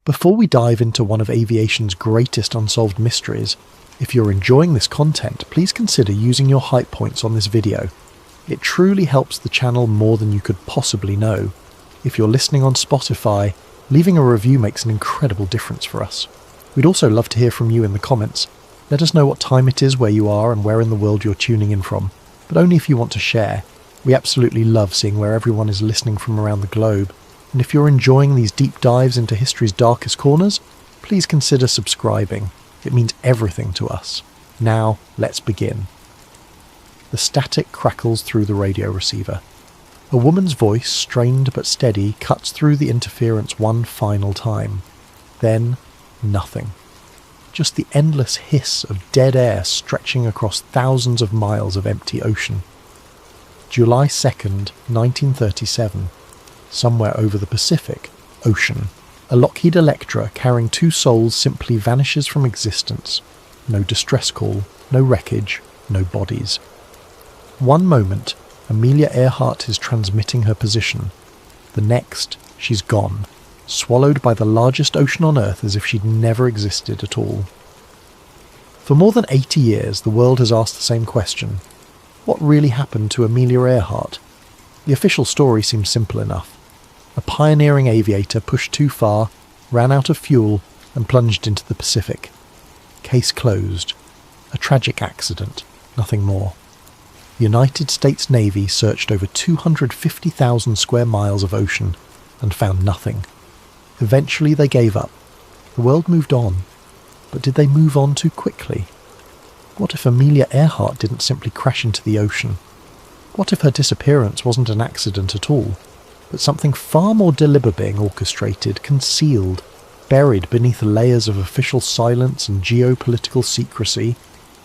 Before we dive into one of aviation's greatest unsolved mysteries, if you're enjoying this content, please consider using your hype points on this video. It truly helps the channel more than you could possibly know. If you're listening on Spotify, leaving a review makes an incredible difference for us. We'd also love to hear from you in the comments. Let us know what time it is where you are and where in the world you're tuning in from, but only if you want to share. We absolutely love seeing where everyone is listening from around the globe. And if you're enjoying these deep dives into history's darkest corners, please consider subscribing. It means everything to us. Now, let's begin. The static crackles through the radio receiver. A woman's voice, strained but steady, cuts through the interference one final time. Then, nothing. Just the endless hiss of dead air stretching across thousands of miles of empty ocean. July 2nd, 1937. Somewhere over the Pacific Ocean, a Lockheed Electra carrying two souls simply vanishes from existence. No distress call, no wreckage, no bodies. One moment, Amelia Earhart is transmitting her position. The next, she's gone, swallowed by the largest ocean on Earth as if she'd never existed at all. For more than 80 years, the world has asked the same question. What really happened to Amelia Earhart? The official story seems simple enough. A pioneering aviator pushed too far, ran out of fuel, and plunged into the Pacific. Case closed. A tragic accident, nothing more. The United States Navy searched over 250,000 square miles of ocean and found nothing. Eventually they gave up. The world moved on. But did they move on too quickly? What if Amelia Earhart didn't simply crash into the ocean? What if her disappearance wasn't an accident at all, but something far more deliberate being orchestrated, concealed, buried beneath layers of official silence and geopolitical secrecy?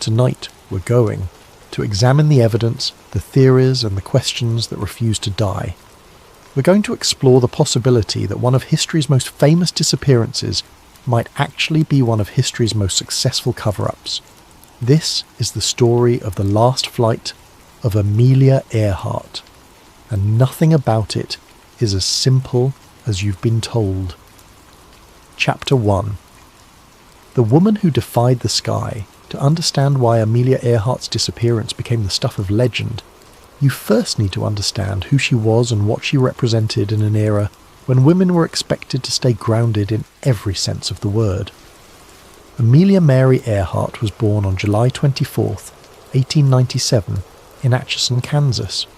Tonight we're going to examine the evidence, the theories and the questions that refuse to die. We're going to explore the possibility that one of history's most famous disappearances might actually be one of history's most successful cover-ups. This is the story of the last flight of Amelia Earhart, and nothing about it is as simple as you've been told. Chapter 1. The woman who defied the sky. To understand why Amelia Earhart's disappearance became the stuff of legend, you first need to understand who she was and what she represented in an era when women were expected to stay grounded in every sense of the word. Amelia Mary Earhart was born on July 24th, 1897, in Atchison, Kansas.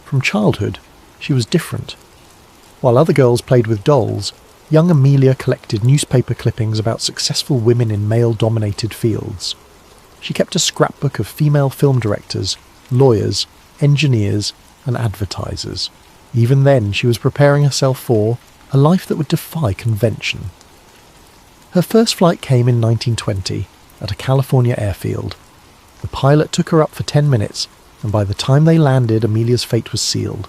From childhood, she was different. While other girls played with dolls, young Amelia collected newspaper clippings about successful women in male-dominated fields. She kept a scrapbook of female film directors, lawyers, engineers, and advertisers. Even then, she was preparing herself for a life that would defy convention. Her first flight came in 1920 at a California airfield. The pilot took her up for 10 minutes, and by the time they landed, Amelia's fate was sealed.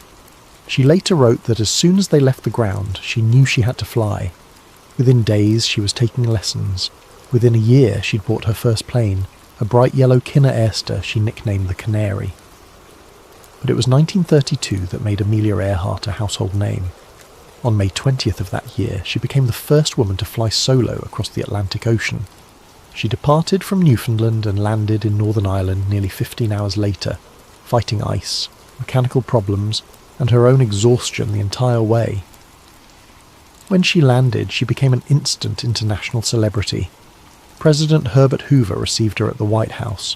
She later wrote that as soon as they left the ground, she knew she had to fly. Within days, she was taking lessons. Within a year, she'd bought her first plane, a bright yellow Kinner Airster she nicknamed the Canary. But it was 1932 that made Amelia Earhart a household name. On May 20th of that year, she became the first woman to fly solo across the Atlantic Ocean. She departed from Newfoundland and landed in Northern Ireland nearly 15 hours later, fighting ice, mechanical problems, and her own exhaustion the entire way. When she landed, she became an instant international celebrity. President Herbert Hoover received her at the White House.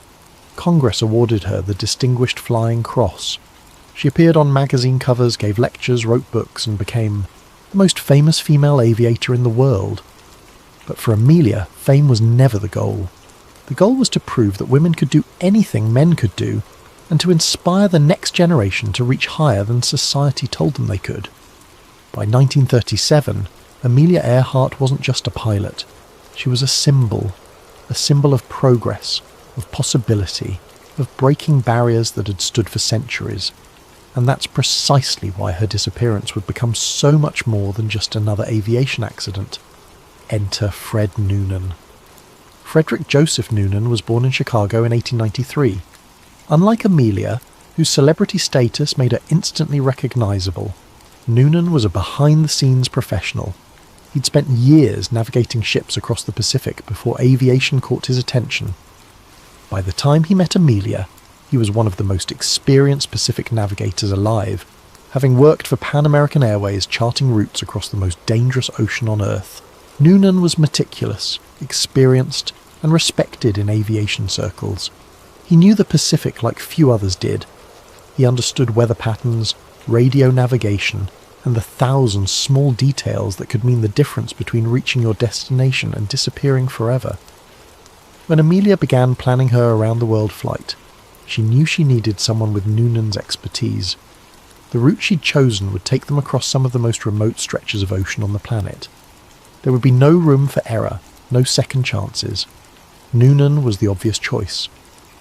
Congress awarded her the Distinguished Flying Cross. She appeared on magazine covers, gave lectures, wrote books, and became the most famous female aviator in the world. But for Amelia, fame was never the goal. The goal was to prove that women could do anything men could do, and to inspire the next generation to reach higher than society told them they could. By 1937, Amelia Earhart wasn't just a pilot. She was a symbol of progress, of possibility, of breaking barriers that had stood for centuries. And that's precisely why her disappearance would become so much more than just another aviation accident. Enter Fred Noonan. Frederick Joseph Noonan was born in Chicago in 1893. Unlike Amelia, whose celebrity status made her instantly recognizable, Noonan was a behind-the-scenes professional. He'd spent years navigating ships across the Pacific before aviation caught his attention. By the time he met Amelia, he was one of the most experienced Pacific navigators alive, having worked for Pan American Airways charting routes across the most dangerous ocean on Earth. Noonan was meticulous, experienced, and respected in aviation circles. He knew the Pacific like few others did. He understood weather patterns, radio navigation, and the thousand small details that could mean the difference between reaching your destination and disappearing forever. When Amelia began planning her around-the-world flight, she knew she needed someone with Noonan's expertise. The route she'd chosen would take them across some of the most remote stretches of ocean on the planet. There would be no room for error, no second chances. Noonan was the obvious choice.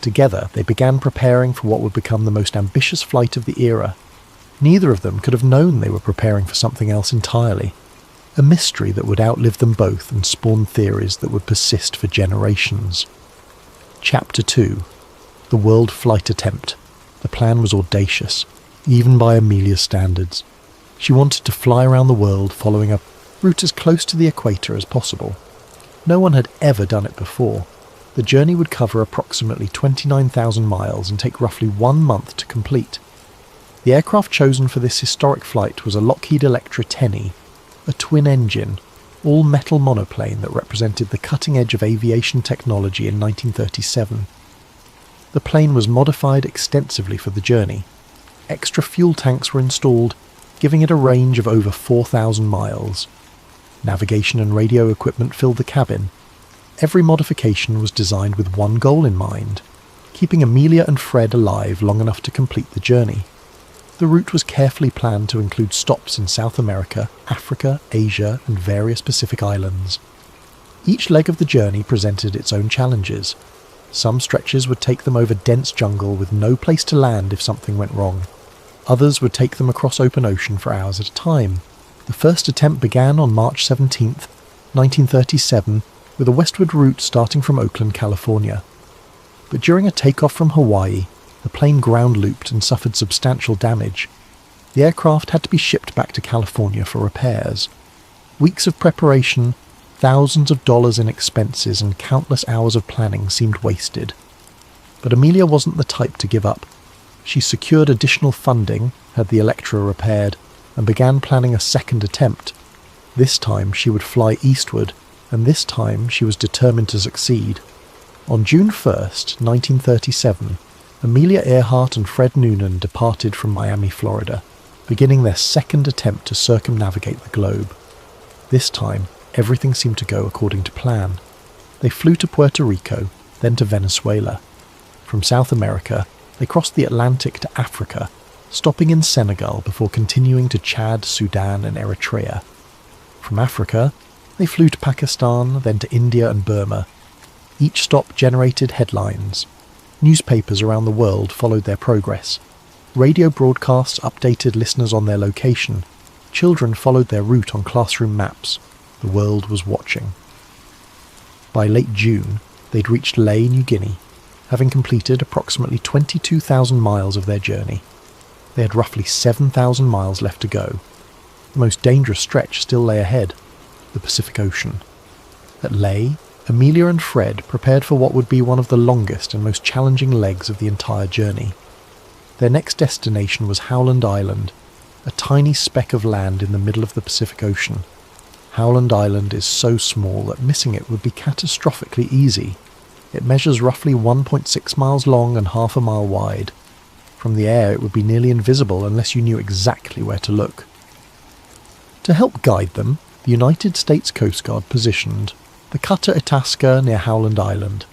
Together, they began preparing for what would become the most ambitious flight of the era. Neither of them could have known they were preparing for something else entirely. A mystery that would outlive them both and spawn theories that would persist for generations. Chapter 2. The World Flight Attempt. The plan was audacious, even by Amelia's standards. She wanted to fly around the world following a route as close to the equator as possible. No one had ever done it before. The journey would cover approximately 29,000 miles and take roughly 1 month to complete. The aircraft chosen for this historic flight was a Lockheed Electra 10E, a twin-engine, all-metal monoplane that represented the cutting edge of aviation technology in 1937. The plane was modified extensively for the journey. Extra fuel tanks were installed, giving it a range of over 4,000 miles. Navigation and radio equipment filled the cabin. Every modification was designed with one goal in mind, keeping Amelia and Fred alive long enough to complete the journey. The route was carefully planned to include stops in South America, Africa, Asia, and various Pacific islands. Each leg of the journey presented its own challenges. Some stretches would take them over dense jungle with no place to land if something went wrong. Others would take them across open ocean for hours at a time. The first attempt began on March 17, 1937, with a westward route starting from Oakland, California. But during a takeoff from Hawaii, the plane ground-looped and suffered substantial damage. The aircraft had to be shipped back to California for repairs. Weeks of preparation, thousands of dollars in expenses, and countless hours of planning seemed wasted. But Amelia wasn't the type to give up. She secured additional funding, had the Electra repaired, and began planning a second attempt. This time she would fly eastward, and this time she was determined to succeed. On June 1st, 1937, Amelia Earhart and Fred Noonan departed from Miami, Florida, beginning their second attempt to circumnavigate the globe. This time, everything seemed to go according to plan. They flew to Puerto Rico, then to Venezuela. From South America, they crossed the Atlantic to Africa, stopping in Senegal before continuing to Chad, Sudan, and Eritrea. From Africa, they flew to Pakistan, then to India and Burma. Each stop generated headlines. Newspapers around the world followed their progress. Radio broadcasts updated listeners on their location. Children followed their route on classroom maps. The world was watching. By late June, they'd reached Lae, New Guinea, having completed approximately 22,000 miles of their journey. They had roughly 7,000 miles left to go. The most dangerous stretch still lay ahead, the Pacific Ocean. At Lae, Amelia and Fred prepared for what would be one of the longest and most challenging legs of the entire journey. Their next destination was Howland Island, a tiny speck of land in the middle of the Pacific Ocean. Howland Island is so small that missing it would be catastrophically easy. It measures roughly 1.6 miles long and half a mile wide. From the air it would be nearly invisible unless you knew exactly where to look. To help guide them, the United States Coast Guard positioned the cutter Itasca near Howland Island.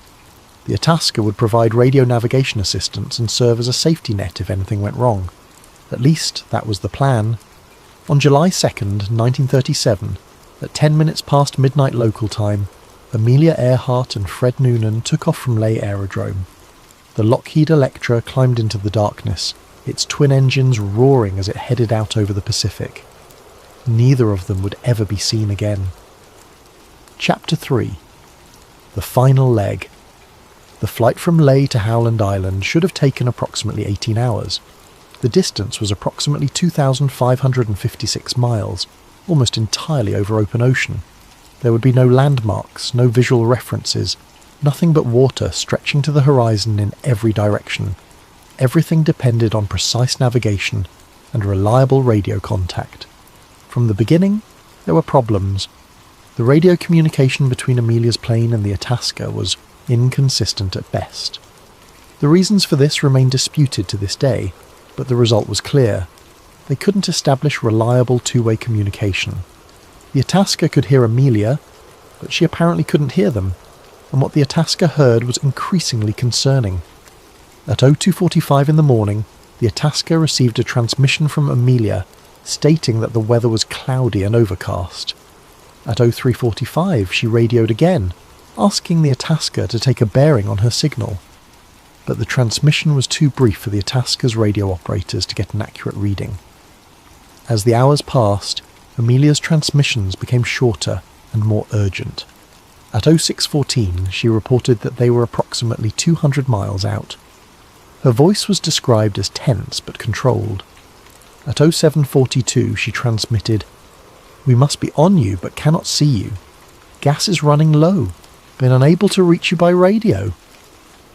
The Itasca would provide radio navigation assistance and serve as a safety net if anything went wrong. At least that was the plan. On July 2nd, 1937, at 10 minutes past midnight local time, Amelia Earhart and Fred Noonan took off from Lae Aerodrome. The Lockheed Electra climbed into the darkness, its twin engines roaring as it headed out over the Pacific. Neither of them would ever be seen again. Chapter 3. The Final Leg. The flight from Lae to Howland Island should have taken approximately 18 hours. The distance was approximately 2,556 miles, almost entirely over open ocean. There would be no landmarks, no visual references, nothing but water stretching to the horizon in every direction. Everything depended on precise navigation and reliable radio contact. From the beginning, there were problems. The radio communication between Amelia's plane and the Itasca was inconsistent at best. The reasons for this remain disputed to this day, but the result was clear. They couldn't establish reliable two-way communication. The Itasca could hear Amelia, but she apparently couldn't hear them, and what the Itasca heard was increasingly concerning. At 02:45 in the morning, the Itasca received a transmission from Amelia stating that the weather was cloudy and overcast. At 03:45 she radioed again, asking the Itasca to take a bearing on her signal. But the transmission was too brief for the Itasca's radio operators to get an accurate reading. As the hours passed, Amelia's transmissions became shorter and more urgent. At 06:14 she reported that they were approximately 200 miles out. Her voice was described as tense but controlled. At 07:42 she transmitted, "We must be on you but cannot see you. Gas is running low. Been unable to reach you by radio."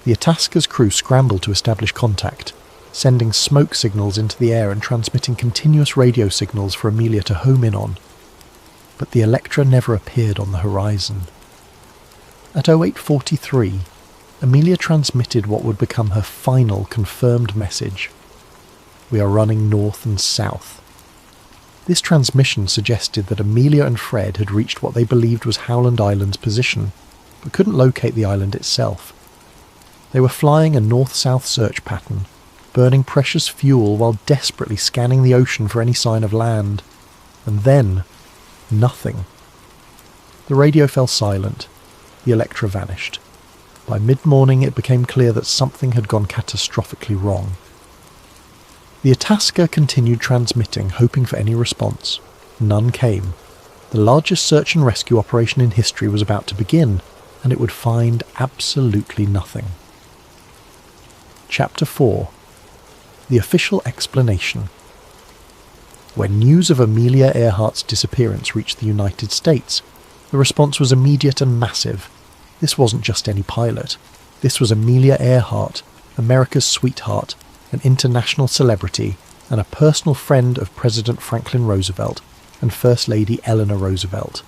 The Itasca's crew scrambled to establish contact, sending smoke signals into the air and transmitting continuous radio signals for Amelia to home in on. But the Electra never appeared on the horizon. At 08:43, Amelia transmitted what would become her final confirmed message. "We are running north and south." This transmission suggested that Amelia and Fred had reached what they believed was Howland Island's position, but couldn't locate the island itself. They were flying a north-south search pattern, burning precious fuel while desperately scanning the ocean for any sign of land. And then, nothing. The radio fell silent. The Electra vanished. By mid-morning it became clear that something had gone catastrophically wrong. The Itasca continued transmitting, hoping for any response. None came. The largest search and rescue operation in history was about to begin, and it would find absolutely nothing. Chapter 4. The Official Explanation. When news of Amelia Earhart's disappearance reached the United States, the response was immediate and massive. This wasn't just any pilot. This was Amelia Earhart, America's sweetheart, an international celebrity, and a personal friend of President Franklin Roosevelt and First Lady Eleanor Roosevelt.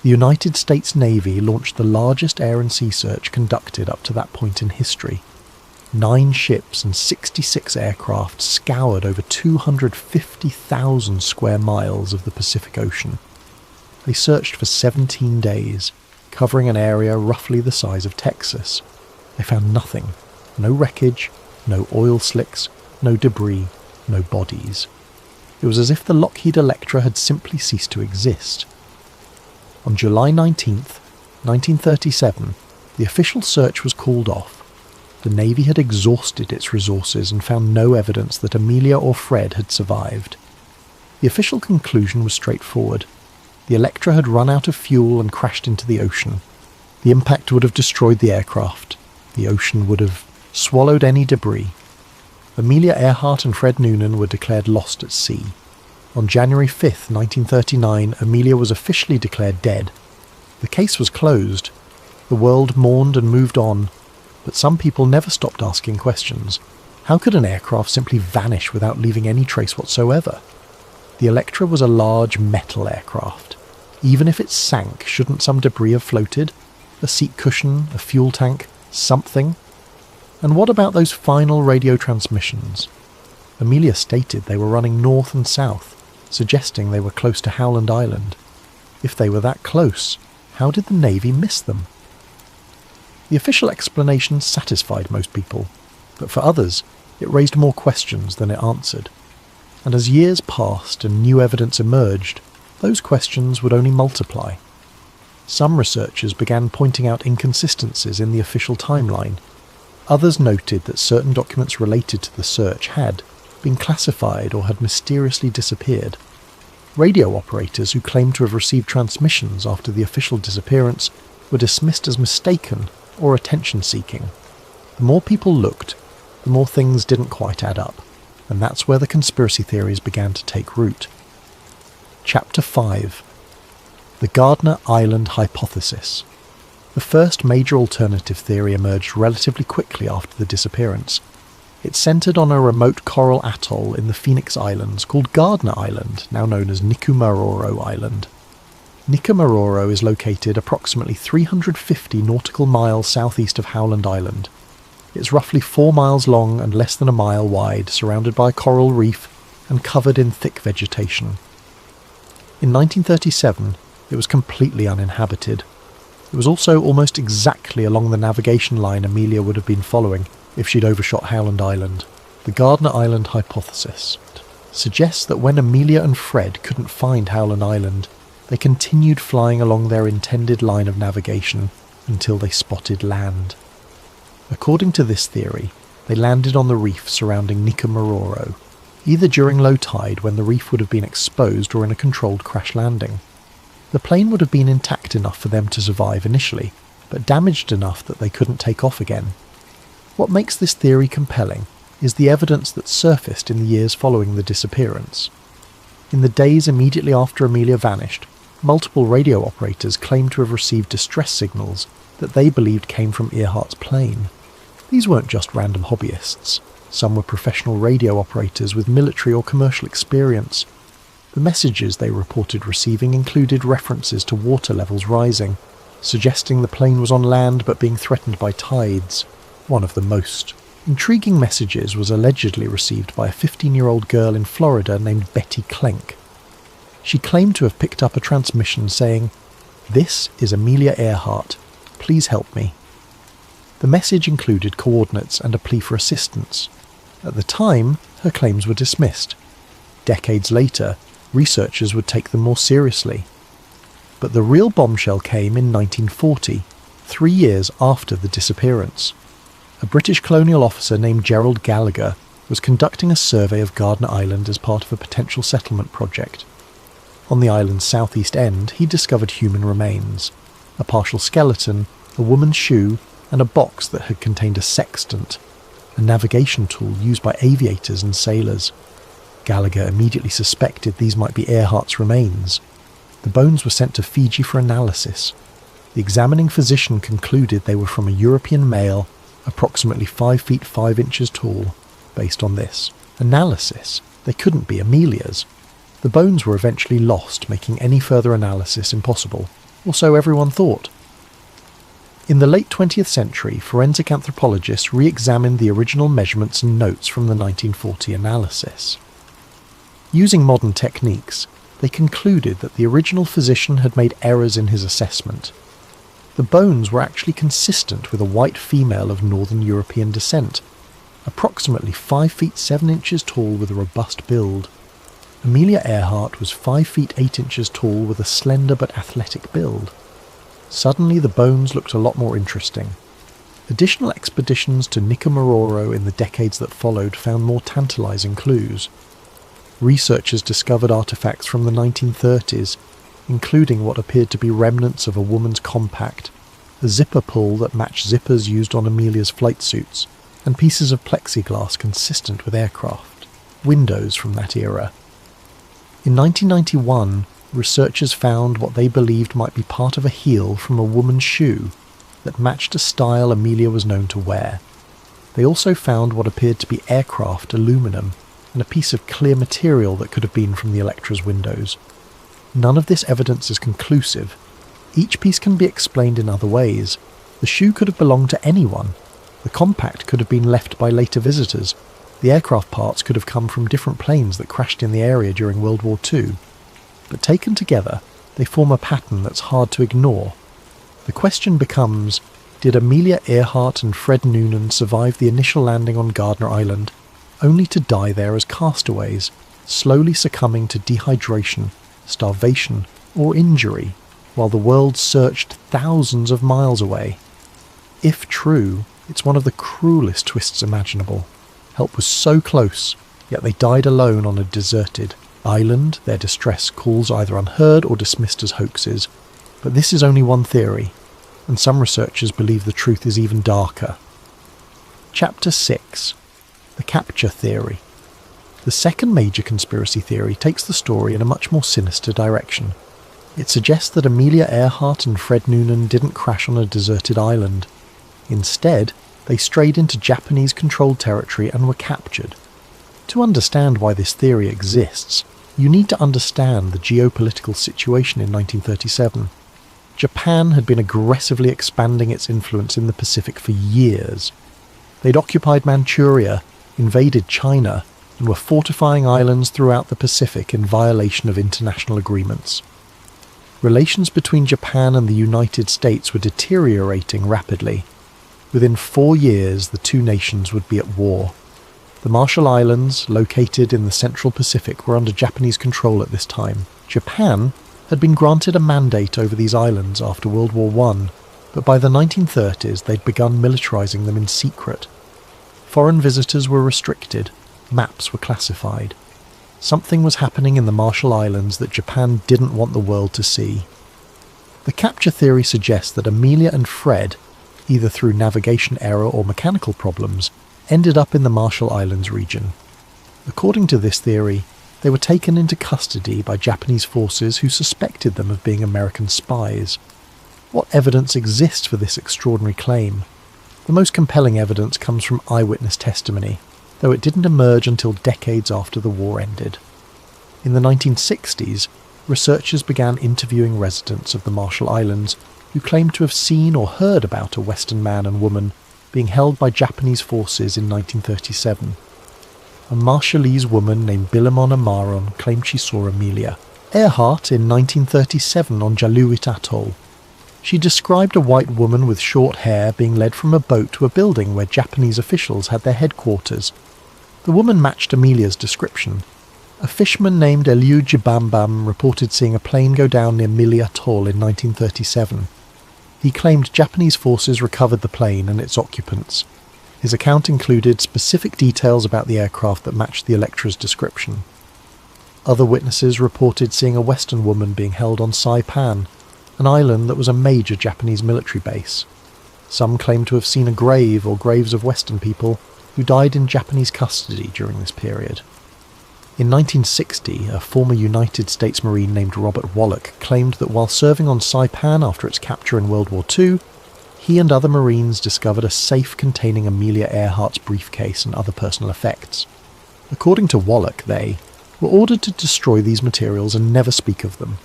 The United States Navy launched the largest air and sea search conducted up to that point in history. 9 ships and 66 aircraft scoured over 250,000 square miles of the Pacific Ocean. They searched for 17 days, covering an area roughly the size of Texas. They found nothing. No wreckage, no oil slicks, no debris, no bodies. It was as if the Lockheed Electra had simply ceased to exist. On July 19th, 1937, the official search was called off. The Navy had exhausted its resources and found no evidence that Amelia or Fred had survived. The official conclusion was straightforward. The Electra had run out of fuel and crashed into the ocean. The impact would have destroyed the aircraft. The ocean would have swallowed any debris. Amelia Earhart and Fred Noonan were declared lost at sea. On January 5th, 1939, Amelia was officially declared dead. The case was closed. The world mourned and moved on, but some people never stopped asking questions. How could an aircraft simply vanish without leaving any trace whatsoever? The Electra was a large metal aircraft. Even if it sank, shouldn't some debris have floated? A seat cushion, a fuel tank, something? And what about those final radio transmissions? Amelia stated they were running north and south, suggesting they were close to Howland Island. If they were that close, how did the Navy miss them? The official explanation satisfied most people, but for others, it raised more questions than it answered. And as years passed and new evidence emerged, those questions would only multiply. Some researchers began pointing out inconsistencies in the official timeline. Others noted that certain documents related to the search had been classified or had mysteriously disappeared. Radio operators who claimed to have received transmissions after the official disappearance were dismissed as mistaken or attention-seeking. The more people looked, the more things didn't quite add up, and that's where the conspiracy theories began to take root. Chapter 5. The Gardner Island Hypothesis. The first major alternative theory emerged relatively quickly after the disappearance. It centred on a remote coral atoll in the Phoenix Islands called Gardner Island, now known as Nikumaroro Island. Nikumaroro is located approximately 350 nautical miles southeast of Howland Island. It's roughly 4 miles long and less than a mile wide, surrounded by a coral reef and covered in thick vegetation. In 1937, it was completely uninhabited. It was also almost exactly along the navigation line Amelia would have been following if she'd overshot Howland Island. The Gardner Island hypothesis suggests that when Amelia and Fred couldn't find Howland Island, they continued flying along their intended line of navigation until they spotted land. According to this theory, they landed on the reef surrounding Nikumaroro, either during low tide when the reef would have been exposed or in a controlled crash landing. The plane would have been intact enough for them to survive initially, but damaged enough that they couldn't take off again. What makes this theory compelling is the evidence that surfaced in the years following the disappearance. In the days immediately after Amelia vanished, multiple radio operators claimed to have received distress signals that they believed came from Earhart's plane. These weren't just random hobbyists. Some were professional radio operators with military or commercial experience. The messages they reported receiving included references to water levels rising, suggesting the plane was on land but being threatened by tides. One of the most intriguing messages was allegedly received by a 15-year-old girl in Florida named Betty Klenk. She claimed to have picked up a transmission saying, "This is Amelia Earhart. Please help me." The message included coordinates and a plea for assistance. At the time, her claims were dismissed. Decades later, researchers would take them more seriously. But the real bombshell came in 1940, 3 years after the disappearance. A British colonial officer named Gerald Gallagher was conducting a survey of Gardner Island as part of a potential settlement project. On the island's southeast end, he discovered human remains, a partial skeleton, a woman's shoe, and a box that had contained a sextant, a navigation tool used by aviators and sailors. Gallagher immediately suspected these might be Earhart's remains. The bones were sent to Fiji for analysis. The examining physician concluded they were from a European male, approximately 5 feet 5 inches tall. Based on this analysis, they couldn't be Amelia's. The bones were eventually lost, making any further analysis impossible, or so everyone thought. In the late 20th century, forensic anthropologists re-examined the original measurements and notes from the 1940 analysis. Using modern techniques, they concluded that the original physician had made errors in his assessment. The bones were actually consistent with a white female of Northern European descent, approximately 5 feet 7 inches tall with a robust build. Amelia Earhart was 5 feet 8 inches tall with a slender but athletic build. Suddenly the bones looked a lot more interesting. Additional expeditions to Nikumaroro in the decades that followed found more tantalizing clues. Researchers discovered artifacts from the 1930s, including what appeared to be remnants of a woman's compact, a zipper pull that matched zippers used on Amelia's flight suits, and pieces of plexiglass consistent with aircraft, windows from that era. In 1991, researchers found what they believed might be part of a heel from a woman's shoe that matched a style Amelia was known to wear. They also found what appeared to be aircraft aluminum and a piece of clear material that could have been from the Electra's windows. None of this evidence is conclusive. Each piece can be explained in other ways. The shoe could have belonged to anyone. The compact could have been left by later visitors. The aircraft parts could have come from different planes that crashed in the area during World War II. But taken together, they form a pattern that's hard to ignore. The question becomes, did Amelia Earhart and Fred Noonan survive the initial landing on Gardner Island, only to die there as castaways, slowly succumbing to dehydration, starvation, or injury, while the world searched thousands of miles away? If true, it's one of the cruelest twists imaginable. Help was so close, yet they died alone on a deserted island. Their distress calls either unheard or dismissed as hoaxes. But this is only one theory, and some researchers believe the truth is even darker. Chapter 6. The Capture Theory. The second major conspiracy theory takes the story in a much more sinister direction. It suggests that Amelia Earhart and Fred Noonan didn't crash on a deserted island. Instead, they strayed into Japanese-controlled territory and were captured. To understand why this theory exists, you need to understand the geopolitical situation in 1937. Japan had been aggressively expanding its influence in the Pacific for years. They'd occupied Manchuria, invaded China, and were fortifying islands throughout the Pacific in violation of international agreements. Relations between Japan and the United States were deteriorating rapidly. Within 4 years, the two nations would be at war. The Marshall Islands, located in the Central Pacific, were under Japanese control at this time. Japan had been granted a mandate over these islands after World War I, but by the 1930s they'd begun militarizing them in secret. Foreign visitors were restricted, maps were classified. Something was happening in the Marshall Islands that Japan didn't want the world to see. The capture theory suggests that Amelia and Fred, either through navigation error or mechanical problems, ended up in the Marshall Islands region. According to this theory, they were taken into custody by Japanese forces who suspected them of being American spies. What evidence exists for this extraordinary claim? The most compelling evidence comes from eyewitness testimony, though it didn't emerge until decades after the war ended. In the 1960s, researchers began interviewing residents of the Marshall Islands who claimed to have seen or heard about a Western man and woman being held by Japanese forces in 1937. A Marshallese woman named Bilamon Amaron claimed she saw Amelia Earhart in 1937 on Jaluit Atoll. She described a white woman with short hair being led from a boat to a building where Japanese officials had their headquarters. The woman matched Amelia's description. A fisherman named Eliu Jibambam reported seeing a plane go down near Mili Atoll in 1937. He claimed Japanese forces recovered the plane and its occupants. His account included specific details about the aircraft that matched the Electra's description. Other witnesses reported seeing a Western woman being held on Saipan, an island that was a major Japanese military base. Some claimed to have seen a grave or graves of Western people who died in Japanese custody during this period. In 1960, a former United States Marine named Robert Wallach claimed that while serving on Saipan after its capture in World War II, he and other Marines discovered a safe containing Amelia Earhart's briefcase and other personal effects. According to Wallach, they were ordered to destroy these materials and never speak of them.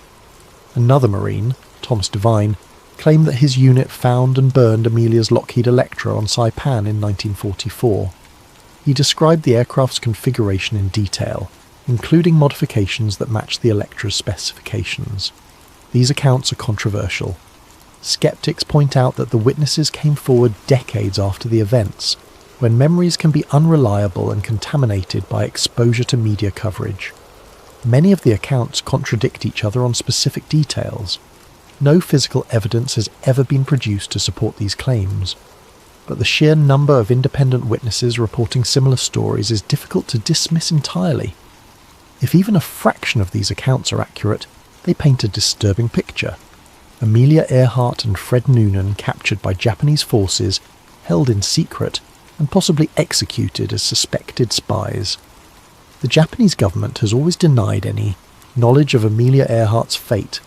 Another Marine, Thomas Devine, claimed that his unit found and burned Amelia's Lockheed Electra on Saipan in 1944. He described the aircraft's configuration in detail, including modifications that matched the Electra's specifications. These accounts are controversial. Skeptics point out that the witnesses came forward decades after the events, when memories can be unreliable and contaminated by exposure to media coverage. Many of the accounts contradict each other on specific details. No physical evidence has ever been produced to support these claims, but the sheer number of independent witnesses reporting similar stories is difficult to dismiss entirely. If even a fraction of these accounts are accurate, they paint a disturbing picture. Amelia Earhart and Fred Noonan captured by Japanese forces, held in secret, and possibly executed as suspected spies. The Japanese government has always denied any knowledge of Amelia Earhart's fate.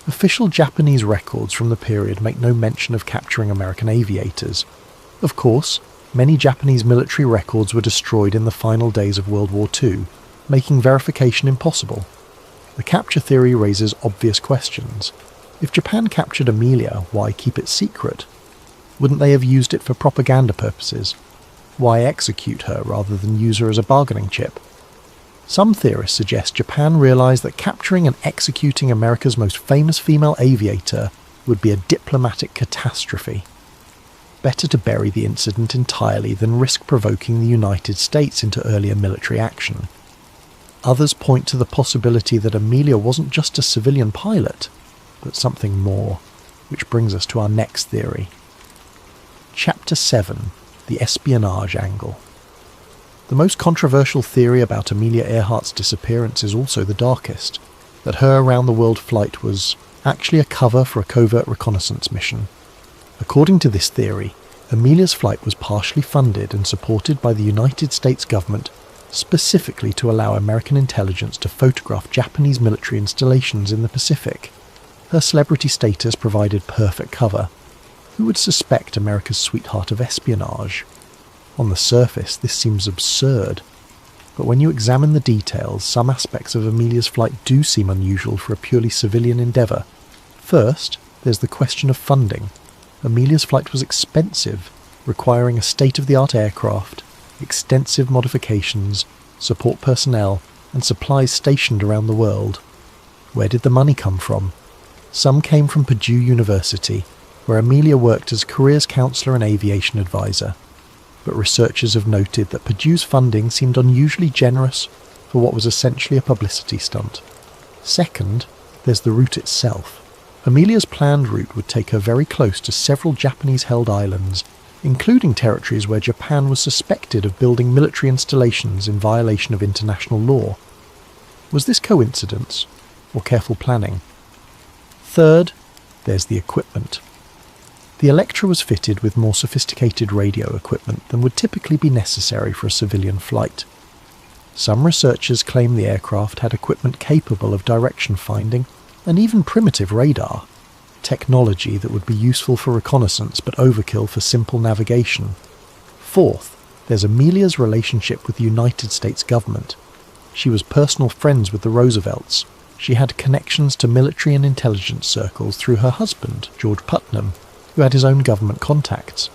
Official Japanese records from the period make no mention of capturing American aviators. Of course, many Japanese military records were destroyed in the final days of World War II, making verification impossible. The capture theory raises obvious questions. If Japan captured Amelia, why keep it secret? Wouldn't they have used it for propaganda purposes? Why execute her rather than use her as a bargaining chip? Some theorists suggest Japan realized that capturing and executing America's most famous female aviator would be a diplomatic catastrophe. Better to bury the incident entirely than risk provoking the United States into earlier military action. Others point to the possibility that Amelia wasn't just a civilian pilot, but something more, which brings us to our next theory. Chapter 7. The Espionage Angle. The most controversial theory about Amelia Earhart's disappearance is also the darkest, that her around-the-world flight was actually a cover for a covert reconnaissance mission. According to this theory, Amelia's flight was partially funded and supported by the United States government specifically to allow American intelligence to photograph Japanese military installations in the Pacific. Her celebrity status provided perfect cover. Who would suspect America's sweetheart of espionage? On the surface, this seems absurd. But when you examine the details, some aspects of Amelia's flight do seem unusual for a purely civilian endeavour. First, there's the question of funding. Amelia's flight was expensive, requiring a state-of-the-art aircraft, extensive modifications, support personnel, and supplies stationed around the world. Where did the money come from? Some came from Purdue University, where Amelia worked as careers counsellor and aviation advisor. But researchers have noted that Purdue's funding seemed unusually generous for what was essentially a publicity stunt. Second, there's the route itself. Amelia's planned route would take her very close to several Japanese-held islands, including territories where Japan was suspected of building military installations in violation of international law. Was this coincidence, or careful planning? Third, there's the equipment. The Electra was fitted with more sophisticated radio equipment than would typically be necessary for a civilian flight. Some researchers claim the aircraft had equipment capable of direction finding and even primitive radar, technology that would be useful for reconnaissance but overkill for simple navigation. Fourth, there's Amelia's relationship with the United States government. She was personal friends with the Roosevelts. She had connections to military and intelligence circles through her husband, George Putnam, who had his own government contacts.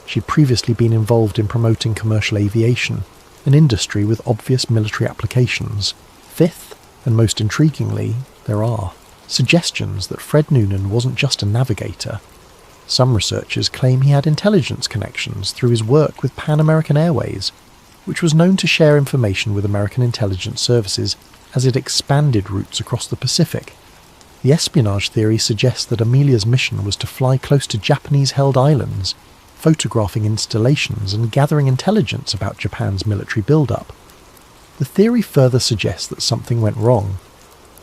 She'd previously been involved in promoting commercial aviation, an industry with obvious military applications. Fifth, and most intriguingly, there are suggestions that Fred Noonan wasn't just a navigator. Some researchers claim he had intelligence connections through his work with Pan American Airways, which was known to share information with American intelligence services as it expanded routes across the Pacific. The espionage theory suggests that Amelia's mission was to fly close to Japanese-held islands, photographing installations and gathering intelligence about Japan's military build-up. The theory further suggests that something went wrong.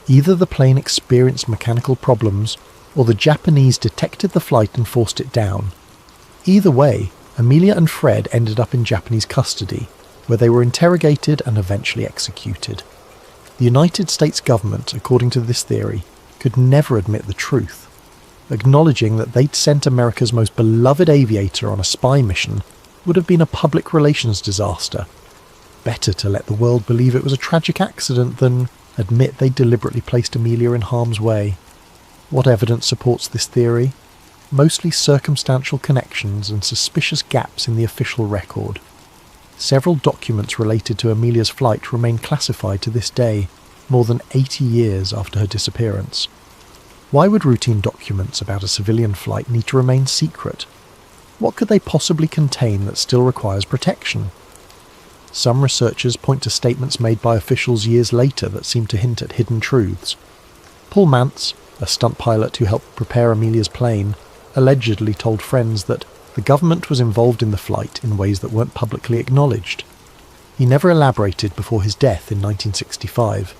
Either the plane experienced mechanical problems, or the Japanese detected the flight and forced it down. Either way, Amelia and Fred ended up in Japanese custody, where they were interrogated and eventually executed. The United States government, according to this theory, could never admit the truth. Acknowledging that they'd sent America's most beloved aviator on a spy mission would have been a public relations disaster. Better to let the world believe it was a tragic accident than admit they deliberately placed Amelia in harm's way. What evidence supports this theory? Mostly circumstantial connections and suspicious gaps in the official record. Several documents related to Amelia's flight remain classified to this day, more than 80 years after her disappearance. Why would routine documents about a civilian flight need to remain secret? What could they possibly contain that still requires protection? Some researchers point to statements made by officials years later that seem to hint at hidden truths. Paul Mantz, a stunt pilot who helped prepare Amelia's plane, allegedly told friends that the government was involved in the flight in ways that weren't publicly acknowledged. He never elaborated before his death in 1965.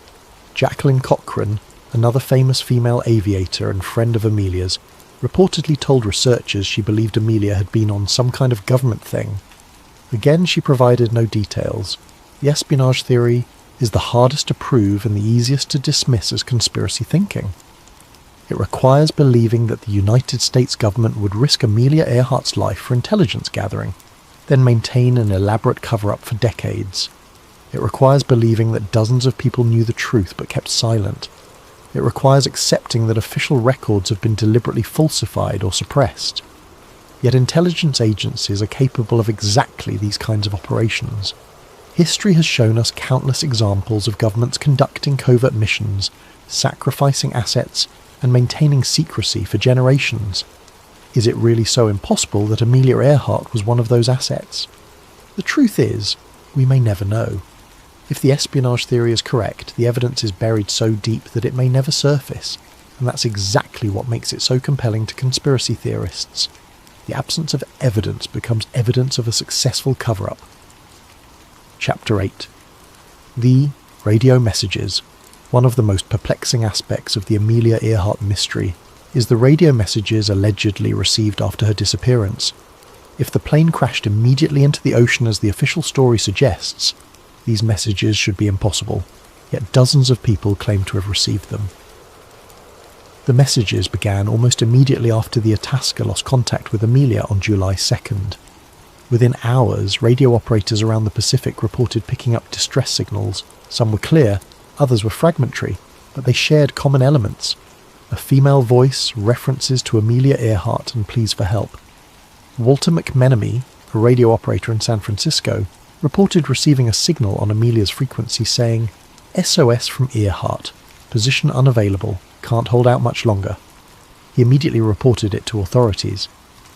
Jacqueline Cochran, another famous female aviator and friend of Amelia's, reportedly told researchers she believed Amelia had been on some kind of government thing. Again, she provided no details. The espionage theory is the hardest to prove and the easiest to dismiss as conspiracy thinking. It requires believing that the United States government would risk Amelia Earhart's life for intelligence gathering, then maintain an elaborate cover-up for decades. It requires believing that dozens of people knew the truth but kept silent. It requires accepting that official records have been deliberately falsified or suppressed. Yet intelligence agencies are capable of exactly these kinds of operations. History has shown us countless examples of governments conducting covert missions, sacrificing assets, and maintaining secrecy for generations. Is it really so impossible that Amelia Earhart was one of those assets? The truth is, we may never know. If the espionage theory is correct, the evidence is buried so deep that it may never surface, and that's exactly what makes it so compelling to conspiracy theorists. The absence of evidence becomes evidence of a successful cover-up. Chapter 8. The radio messages. One of the most perplexing aspects of the Amelia Earhart mystery is the radio messages allegedly received after her disappearance. If the plane crashed immediately into the ocean as the official story suggests, These messages should be impossible, yet dozens of people claim to have received them. The messages began almost immediately after the Itasca lost contact with Amelia on July 2nd. Within hours, radio operators around the Pacific reported picking up distress signals. Some were clear, others were fragmentary, but they shared common elements. A female voice, references to Amelia Earhart, and pleas for help. Walter McMenemy, a radio operator in San Francisco, reported receiving a signal on Amelia's frequency saying, "SOS from Earhart, position unavailable, can't hold out much longer." He immediately reported it to authorities.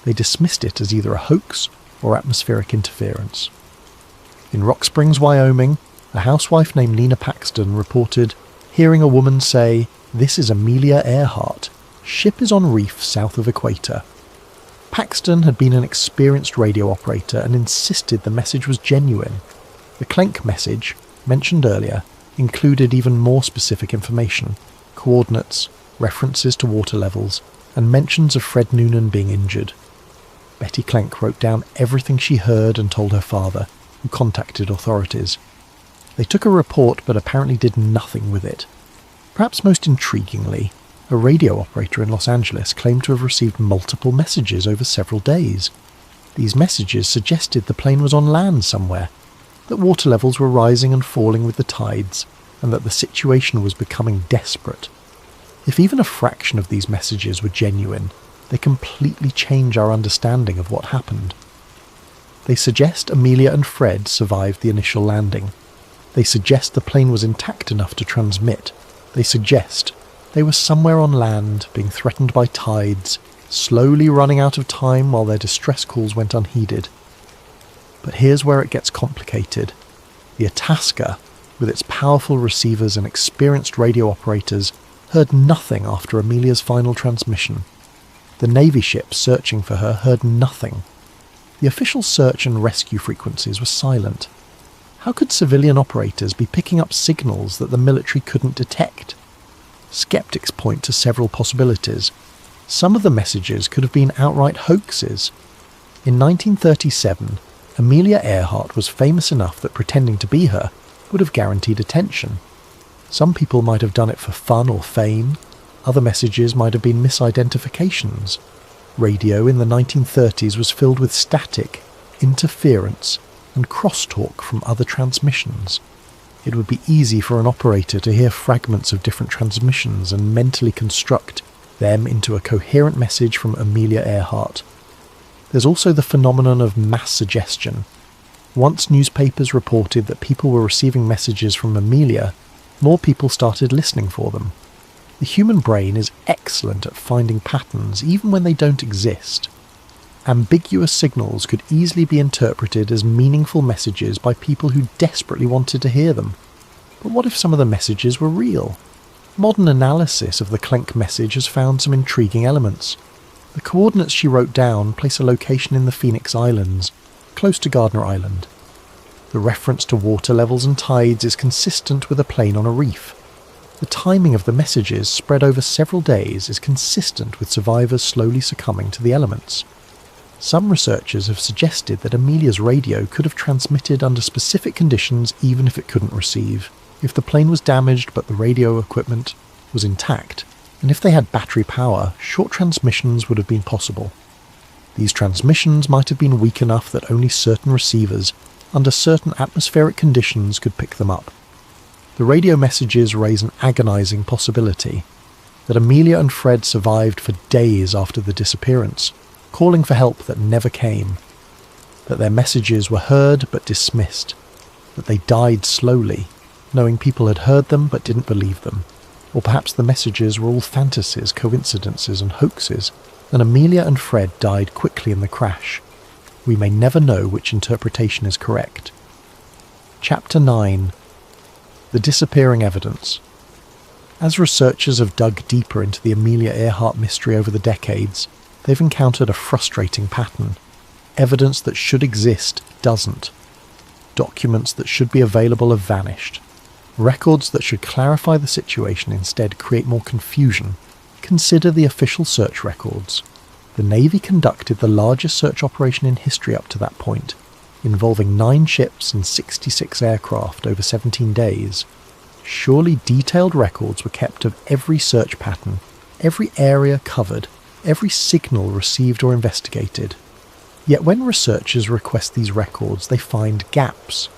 They dismissed it as either a hoax or atmospheric interference. In Rock Springs, Wyoming, a housewife named Nina Paxton reported hearing a woman say, "This is Amelia Earhart. Ship is on reef south of equator." Paxton had been an experienced radio operator and insisted the message was genuine. The Clenk message, mentioned earlier, included even more specific information: coordinates, references to water levels, and mentions of Fred Noonan being injured. Betty Clenk wrote down everything she heard and told her father, who contacted authorities. They took a report but apparently did nothing with it. Perhaps most intriguingly, a radio operator in Los Angeles claimed to have received multiple messages over several days. These messages suggested the plane was on land somewhere, that water levels were rising and falling with the tides, and that the situation was becoming desperate. If even a fraction of these messages were genuine, they completely change our understanding of what happened. They suggest Amelia and Fred survived the initial landing. They suggest the plane was intact enough to transmit. They suggest they were somewhere on land, being threatened by tides, slowly running out of time while their distress calls went unheeded. But here's where it gets complicated. The Itasca, with its powerful receivers and experienced radio operators, heard nothing after Amelia's final transmission. The Navy ship searching for her heard nothing. The official search and rescue frequencies were silent. How could civilian operators be picking up signals that the military couldn't detect? Skeptics point to several possibilities. Some of the messages could have been outright hoaxes. In 1937, Amelia Earhart was famous enough that pretending to be her would have guaranteed attention. Some people might have done it for fun or fame. Other messages might have been misidentifications. Radio in the 1930s was filled with static, interference, and crosstalk from other transmissions. It would be easy for an operator to hear fragments of different transmissions and mentally construct them into a coherent message from Amelia Earhart. There's also the phenomenon of mass suggestion. Once newspapers reported that people were receiving messages from Amelia, more people started listening for them. The human brain is excellent at finding patterns even when they don't exist. Ambiguous signals could easily be interpreted as meaningful messages by people who desperately wanted to hear them. But what if some of the messages were real? Modern analysis of the Clenk message has found some intriguing elements. The coordinates she wrote down place a location in the Phoenix Islands, close to Gardner Island. The reference to water levels and tides is consistent with a plane on a reef. The timing of the messages, spread over several days, is consistent with survivors slowly succumbing to the elements. Some researchers have suggested that Amelia's radio could have transmitted under specific conditions even if it couldn't receive, if the plane was damaged but the radio equipment was intact, and if they had battery power, short transmissions would have been possible. These transmissions might have been weak enough that only certain receivers, under certain atmospheric conditions, could pick them up. The radio messages raise an agonizing possibility that Amelia and Fred survived for days after the disappearance, calling for help that never came, that their messages were heard but dismissed, that they died slowly, knowing people had heard them but didn't believe them, or perhaps the messages were all fantasies, coincidences and hoaxes, and Amelia and Fred died quickly in the crash. We may never know which interpretation is correct. Chapter 9. The Disappearing Evidence. As researchers have dug deeper into the Amelia Earhart mystery over the decades, they've encountered a frustrating pattern. Evidence that should exist doesn't. Documents that should be available have vanished. Records that should clarify the situation instead create more confusion. Consider the official search records. The Navy conducted the largest search operation in history up to that point. involving 9 ships and 66 aircraft over 17 days, surely detailed records were kept of every search pattern, every area covered, every signal received or investigated. Yet when researchers request these records, they find gaps.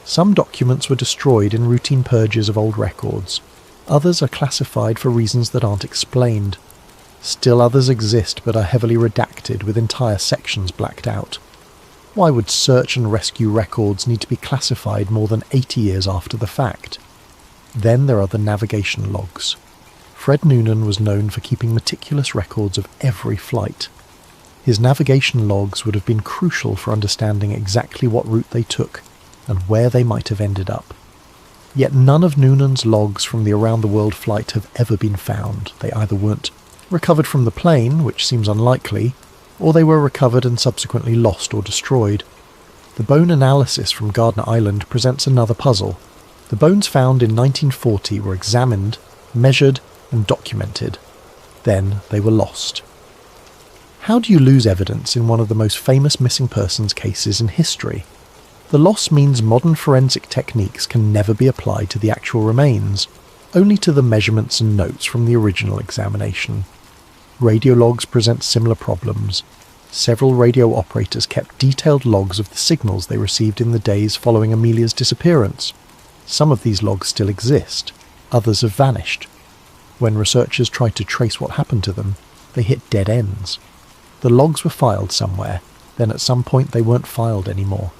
Some documents were destroyed in routine purges of old records. Others are classified for reasons that aren't explained. Still others exist but are heavily redacted with entire sections blacked out. Why would search and rescue records need to be classified more than 80 years after the fact? Then there are the navigation logs. Fred Noonan was known for keeping meticulous records of every flight. His navigation logs would have been crucial for understanding exactly what route they took and where they might have ended up. Yet none of Noonan's logs from the around-the-world flight have ever been found. They either weren't recovered from the plane, which seems unlikely, or they were recovered and subsequently lost or destroyed. The bone analysis from Gardner Island presents another puzzle. The bones found in 1940 were examined, measured, and documented. Then they were lost. How do you lose evidence in one of the most famous missing persons cases in history? The loss means modern forensic techniques can never be applied to the actual remains, only to the measurements and notes from the original examination. Radio logs present similar problems. Several radio operators kept detailed logs of the signals they received in the days following Amelia's disappearance. Some of these logs still exist, others have vanished. When researchers tried to trace what happened to them, they hit dead ends. The logs were filed somewhere, then at some point they weren't filed anymore.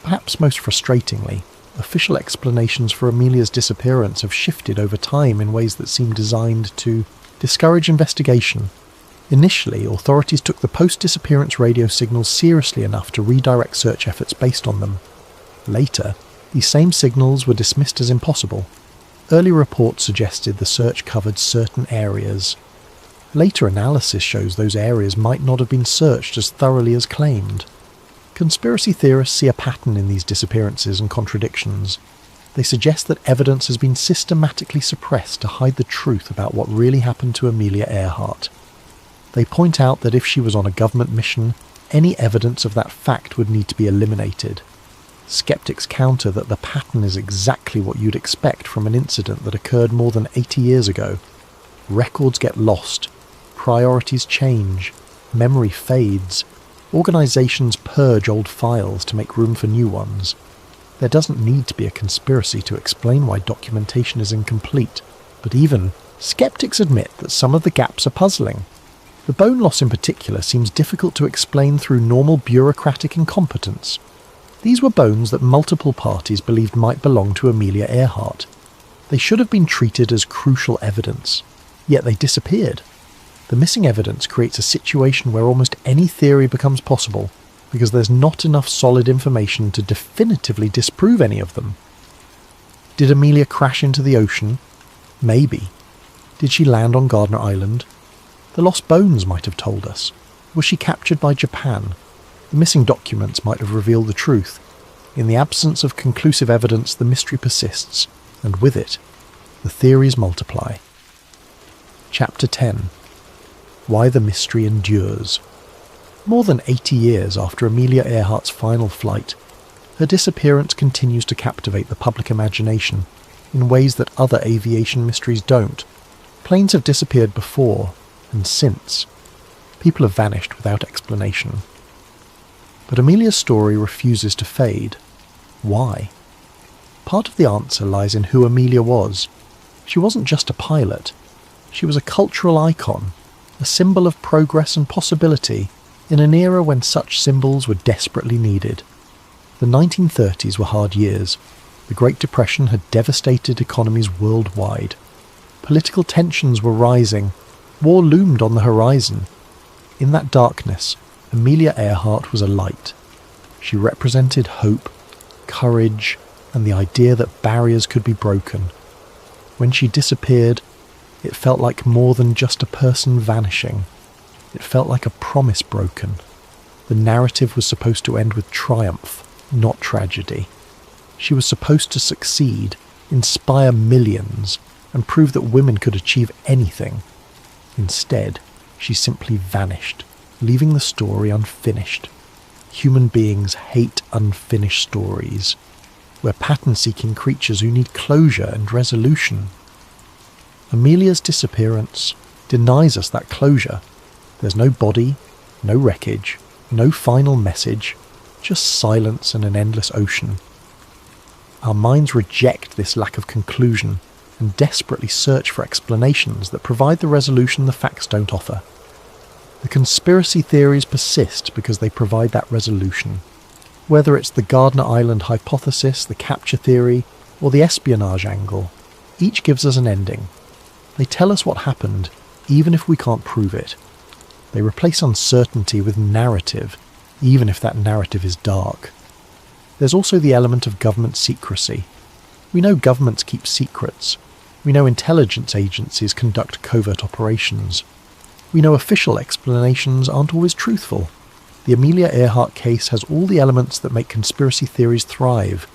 Perhaps most frustratingly, official explanations for Amelia's disappearance have shifted over time in ways that seem designed to discourage investigation. Initially, authorities took the post-disappearance radio signals seriously enough to redirect search efforts based on them. Later, these same signals were dismissed as impossible. Early reports suggested the search covered certain areas. Later analysis shows those areas might not have been searched as thoroughly as claimed. Conspiracy theorists see a pattern in these disappearances and contradictions. They suggest that evidence has been systematically suppressed to hide the truth about what really happened to Amelia Earhart. They point out that if she was on a government mission, any evidence of that fact would need to be eliminated. Skeptics counter that the pattern is exactly what you'd expect from an incident that occurred more than 80 years ago. Records get lost, priorities change, memory fades, organizations purge old files to make room for new ones. There doesn't need to be a conspiracy to explain why documentation is incomplete, but even skeptics admit that some of the gaps are puzzling. The bone loss in particular seems difficult to explain through normal bureaucratic incompetence. These were bones that multiple parties believed might belong to Amelia Earhart. They should have been treated as crucial evidence, yet they disappeared. The missing evidence creates a situation where almost any theory becomes possible, because there's not enough solid information to definitively disprove any of them. Did Amelia crash into the ocean? Maybe. Did she land on Gardner Island? The lost bones might have told us. Was she captured by Japan? The missing documents might have revealed the truth. In the absence of conclusive evidence, the mystery persists, and with it, the theories multiply. Chapter 10. Why the mystery endures. More than 80 years after Amelia Earhart's final flight, her disappearance continues to captivate the public imagination in ways that other aviation mysteries don't. Planes have disappeared before and since. People have vanished without explanation. But Amelia's story refuses to fade. Why? Part of the answer lies in who Amelia was. She wasn't just a pilot. She was a cultural icon, a symbol of progress and possibility in an era when such symbols were desperately needed. The 1930s were hard years. The Great Depression had devastated economies worldwide. Political tensions were rising. War loomed on the horizon. In that darkness, Amelia Earhart was a light. She represented hope, courage, and the idea that barriers could be broken. When she disappeared, it felt like more than just a person vanishing. It felt like a promise broken. The narrative was supposed to end with triumph, not tragedy. She was supposed to succeed, inspire millions, and prove that women could achieve anything. Instead, she simply vanished, leaving the story unfinished. human beings hate unfinished stories. We're pattern-seeking creatures who need closure and resolution. Amelia's disappearance denies us that closure. There's no body, no wreckage, no final message, just silence and an endless ocean. Our minds reject this lack of conclusion and desperately search for explanations that provide the resolution the facts don't offer. The conspiracy theories persist because they provide that resolution. Whether it's the Gardner Island hypothesis, the capture theory, or the espionage angle, each gives us an ending. They tell us what happened, even if we can't prove it. They replace uncertainty with narrative, even if that narrative is dark. There's also the element of government secrecy. We know governments keep secrets. We know intelligence agencies conduct covert operations. We know official explanations aren't always truthful. The Amelia Earhart case has all the elements that make conspiracy theories thrive: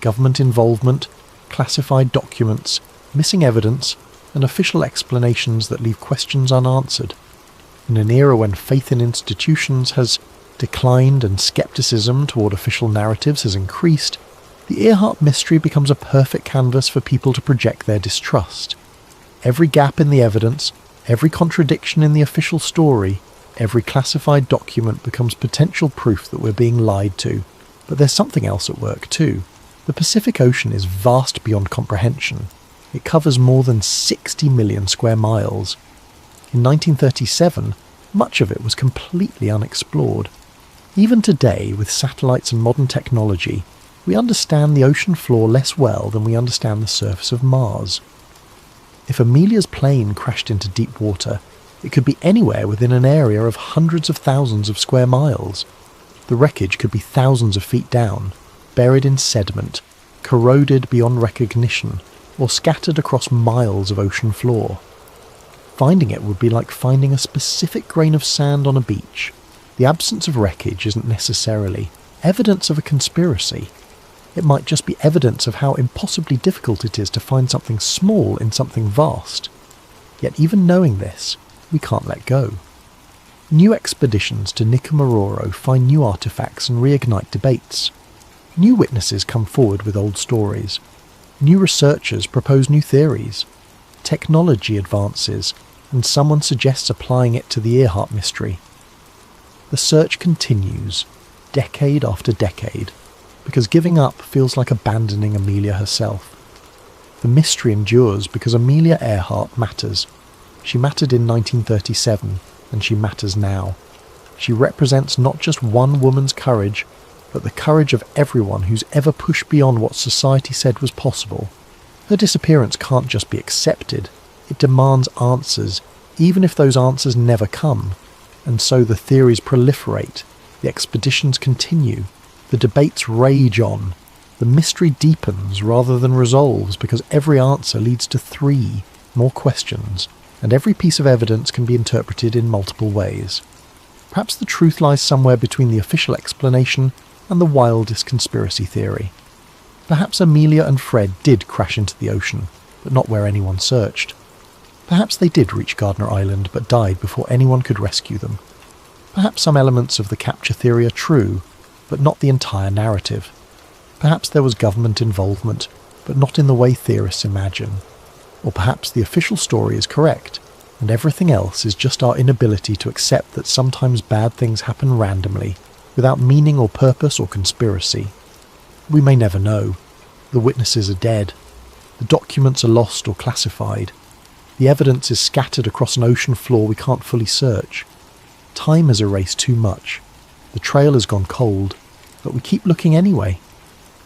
government involvement, classified documents, missing evidence, and official explanations that leave questions unanswered. In an era when faith in institutions has declined and skepticism toward official narratives has increased, the Earhart mystery becomes a perfect canvas for people to project their distrust. Every gap in the evidence, every contradiction in the official story, every classified document becomes potential proof that we're being lied to. But there's something else at work too. The Pacific Ocean is vast beyond comprehension. It covers more than 60 million square miles. In 1937, much of it was completely unexplored. Even today, with satellites and modern technology, we understand the ocean floor less well than we understand the surface of Mars. If Amelia's plane crashed into deep water, it could be anywhere within an area of hundreds of thousands of square miles. The wreckage could be thousands of feet down, buried in sediment, corroded beyond recognition, or scattered across miles of ocean floor. Finding it would be like finding a specific grain of sand on a beach. The absence of wreckage isn't necessarily evidence of a conspiracy. It might just be evidence of how impossibly difficult it is to find something small in something vast. Yet even knowing this, we can't let go. New expeditions to Nicomaroro find new artifacts and reignite debates. New witnesses come forward with old stories. New researchers propose new theories. Technology advances, and someone suggests applying it to the Earhart mystery. The search continues, decade after decade, because giving up feels like abandoning Amelia herself. The mystery endures because Amelia Earhart matters. She mattered in 1937, and she matters now. She represents not just one woman's courage, but the courage of everyone who's ever pushed beyond what society said was possible. Her disappearance can't just be accepted. It demands answers, even if those answers never come. And so the theories proliferate, the expeditions continue, the debates rage on, the mystery deepens rather than resolves because every answer leads to 3 more questions, and every piece of evidence can be interpreted in multiple ways. Perhaps the truth lies somewhere between the official explanation and the wildest conspiracy theory. Perhaps Amelia and Fred did crash into the ocean, but not where anyone searched. Perhaps they did reach Gardner Island, but died before anyone could rescue them. Perhaps some elements of the capture theory are true, but not the entire narrative. Perhaps there was government involvement, but not in the way theorists imagine. Or perhaps the official story is correct, and everything else is just our inability to accept that sometimes bad things happen randomly, without meaning or purpose or conspiracy. We may never know. The witnesses are dead. The documents are lost or classified. The evidence is scattered across an ocean floor we can't fully search. Time has erased too much. The trail has gone cold, but we keep looking anyway.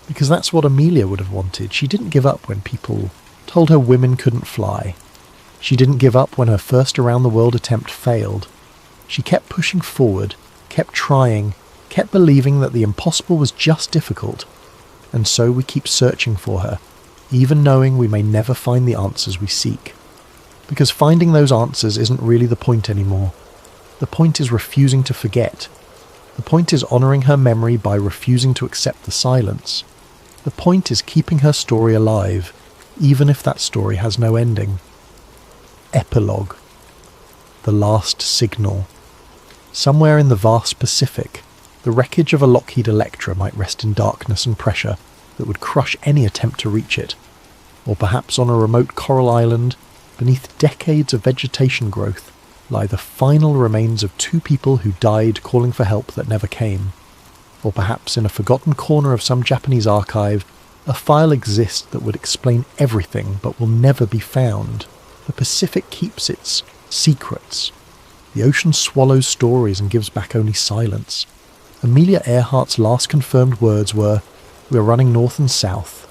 Because that's what Amelia would have wanted. She didn't give up when people told her women couldn't fly. She didn't give up when her first around-the-world attempt failed. She kept pushing forward, kept trying, kept believing that the impossible was just difficult. And so we keep searching for her, even knowing we may never find the answers we seek. Because finding those answers isn't really the point anymore. The point is refusing to forget. The point is honouring her memory by refusing to accept the silence. The point is keeping her story alive, even if that story has no ending. Epilogue. The last signal. Somewhere in the vast Pacific, The wreckage of a Lockheed Electra might rest in darkness and pressure that would crush any attempt to reach it. Or perhaps on a remote coral island, beneath decades of vegetation growth, lie the final remains of two people who died calling for help that never came. Or perhaps in a forgotten corner of some Japanese archive, a file exists that would explain everything but will never be found. The Pacific keeps its secrets. The ocean swallows stories and gives back only silence. Amelia Earhart's last confirmed words were, "We're running north and south."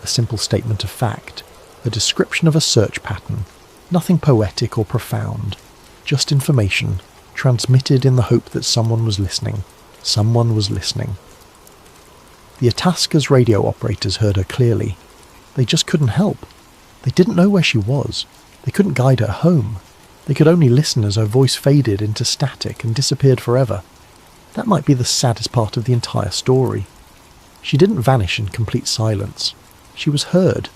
A simple statement of fact, a description of a search pattern, nothing poetic or profound, just information, transmitted in the hope that someone was listening. Someone was listening. The Itasca's radio operators heard her clearly. They just couldn't help. They didn't know where she was. They couldn't guide her home. They could only listen as her voice faded into static and disappeared forever. That might be the saddest part of the entire story. She didn't vanish in complete silence. She was heard.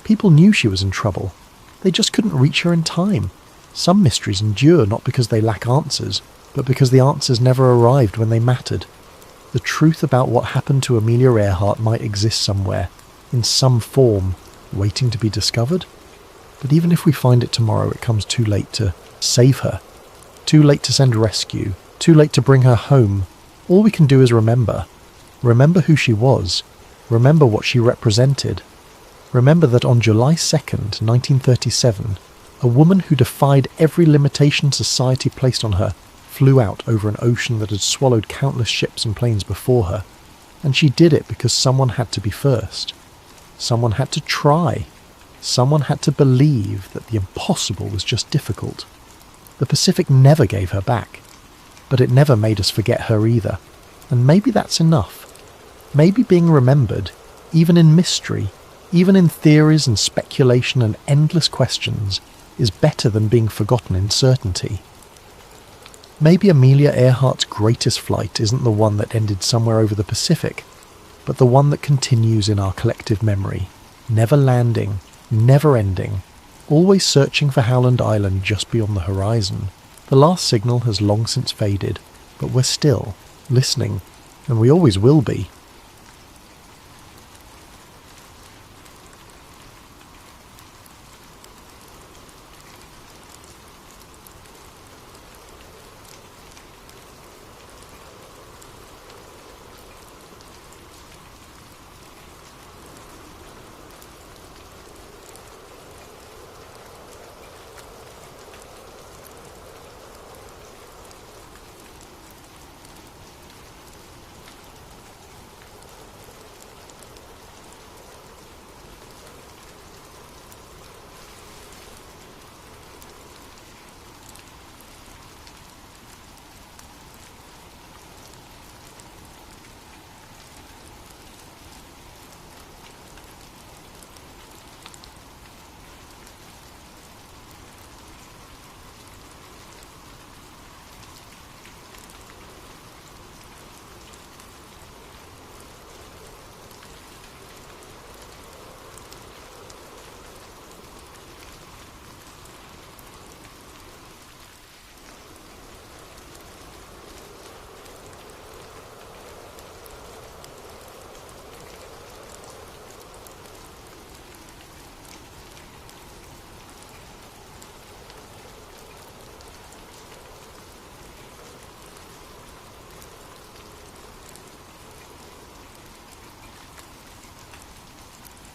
People knew she was in trouble. They just couldn't reach her in time. Some mysteries endure not because they lack answers, but because the answers never arrived when they mattered. The truth about what happened to Amelia Earhart might exist somewhere, in some form, waiting to be discovered. But even if we find it tomorrow, it comes too late to save her. Too late to send rescue. Too late to bring her home. All we can do is remember. Remember who she was. Remember what she represented. Remember that on July 2nd, 1937, a woman who defied every limitation society placed on her flew out over an ocean that had swallowed countless ships and planes before her. And she did it because someone had to be first. Someone had to try. Someone had to believe that the impossible was just difficult. The Pacific never gave her back. But it never made us forget her either. And maybe that's enough. Maybe being remembered, even in mystery, even in theories and speculation and endless questions, is better than being forgotten in certainty. Maybe Amelia Earhart's greatest flight isn't the one that ended somewhere over the Pacific, but the one that continues in our collective memory, never landing, never ending, always searching for Howland Island just beyond the horizon. The last signal has long since faded, but we're still listening, and we always will be.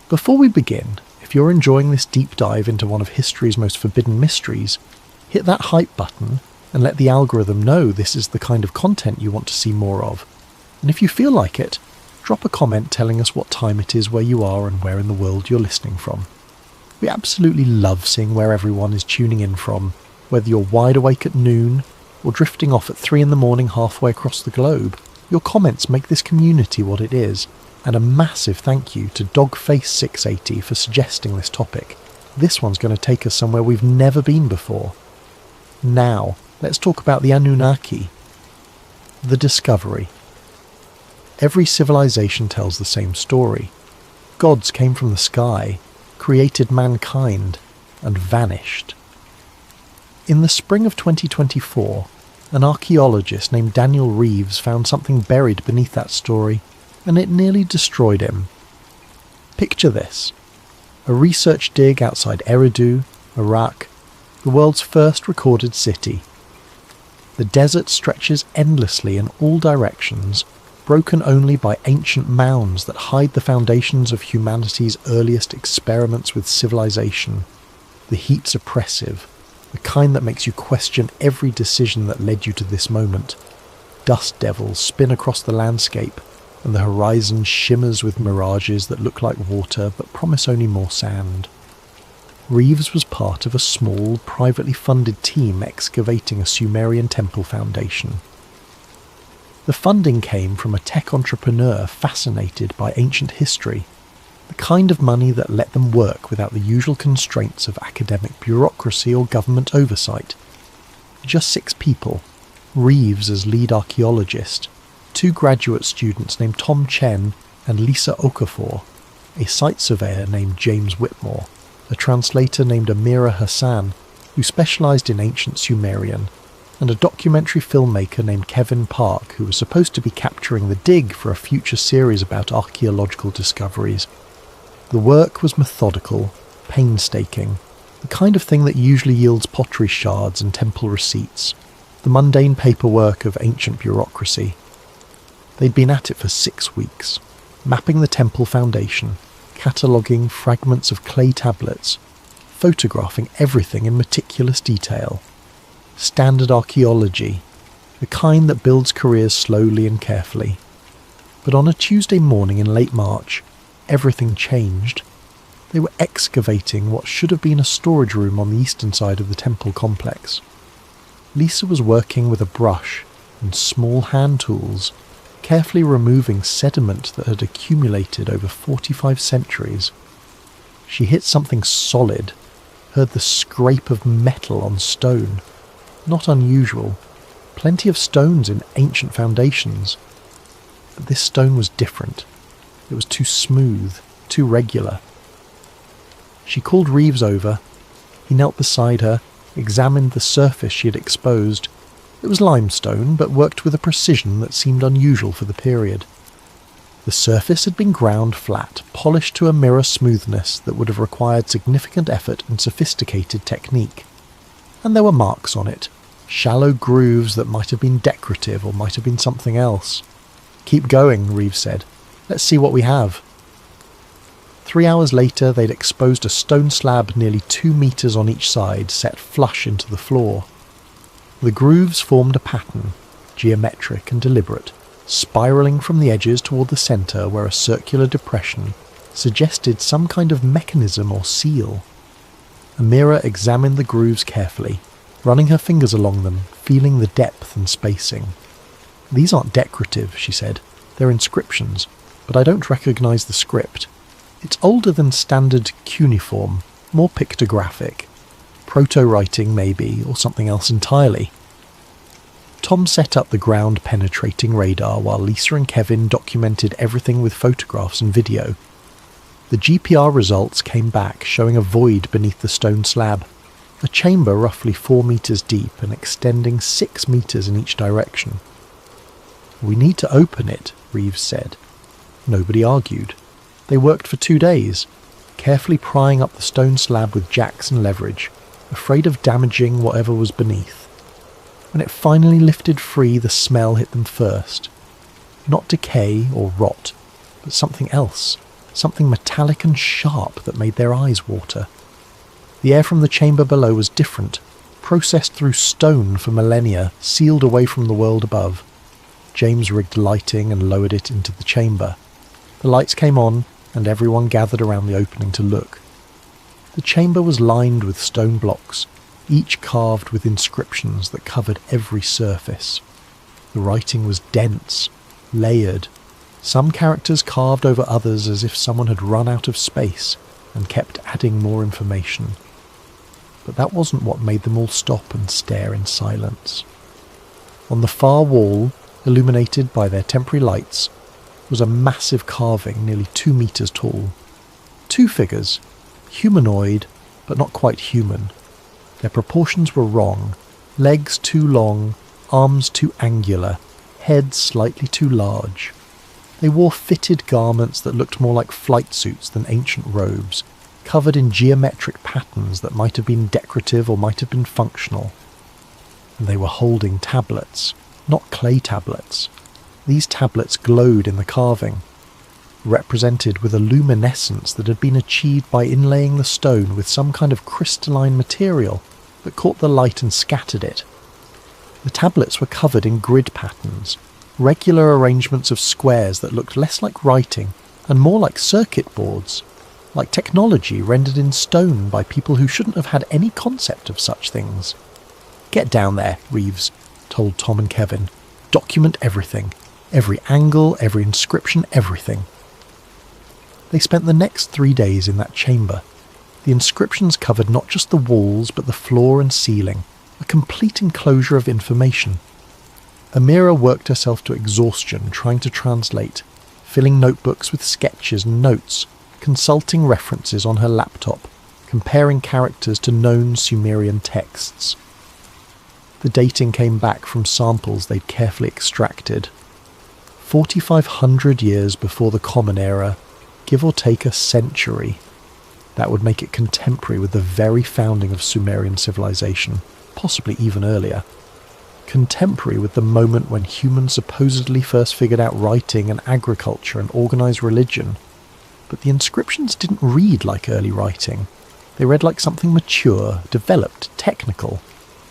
Before we begin, if you're enjoying this deep dive into one of history's most forbidden mysteries, hit that hype button and let the algorithm know this is the kind of content you want to see more of. And if you feel like it, drop a comment telling us what time it is where you are and where in the world you're listening from. We absolutely love seeing where everyone is tuning in from, whether you're wide awake at noon or drifting off at 3 a.m. halfway across the globe. Your comments make this community what it is. And a massive thank you to Dogface680 for suggesting this topic. This one's going to take us somewhere we've never been before. Now, let's talk about the Anunnaki. The discovery. Every civilization tells the same story. Gods came from the sky, created mankind, and vanished. In the spring of 2024, An archaeologist named Daniel Reeves found something buried beneath that story, and it nearly destroyed him. Picture this: a research dig outside Eridu, Iraq, the world's first recorded city. The desert stretches endlessly in all directions, broken only by ancient mounds that hide the foundations of humanity's earliest experiments with civilization. The heat's oppressive, the kind that makes you question every decision that led you to this moment. Dust devils spin across the landscape, and the horizon shimmers with mirages that look like water but promise only more sand. Reeves was part of a small, privately funded team excavating a Sumerian temple foundation. The funding came from a tech entrepreneur fascinated by ancient history, the kind of money that let them work without the usual constraints of academic bureaucracy or government oversight. Just 6 people, Reeves as lead archaeologist, 2 graduate students named Tom Chen and Lisa Okafor, a site surveyor named James Whitmore, a translator named Amira Hassan, who specialised in ancient Sumerian, and a documentary filmmaker named Kevin Park, who was supposed to be capturing the dig for a future series about archaeological discoveries. The work was methodical, painstaking, the kind of thing that usually yields pottery shards and temple receipts, the mundane paperwork of ancient bureaucracy. They'd been at it for 6 weeks, mapping the temple foundation, cataloguing fragments of clay tablets, photographing everything in meticulous detail. Standard archaeology, the kind that builds careers slowly and carefully. But on a Tuesday morning in late March, everything changed. They were excavating what should have been a storage room on the eastern side of the temple complex. Lisa was working with a brush and small hand tools, carefully removing sediment that had accumulated over 45 centuries. She hit something solid, heard the scrape of metal on stone. Not unusual, plenty of stones in ancient foundations. But this stone was different. It was too smooth, too regular. She called Reeves over. He knelt beside her, examined the surface she had exposed. It was limestone, but worked with a precision that seemed unusual for the period. The surface had been ground flat, polished to a mirror smoothness that would have required significant effort and sophisticated technique. And there were marks on it, shallow grooves that might have been decorative or might have been something else. "Keep going," Reeves said. "Let's see what we have." 3 hours later, they'd exposed a stone slab nearly 2 meters on each side, set flush into the floor. The grooves formed a pattern, geometric and deliberate, spiralling from the edges toward the center where a circular depression suggested some kind of mechanism or seal. Amira examined the grooves carefully, running her fingers along them, feeling the depth and spacing. "These aren't decorative," she said. "They're inscriptions, but I don't recognize the script. It's older than standard cuneiform, more pictographic. Proto-writing, maybe, or something else entirely." Tom set up the ground-penetrating radar while Lisa and Kevin documented everything with photographs and video. The GPR results came back, showing a void beneath the stone slab, a chamber roughly 4 meters deep and extending 6 meters in each direction. "We need to open it," Reeves said. Nobody argued. They worked for 2 days, carefully prying up the stone slab with jacks and leverage, afraid of damaging whatever was beneath. When it finally lifted free, the smell hit them first. Not decay or rot, but something else, something metallic and sharp that made their eyes water. The air from the chamber below was different, processed through stone for millennia, sealed away from the world above. James rigged lighting and lowered it into the chamber. The lights came on, and everyone gathered around the opening to look. The chamber was lined with stone blocks, each carved with inscriptions that covered every surface. The writing was dense, layered, some characters carved over others as if someone had run out of space and kept adding more information. But that wasn't what made them all stop and stare in silence. On the far wall, illuminated by their temporary lights, was a massive carving nearly 2 meters tall. 2 figures, humanoid, but not quite human. Their proportions were wrong, legs too long, arms too angular, heads slightly too large. They wore fitted garments that looked more like flight suits than ancient robes, covered in geometric patterns that might have been decorative or might have been functional. And they were holding tablets, not clay tablets. These tablets glowed in the carving, represented with a luminescence that had been achieved by inlaying the stone with some kind of crystalline material that caught the light and scattered it. The tablets were covered in grid patterns, regular arrangements of squares that looked less like writing and more like circuit boards, like technology rendered in stone by people who shouldn't have had any concept of such things. "Get down there," Reeves told Tom and Kevin. "Document everything. Every angle, every inscription, everything." They spent the next 3 days in that chamber. The inscriptions covered not just the walls but the floor and ceiling, a complete enclosure of information. Amelia worked herself to exhaustion trying to translate, filling notebooks with sketches and notes, consulting references on her laptop, comparing characters to known Sumerian texts. The dating came back from samples they'd carefully extracted. 4,500 years before the Common Era, give or take a century. That would make it contemporary with the very founding of Sumerian civilization, possibly even earlier. Contemporary with the moment when humans supposedly first figured out writing and agriculture and organised religion. But the inscriptions didn't read like early writing. They read like something mature, developed, technical.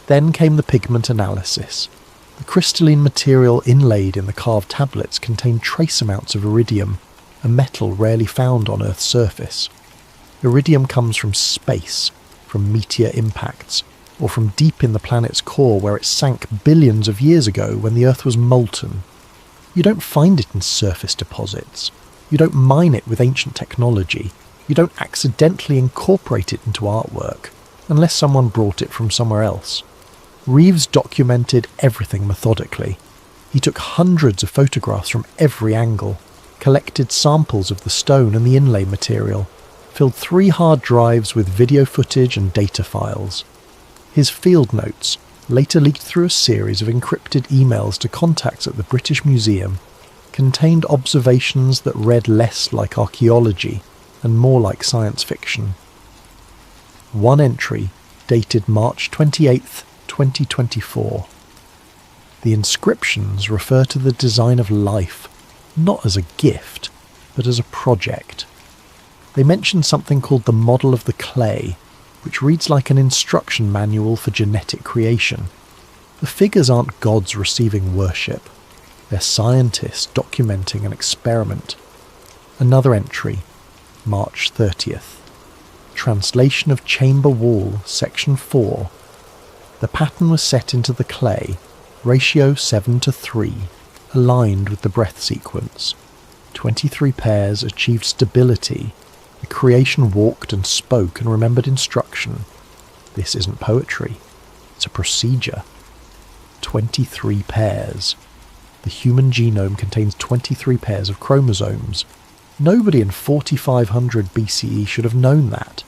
Then came the pigment analysis. The crystalline material inlaid in the carved tablets contained trace amounts of iridium, a metal rarely found on Earth's surface. Iridium comes from space, from meteor impacts, or from deep in the planet's core where it sank billions of years ago when the Earth was molten. You don't find it in surface deposits. You don't mine it with ancient technology. You don't accidentally incorporate it into artwork, unless someone brought it from somewhere else. Reeves documented everything methodically. He took hundreds of photographs from every angle, collected samples of the stone and the inlay material, filled 3 hard drives with video footage and data files. His field notes, later leaked through a series of encrypted emails to contacts at the British Museum, contained observations that read less like archaeology and more like science fiction. One entry, dated March 28th, 2024. The inscriptions refer to the design of life, not as a gift, but as a project. They mention something called the model of the clay, which reads like an instruction manual for genetic creation. The figures aren't gods receiving worship. They're scientists documenting an experiment. Another entry, March 30th. Translation of Chamber Wall, Section 4. The pattern was set into the clay, ratio 7:3, aligned with the breath sequence. 23 pairs achieved stability. The creation walked and spoke and remembered instruction. This isn't poetry. It's a procedure. 23 pairs. The human genome contains 23 pairs of chromosomes. Nobody in 4500 BCE should have known that.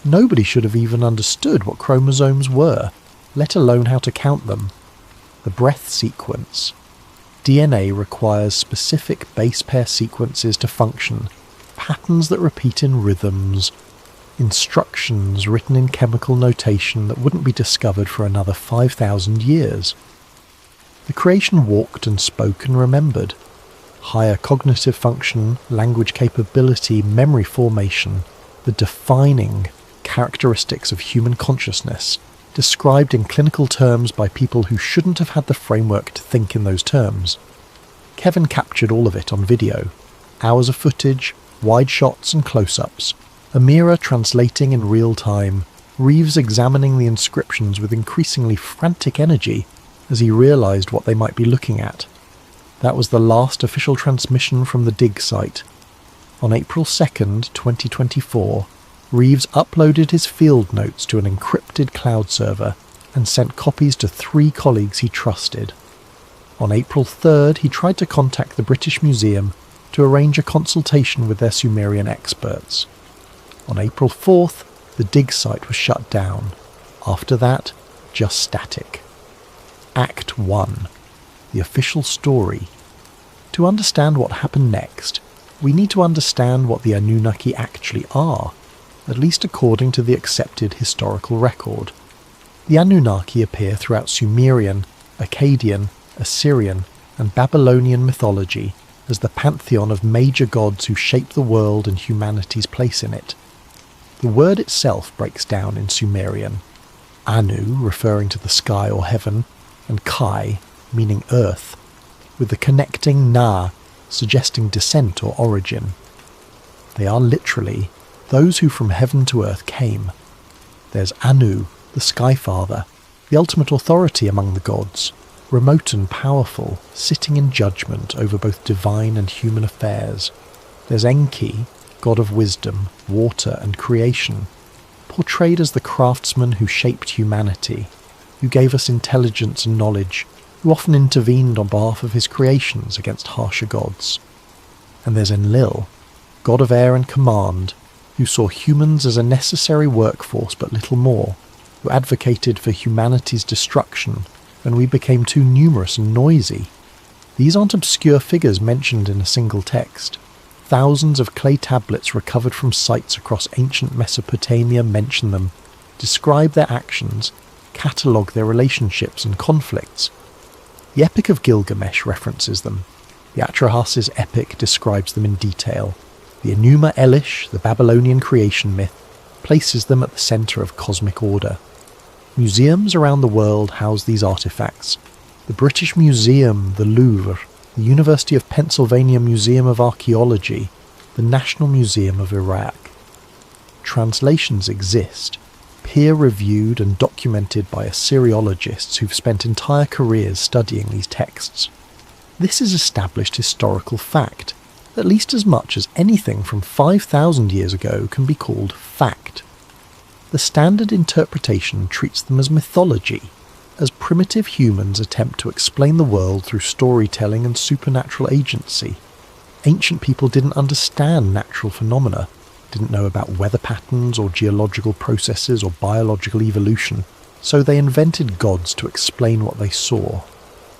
Nobody should have even understood what chromosomes were, let alone how to count them. The breath sequence. DNA requires specific base pair sequences to function, patterns that repeat in rhythms, instructions written in chemical notation that wouldn't be discovered for another 5,000 years. The creation walked and spoke and remembered. Higher cognitive function, language capability, memory formation, the defining characteristics of human consciousness, described in clinical terms by people who shouldn't have had the framework to think in those terms. Kevin captured all of it on video. Hours of footage, wide shots and close-ups. Amelia translating in real time, Reeves examining the inscriptions with increasingly frantic energy as he realised what they might be looking at. That was the last official transmission from the dig site. On April 2nd, 2024, Reeves uploaded his field notes to an encrypted cloud server and sent copies to 3 colleagues he trusted. On April 3rd, he tried to contact the British Museum to arrange a consultation with their Sumerian experts. On April 4th, the dig site was shut down. After that, just static. Act 1. The official story. To understand what happened next, we need to understand what the Anunnaki actually are, at least according to the accepted historical record. The Anunnaki appear throughout Sumerian, Akkadian, Assyrian, and Babylonian mythology as the pantheon of major gods who shape the world and humanity's place in it. The word itself breaks down in Sumerian. Anu, referring to the sky or heaven, and Kai, meaning earth, with the connecting Na, suggesting descent or origin. They are literally those who from heaven to earth came. There's Anu, the Sky Father, the ultimate authority among the gods, remote and powerful, sitting in judgment over both divine and human affairs. There's Enki, god of wisdom, water and creation, portrayed as the craftsman who shaped humanity, who gave us intelligence and knowledge, who often intervened on behalf of his creations against harsher gods. And there's Enlil, god of air and command, who saw humans as a necessary workforce but little more, who advocated for humanity's destruction when we became too numerous and noisy. These aren't obscure figures mentioned in a single text. Thousands of clay tablets recovered from sites across ancient Mesopotamia mention them, describe their actions, catalogue their relationships and conflicts. The Epic of Gilgamesh references them. The Atrahasis epic describes them in detail. The Enuma Elish, the Babylonian creation myth, places them at the centre of cosmic order. Museums around the world house these artefacts. The British Museum, the Louvre, the University of Pennsylvania Museum of Archaeology, the National Museum of Iraq. Translations exist, peer-reviewed and documented by Assyriologists who've spent entire careers studying these texts. This is established historical fact, at least as much as anything from 5,000 years ago can be called fact. The standard interpretation treats them as mythology, as primitive humans attempt to explain the world through storytelling and supernatural agency. Ancient people didn't understand natural phenomena, didn't know about weather patterns or geological processes or biological evolution, so they invented gods to explain what they saw.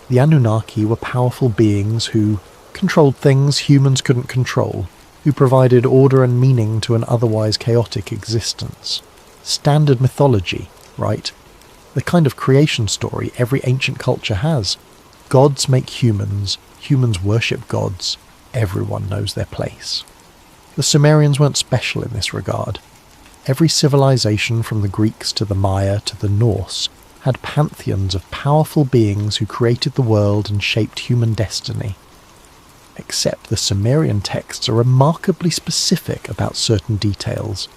The Anunnaki were powerful beings who controlled things humans couldn't control, who provided order and meaning to an otherwise chaotic existence. Standard mythology, right? The kind of creation story every ancient culture has. Gods make humans, humans worship gods, everyone knows their place. The Sumerians weren't special in this regard. Every civilization from the Greeks to the Maya to the Norse had pantheons of powerful beings who created the world and shaped human destiny. Except the Sumerian texts are remarkably specific about certain details.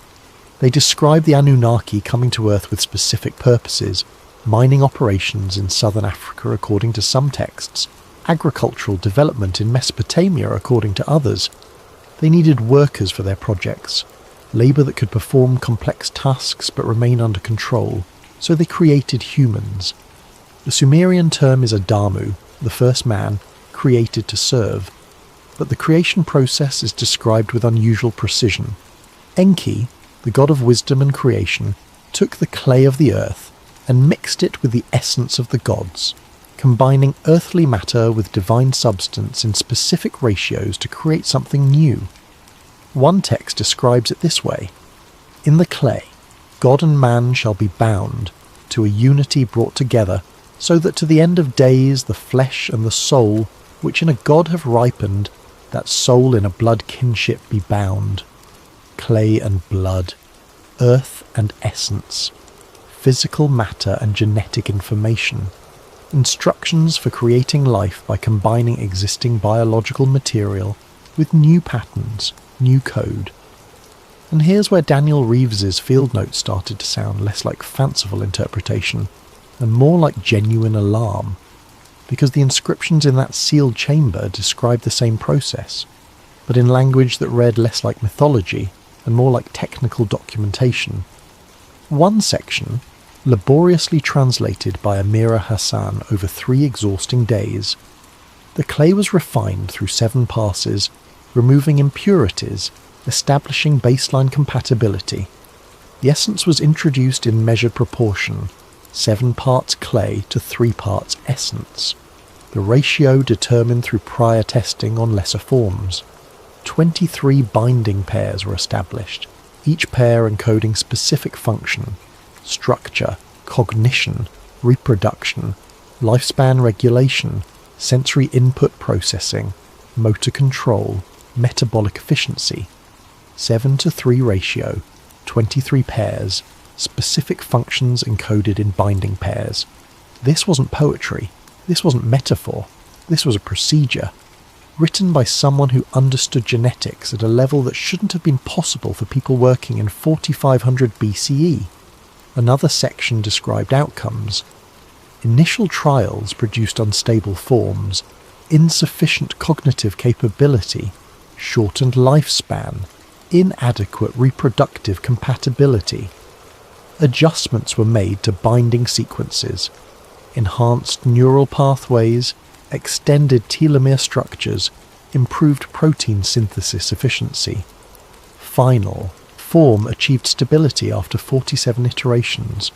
They describe the Anunnaki coming to Earth with specific purposes, mining operations in southern Africa according to some texts, agricultural development in Mesopotamia according to others. They needed workers for their projects, labour that could perform complex tasks but remain under control, so they created humans. The Sumerian term is Adamu, the first man, created to serve, but the creation process is described with unusual precision. Enki, the god of wisdom and creation, took the clay of the earth and mixed it with the essence of the gods, combining earthly matter with divine substance in specific ratios to create something new. One text describes it this way: "In the clay, God and man shall be bound, to a unity brought together, so that to the end of days the flesh and the soul, which in a god have ripened, that soul in a blood kinship be bound." Clay and blood, earth and essence, physical matter and genetic information, instructions for creating life by combining existing biological material with new patterns, new code. And here's where Daniel Reeves's field notes started to sound less like fanciful interpretation and more like genuine alarm, because the inscriptions in that sealed chamber described the same process, but in language that read less like mythology and more like technical documentation. One section, laboriously translated by Amira Hassan over 3 exhausting days. The clay was refined through 7 passes, removing impurities, establishing baseline compatibility. The essence was introduced in measured proportion, 7 parts clay to 3 parts essence. The ratio determined through prior testing on lesser forms. 23 binding pairs were established, each pair encoding specific function, structure, cognition, reproduction, lifespan regulation, sensory input processing, motor control, metabolic efficiency. 7:3 ratio, 23 pairs, specific functions encoded in binding pairs. This wasn't poetry. This wasn't metaphor. This was a procedure, written by someone who understood genetics at a level that shouldn't have been possible for people working in 4500 BCE. Another section described outcomes. Initial trials produced unstable forms, insufficient cognitive capability, shortened lifespan, inadequate reproductive compatibility. Adjustments were made to binding sequences, enhanced neural pathways, extended telomere structures, improved protein synthesis efficiency. Final form achieved stability after 47 iterations.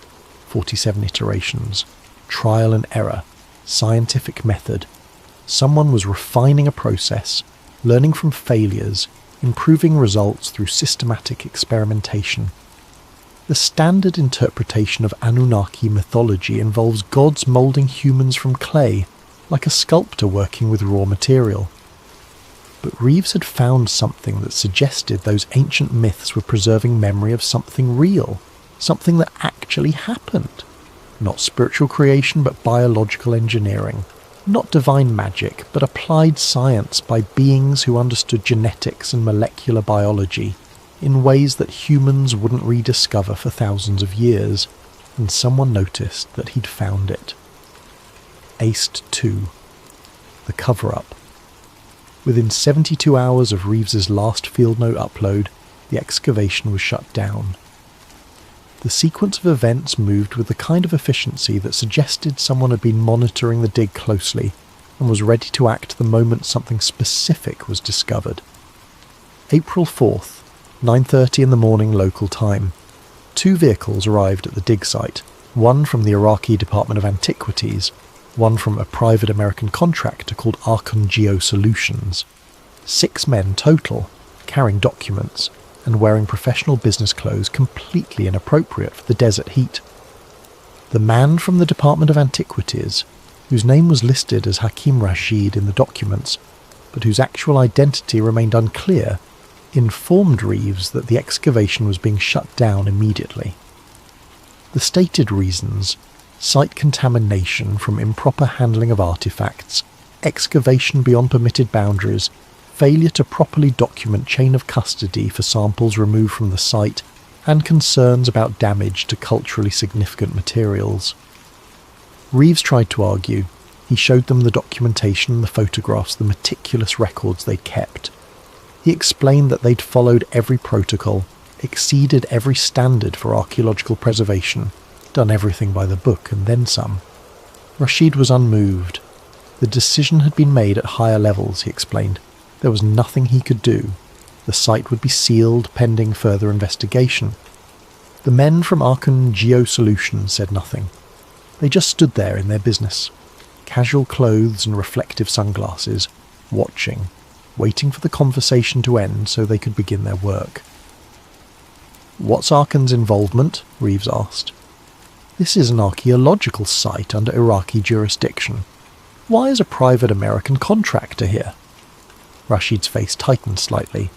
47 iterations. Trial and error. Scientific method. Someone was refining a process, learning from failures, improving results through systematic experimentation. The standard interpretation of Anunnaki mythology involves gods moulding humans from clay, like a sculptor working with raw material. But Reeves had found something that suggested those ancient myths were preserving memory of something real, something that actually happened. Not spiritual creation, but biological engineering. Not divine magic, but applied science by beings who understood genetics and molecular biology in ways that humans wouldn't rediscover for thousands of years, and someone noticed that he'd found it. Aced 2. The cover-up. Within 72 hours of Reeves's last field note upload, the excavation was shut down. The sequence of events moved with the kind of efficiency that suggested someone had been monitoring the dig closely and was ready to act the moment something specific was discovered. April 4th, 9:30 in the morning local time. 2 vehicles arrived at the dig site, one from the Iraqi Department of Antiquities, one from a private American contractor called Archon Geosolutions. 6 men total, carrying documents and wearing professional business clothes completely inappropriate for the desert heat. The man from the Department of Antiquities, whose name was listed as Hakim Rashid in the documents, but whose actual identity remained unclear, informed Reeves that the excavation was being shut down immediately. The stated reasons: site contamination from improper handling of artifacts, excavation beyond permitted boundaries, failure to properly document chain of custody for samples removed from the site, and concerns about damage to culturally significant materials. Reeves tried to argue. He showed them the documentation, the photographs, the meticulous records they'd kept. He explained that they'd followed every protocol, exceeded every standard for archaeological preservation, done everything by the book and then some. Rashid was unmoved. The decision had been made at higher levels, he explained. There was nothing he could do. The site would be sealed pending further investigation. The men from Archon Geosolutions said nothing. They just stood there in their business. Casual clothes and reflective sunglasses, watching, waiting for the conversation to end so they could begin their work. "What's Archon's involvement?" Reeves asked. "This is an archaeological site under Iraqi jurisdiction. Why is a private American contractor here?" Rashid's face tightened slightly.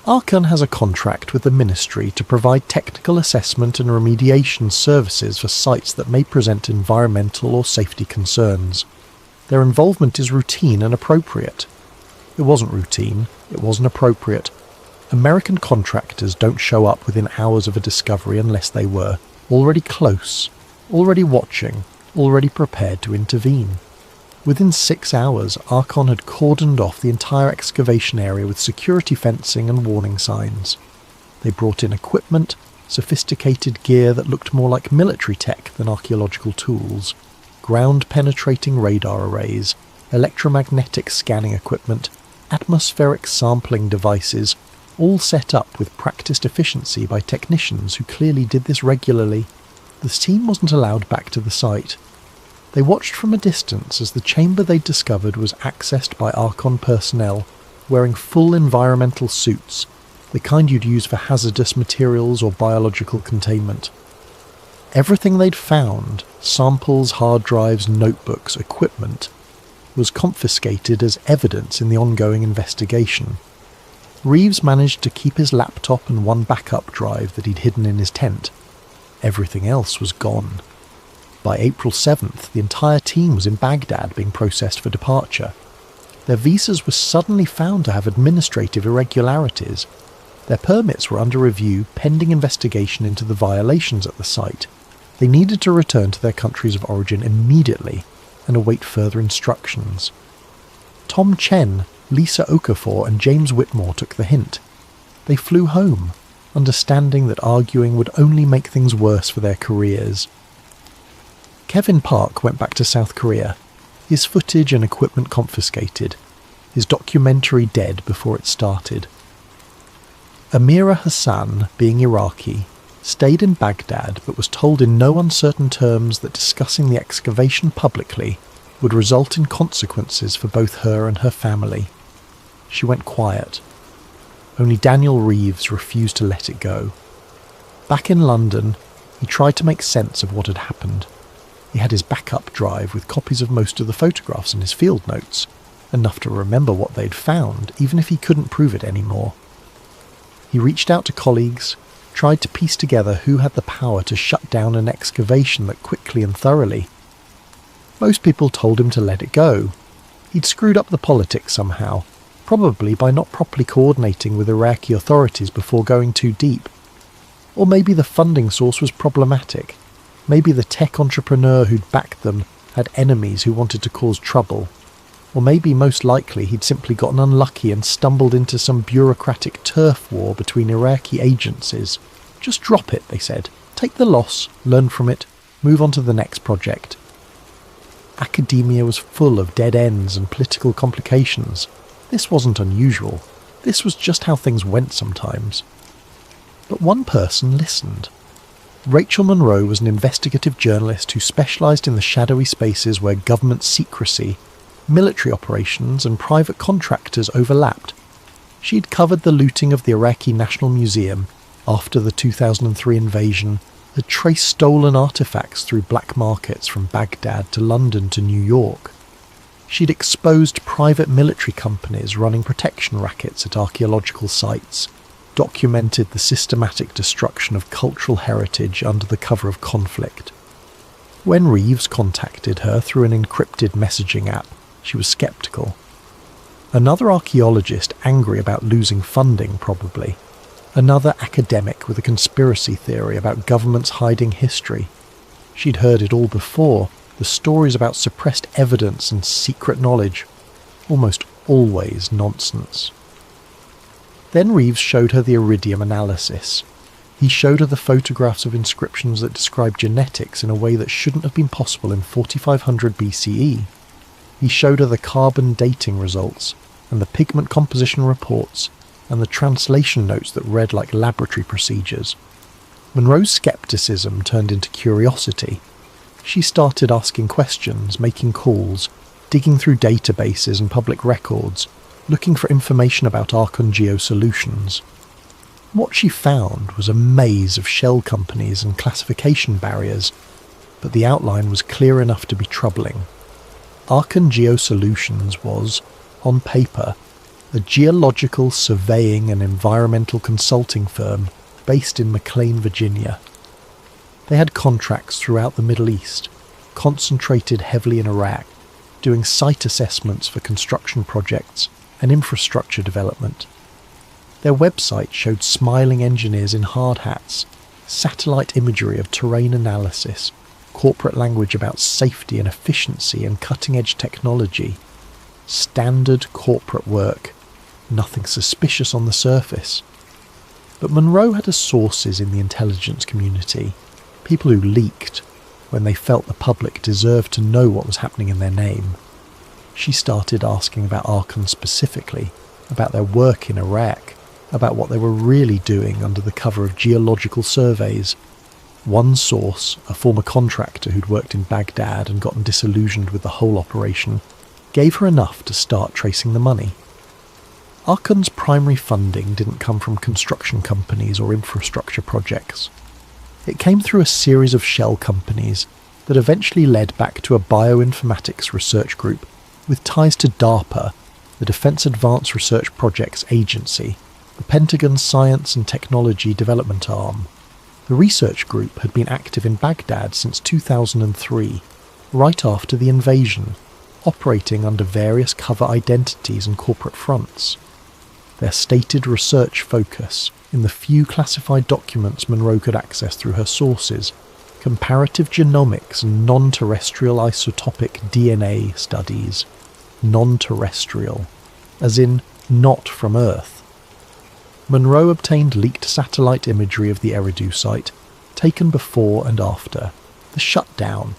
"Archon has a contract with the ministry to provide technical assessment and remediation services for sites that may present environmental or safety concerns. Their involvement is routine and appropriate." It wasn't routine, it wasn't appropriate. American contractors don't show up within hours of a discovery unless they were already close, already watching, already prepared to intervene. Within 6 hours, Archon had cordoned off the entire excavation area with security fencing and warning signs. They brought in equipment, sophisticated gear that looked more like military tech than archaeological tools, ground-penetrating radar arrays, electromagnetic scanning equipment, atmospheric sampling devices, all set up with practiced efficiency by technicians who clearly did this regularly. The team wasn't allowed back to the site. They watched from a distance as the chamber they'd discovered was accessed by Archon personnel wearing full environmental suits, the kind you'd use for hazardous materials or biological containment. Everything they'd found, samples, hard drives, notebooks, equipment, was confiscated as evidence in the ongoing investigation. Reeves managed to keep his laptop and one backup drive that he'd hidden in his tent. Everything else was gone. By April 7th, the entire team was in Baghdad being processed for departure. Their visas were suddenly found to have administrative irregularities. Their permits were under review pending investigation into the violations at the site. They needed to return to their countries of origin immediately and await further instructions. Tom Chen, Lisa Okafor and James Whitmore took the hint. They flew home, understanding that arguing would only make things worse for their careers. Kevin Park went back to South Korea, his footage and equipment confiscated, his documentary dead before it started. Amira Hassan, being Iraqi, stayed in Baghdad but was told in no uncertain terms that discussing the excavation publicly would result in consequences for both her and her family. She went quiet. Only Daniel Reeves refused to let it go. Back in London, he tried to make sense of what had happened. He had his backup drive with copies of most of the photographs and his field notes, enough to remember what they'd found, even if he couldn't prove it anymore. He reached out to colleagues, tried to piece together who had the power to shut down an excavation that quickly and thoroughly. Most people told him to let it go. He'd screwed up the politics somehow, probably by not properly coordinating with Iraqi authorities before going too deep. Or maybe the funding source was problematic. Maybe the tech entrepreneur who'd backed them had enemies who wanted to cause trouble. Or maybe, most likely, he'd simply gotten unlucky and stumbled into some bureaucratic turf war between Iraqi agencies. Just drop it, they said. Take the loss, learn from it, move on to the next project. Academia was full of dead ends and political complications. This wasn't unusual. This was just how things went sometimes. But one person listened. Rachel Monroe was an investigative journalist who specialised in the shadowy spaces where government secrecy, military operations and private contractors overlapped. She'd covered the looting of the Iraqi National Museum after the 2003 invasion, had traced stolen artefacts through black markets from Baghdad to London to New York. She'd exposed private military companies running protection rackets at archaeological sites, documented the systematic destruction of cultural heritage under the cover of conflict. When Reeves contacted her through an encrypted messaging app, she was sceptical. Another archaeologist angry about losing funding, probably. Another academic with a conspiracy theory about governments hiding history. She'd heard it all before, the stories about suppressed evidence and secret knowledge. Almost always nonsense. Then Reeves showed her the iridium analysis. He showed her the photographs of inscriptions that describe genetics in a way that shouldn't have been possible in 4500 BCE. He showed her the carbon dating results, and the pigment composition reports, and the translation notes that read like laboratory procedures. Monroe's skepticism turned into curiosity. She started asking questions, making calls, digging through databases and public records, looking for information about Archon Geosolutions. What she found was a maze of shell companies and classification barriers, but the outline was clear enough to be troubling. Archon Geosolutions was, on paper, a geological surveying and environmental consulting firm based in McLean, Virginia. They had contracts throughout the Middle East, concentrated heavily in Iraq, doing site assessments for construction projects and infrastructure development. Their website showed smiling engineers in hard hats, satellite imagery of terrain analysis, corporate language about safety and efficiency and cutting-edge technology. Standard corporate work. Nothing suspicious on the surface. But Monroe had her sources in the intelligence community, people who leaked when they felt the public deserved to know what was happening in their name. She started asking about Archon specifically, about their work in Iraq, about what they were really doing under the cover of geological surveys. One source, a former contractor who'd worked in Baghdad and gotten disillusioned with the whole operation, gave her enough to start tracing the money. Archon's primary funding didn't come from construction companies or infrastructure projects. It came through a series of shell companies that eventually led back to a bioinformatics research group with ties to DARPA, the Defense Advanced Research Projects Agency, the Pentagon's Science and Technology Development Arm. The research group had been active in Baghdad since 2003, right after the invasion, operating under various cover identities and corporate fronts. Their stated research focus, in the few classified documents Monroe could access through her sources, comparative genomics and non-terrestrial isotopic DNA studies. Non-terrestrial, as in not from Earth. Monroe obtained leaked satellite imagery of the Eridu site, taken before and after the shutdown.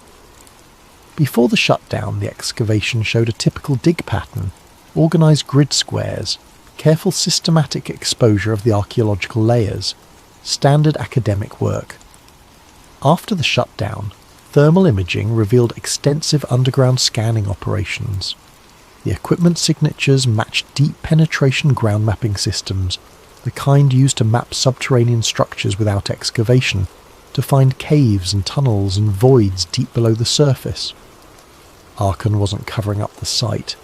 Before the shutdown, the excavation showed a typical dig pattern, organised grid squares, careful systematic exposure of the archaeological layers, standard academic work. After the shutdown, thermal imaging revealed extensive underground scanning operations. The equipment signatures matched deep penetration ground mapping systems, the kind used to map subterranean structures without excavation, to find caves and tunnels and voids deep below the surface. Archon wasn't covering up the site.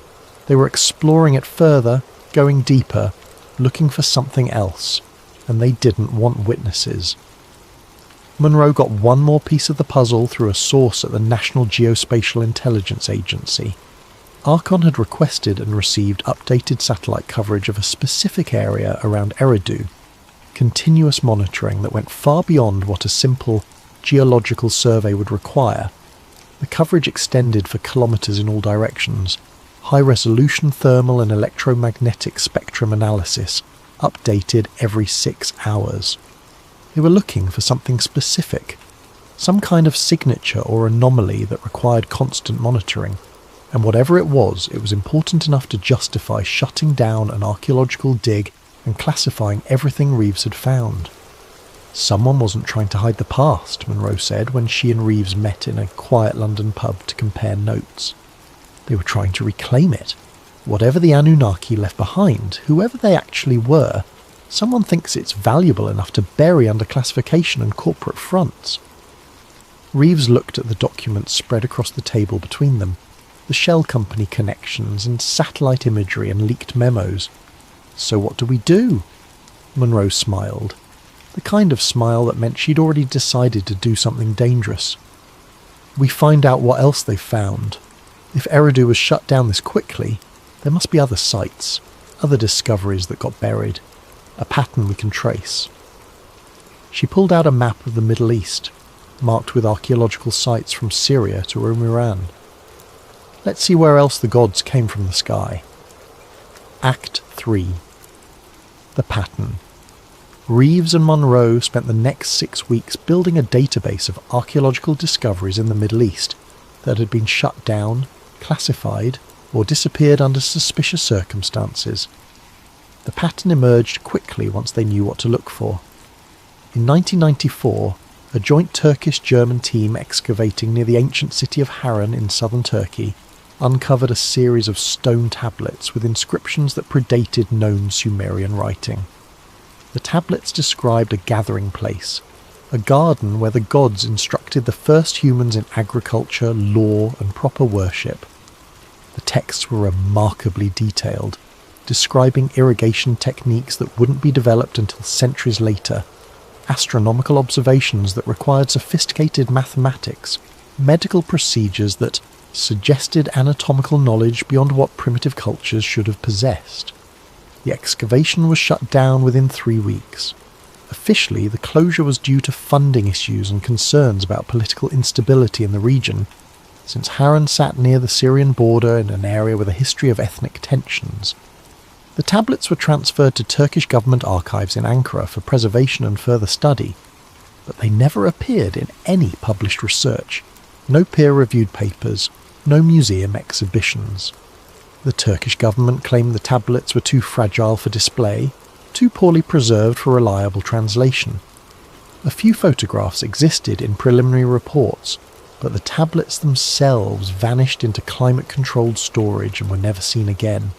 They were exploring it further, going deeper, looking for something else, and they didn't want witnesses. Monroe got one more piece of the puzzle through a source at the National Geospatial Intelligence Agency. Archon had requested and received updated satellite coverage of a specific area around Eridu, continuous monitoring that went far beyond what a simple geological survey would require. The coverage extended for kilometres in all directions, high-resolution thermal and electromagnetic spectrum analysis, updated every 6 hours. They were looking for something specific, some kind of signature or anomaly that required constant monitoring. And whatever it was important enough to justify shutting down an archaeological dig and classifying everything Reeves had found. Someone wasn't trying to hide the past, Monroe said when she and Reeves met in a quiet London pub to compare notes. They were trying to reclaim it. Whatever the Anunnaki left behind, whoever they actually were, someone thinks it's valuable enough to bury under classification and corporate fronts. Reeves looked at the documents spread across the table between them, the shell company connections and satellite imagery and leaked memos. So what do we do? Monroe smiled, the kind of smile that meant she'd already decided to do something dangerous. We find out what else they've found. If Eridu was shut down this quickly, there must be other sites, other discoveries that got buried, a pattern we can trace. She pulled out a map of the Middle East, marked with archaeological sites from Syria to Iran. Let's see where else the gods came from the sky. Act 3. The pattern. Reeves and Monroe spent the next 6 weeks building a database of archaeological discoveries in the Middle East that had been shut down, classified, or disappeared under suspicious circumstances. The pattern emerged quickly once they knew what to look for. In 1994, a joint Turkish-German team excavating near the ancient city of Harran in southern Turkey uncovered a series of stone tablets with inscriptions that predated known Sumerian writing. The tablets described a gathering place, a garden where the gods instructed the first humans in agriculture, law, and proper worship. The texts were remarkably detailed, describing irrigation techniques that wouldn't be developed until centuries later, astronomical observations that required sophisticated mathematics, medical procedures that suggested anatomical knowledge beyond what primitive cultures should have possessed. The excavation was shut down within 3 weeks. Officially, the closure was due to funding issues and concerns about political instability in the region, since Harran sat near the Syrian border in an area with a history of ethnic tensions. The tablets were transferred to Turkish government archives in Ankara for preservation and further study, but they never appeared in any published research, no peer-reviewed papers, no museum exhibitions. The Turkish government claimed the tablets were too fragile for display, too poorly preserved for reliable translation. A few photographs existed in preliminary reports, but the tablets themselves vanished into climate-controlled storage and were never seen again.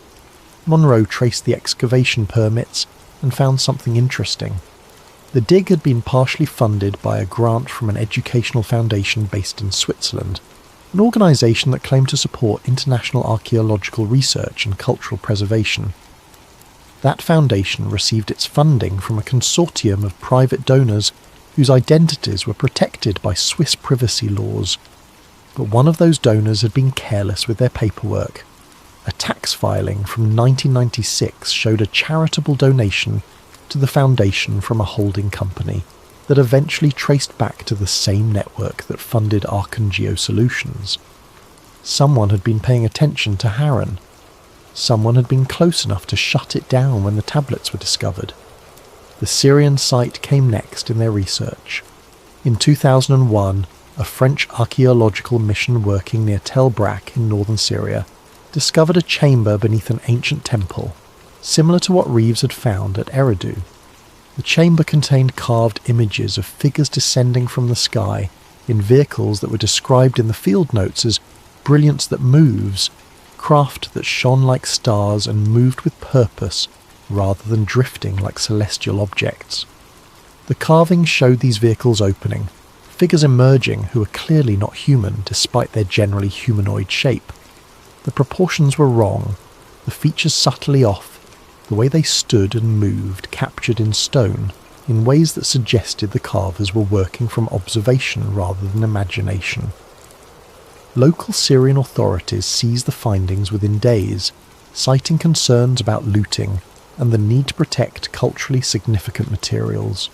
Monroe traced the excavation permits and found something interesting. The dig had been partially funded by a grant from an educational foundation based in Switzerland, an organisation that claimed to support international archaeological research and cultural preservation. That foundation received its funding from a consortium of private donors whose identities were protected by Swiss privacy laws. But one of those donors had been careless with their paperwork. A tax filing from 1996 showed a charitable donation to the foundation from a holding company that eventually traced back to the same network that funded Archangeo Solutions. Someone had been paying attention to Harran. Someone had been close enough to shut it down when the tablets were discovered. The Syrian site came next in their research. In 2001, a French archaeological mission working near Tel Brak in northern Syria discovered a chamber beneath an ancient temple, similar to what Reeves had found at Eridu. The chamber contained carved images of figures descending from the sky in vehicles that were described in the field notes as brilliance that moves, craft that shone like stars and moved with purpose rather than drifting like celestial objects. The carvings showed these vehicles opening, figures emerging who were clearly not human despite their generally humanoid shape. The proportions were wrong, the features subtly off, the way they stood and moved captured in stone in ways that suggested the carvers were working from observation rather than imagination. Local Syrian authorities seized the findings within days, citing concerns about looting and the need to protect culturally significant materials.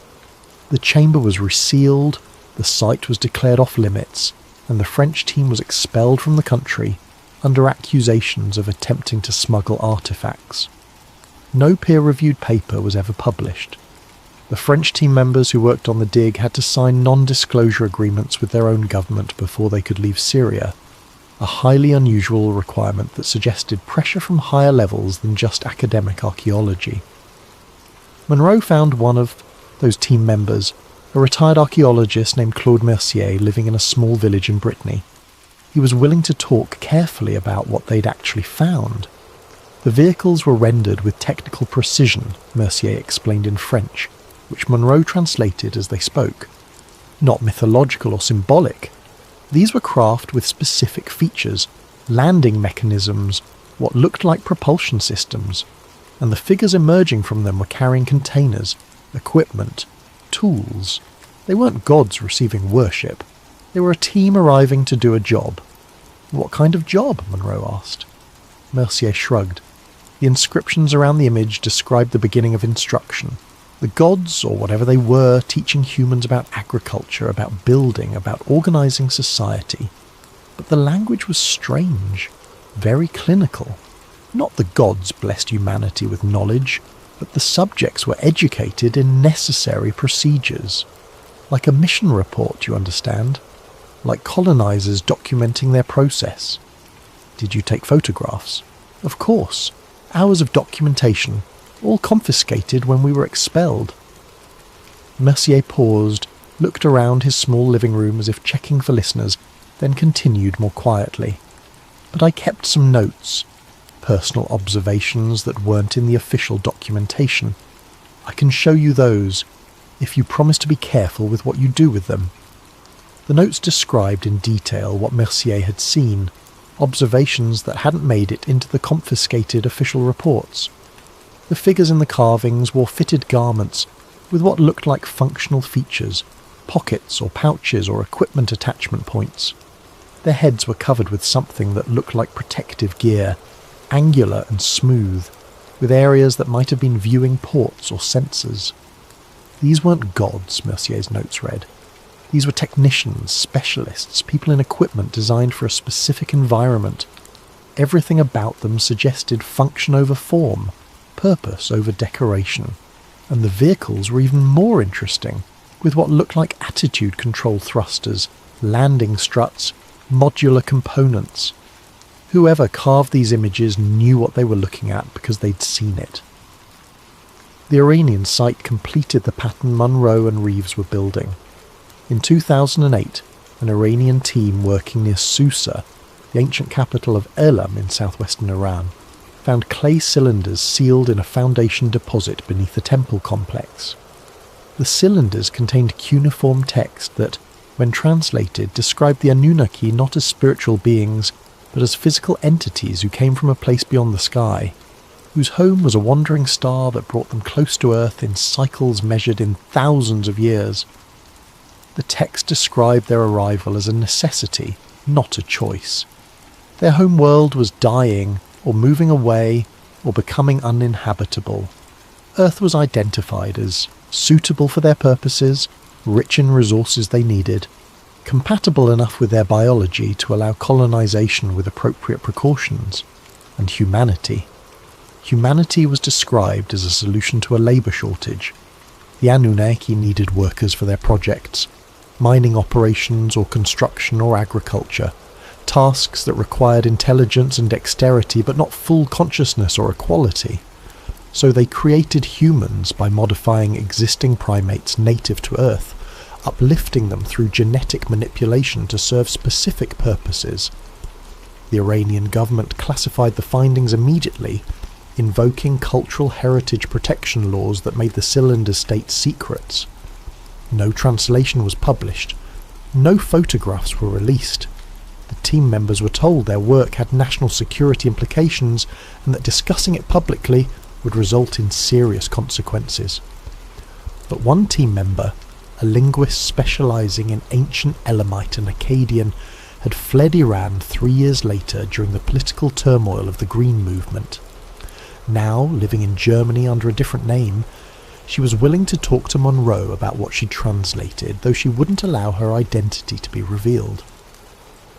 The chamber was resealed, the site was declared off limits, and the French team was expelled from the country under accusations of attempting to smuggle artifacts. No peer-reviewed paper was ever published. The French team members who worked on the dig had to sign non-disclosure agreements with their own government before they could leave Syria, a highly unusual requirement that suggested pressure from higher levels than just academic archaeology. Monroe found one of those team members, a retired archaeologist named Claude Mercier living in a small village in Brittany. He was willing to talk carefully about what they'd actually found. The vehicles were rendered with technical precision, Mercier explained in French, which Monroe translated as they spoke. Not mythological or symbolic. These were craft with specific features, landing mechanisms, what looked like propulsion systems, and the figures emerging from them were carrying containers, equipment, tools. They weren't gods receiving worship. They were a team arriving to do a job. What kind of job? Monroe asked. Mercier shrugged. The inscriptions around the image described the beginning of instruction. The gods, or whatever they were, teaching humans about agriculture, about building, about organising society. But the language was strange, very clinical. Not the gods blessed humanity with knowledge, but the subjects were educated in necessary procedures. Like a mission report, you understand? Like colonisers documenting their process. Did you take photographs? Of course. Hours of documentation, all confiscated when we were expelled. Mercier paused, looked around his small living room as if checking for listeners, then continued more quietly. But I kept some notes, personal observations that weren't in the official documentation. I can show you those, if you promise to be careful with what you do with them. The notes described in detail what Mercier had seen, observations that hadn't made it into the confiscated official reports. The figures in the carvings wore fitted garments with what looked like functional features, pockets or pouches or equipment attachment points. Their heads were covered with something that looked like protective gear, angular and smooth, with areas that might have been viewing ports or sensors. These weren't gods, Mercier's notes read. These were technicians, specialists, people in equipment designed for a specific environment. Everything about them suggested function over form, purpose over decoration. And the vehicles were even more interesting, with what looked like attitude control thrusters, landing struts, modular components. Whoever carved these images knew what they were looking at because they'd seen it. The Iranian site completed the pattern Munro and Reeves were building. In 2008, an Iranian team working near Susa, the ancient capital of Elam in southwestern Iran, found clay cylinders sealed in a foundation deposit beneath the temple complex. The cylinders contained cuneiform text that, when translated, described the Anunnaki not as spiritual beings, but as physical entities who came from a place beyond the sky, whose home was a wandering star that brought them close to Earth in cycles measured in thousands of years. The text described their arrival as a necessity, not a choice. Their home world was dying, or moving away, or becoming uninhabitable. Earth was identified as suitable for their purposes, rich in resources they needed, compatible enough with their biology to allow colonization with appropriate precautions, and humanity. Humanity was described as a solution to a labour shortage. The Anunnaki needed workers for their projects, mining operations or construction or agriculture, tasks that required intelligence and dexterity but not full consciousness or equality. So they created humans by modifying existing primates native to Earth, uplifting them through genetic manipulation to serve specific purposes. The Iranian government classified the findings immediately, invoking cultural heritage protection laws that made the cylinders state secrets. No translation was published. No photographs were released. The team members were told their work had national security implications and that discussing it publicly would result in serious consequences. But one team member, a linguist specialising in ancient Elamite and Akkadian, had fled Iran 3 years later during the political turmoil of the Green Movement. Now, living in Germany under a different name, she was willing to talk to Munro about what she'd translated, though she wouldn't allow her identity to be revealed.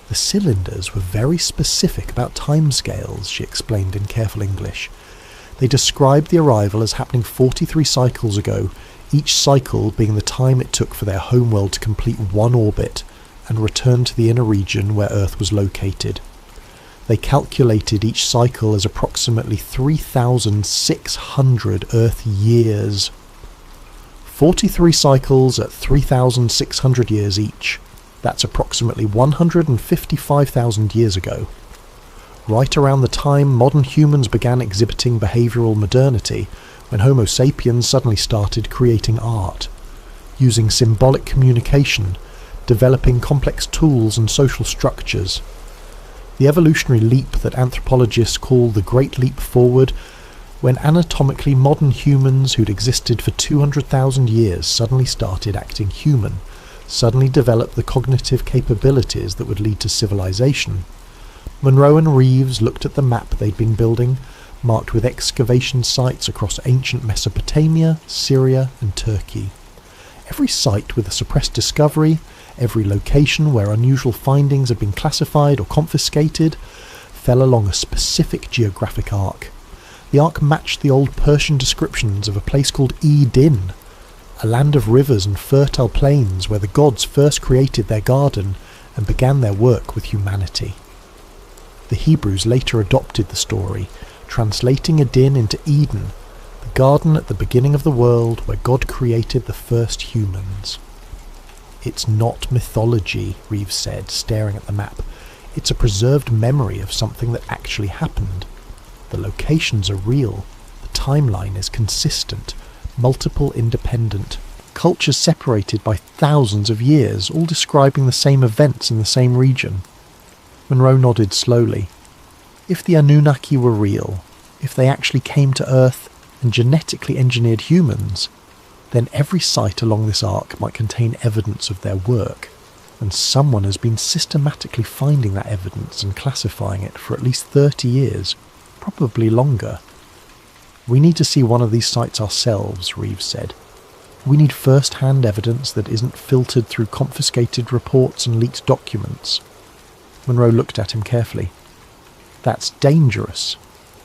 The cylinders were very specific about timescales, she explained in careful English. They described the arrival as happening 43 cycles ago, each cycle being the time it took for their homeworld to complete one orbit and return to the inner region where Earth was located. They calculated each cycle as approximately 3,600 Earth years. 43 cycles at 3,600 years each. That's approximately 155,000 years ago. Right around the time modern humans began exhibiting behavioural modernity, when Homo sapiens suddenly started creating art, using symbolic communication, developing complex tools and social structures. The evolutionary leap that anthropologists call the Great Leap Forward, when anatomically modern humans who'd existed for 200,000 years suddenly started acting human, suddenly developed the cognitive capabilities that would lead to civilization. Munro and Reeves looked at the map they'd been building, marked with excavation sites across ancient Mesopotamia, Syria and Turkey. Every site with a suppressed discovery, every location where unusual findings had been classified or confiscated, fell along a specific geographic arc. The arc matched the old Persian descriptions of a place called Eden, a land of rivers and fertile plains where the gods first created their garden and began their work with humanity. The Hebrews later adopted the story, translating Eden into Eden, the garden at the beginning of the world where God created the first humans. "It's not mythology," Reeves said, staring at the map. "It's a preserved memory of something that actually happened. The locations are real, the timeline is consistent, multiple independent cultures separated by thousands of years, all describing the same events in the same region." Munro nodded slowly. If the Anunnaki were real, if they actually came to Earth and genetically engineered humans, then every site along this arc might contain evidence of their work, and someone has been systematically finding that evidence and classifying it for at least 30 years, probably longer. "We need to see one of these sites ourselves," Reeves said. "We need first-hand evidence that isn't filtered through confiscated reports and leaked documents." Munro looked at him carefully. "That's dangerous.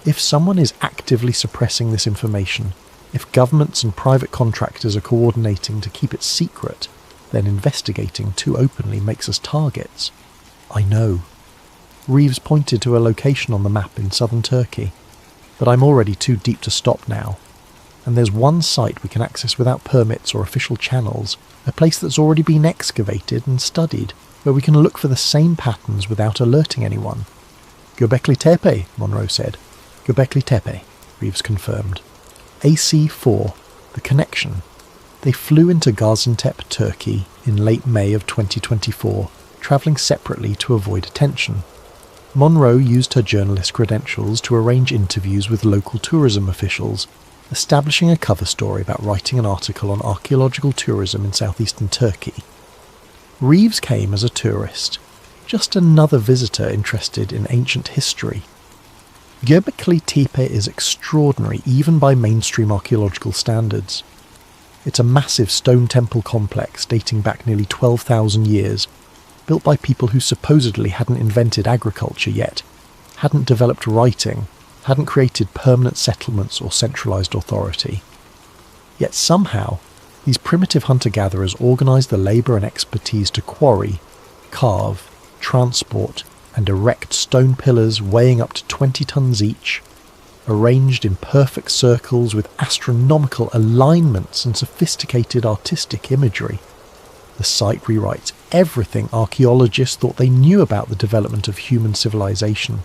If someone is actively suppressing this information, if governments and private contractors are coordinating to keep it secret, then investigating too openly makes us targets." "I know." Reeves pointed to a location on the map in southern Turkey. "But I'm already too deep to stop now. and there's one site we can access without permits or official channels, a place that's already been excavated and studied, where we can look for the same patterns without alerting anyone. Göbekli Tepe, Monroe said. Göbekli Tepe, Reeves confirmed. AC-4, the connection. They flew into Gaziantep, Turkey, in late May of 2024, travelling separately to avoid attention. Monroe used her journalist credentials to arrange interviews with local tourism officials, establishing a cover story about writing an article on archaeological tourism in southeastern Turkey. Reeves came as a tourist, just another visitor interested in ancient history. Göbekli Tepe is extraordinary even by mainstream archaeological standards. It's a massive stone temple complex dating back nearly 12,000 years, built by people who supposedly hadn't invented agriculture yet, hadn't developed writing, hadn't created permanent settlements or centralised authority. Yet somehow, these primitive hunter-gatherers organised the labour and expertise to quarry, carve, transport and erect stone pillars weighing up to 20 tons each, arranged in perfect circles with astronomical alignments and sophisticated artistic imagery. The site rewrites everything archaeologists thought they knew about the development of human civilization.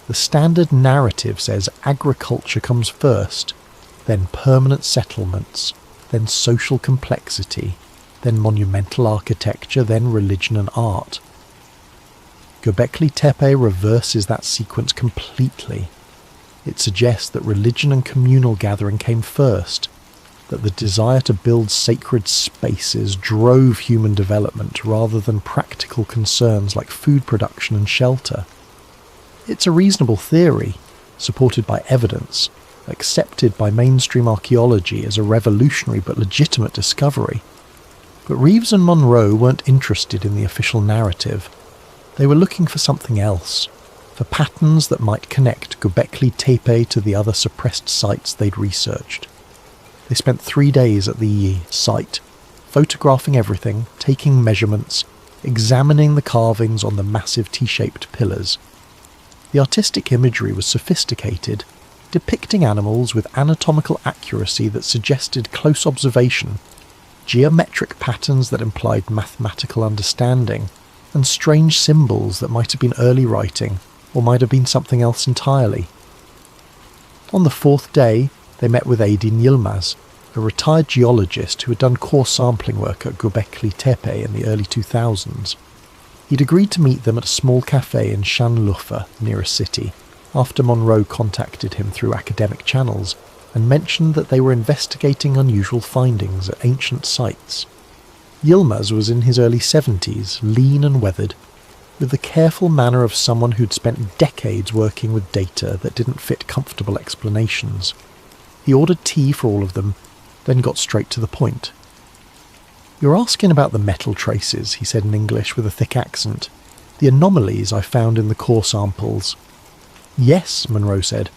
The standard narrative says agriculture comes first, then permanent settlements, then social complexity, then monumental architecture, then religion and art. Göbekli Tepe reverses that sequence completely. It suggests that religion and communal gathering came first, that the desire to build sacred spaces drove human development rather than practical concerns like food production and shelter. It's a reasonable theory, supported by evidence, accepted by mainstream archaeology as a revolutionary but legitimate discovery. But Reeves and Monroe weren't interested in the official narrative. They were looking for something else, for patterns that might connect Göbekli Tepe to the other suppressed sites they'd researched. They spent 3 days at the site, photographing everything, taking measurements, examining the carvings on the massive T-shaped pillars. The artistic imagery was sophisticated, depicting animals with anatomical accuracy that suggested close observation, geometric patterns that implied mathematical understanding, and strange symbols that might have been early writing, or might have been something else entirely. On the 4th day, they met with Aydin Yilmaz, a retired geologist who had done core sampling work at Göbekli Tepe in the early 2000s. He'd agreed to meet them at a small cafe in Şanlıurfa, near a city, after Monroe contacted him through academic channels and mentioned that they were investigating unusual findings at ancient sites. Yilmaz was in his early 70s, lean and weathered, with the careful manner of someone who'd spent decades working with data that didn't fit comfortable explanations. He ordered tea for all of them, then got straight to the point. "You're asking about the metal traces," he said in English with a thick accent. "The anomalies I found in the core samples." "Yes," Monroe said.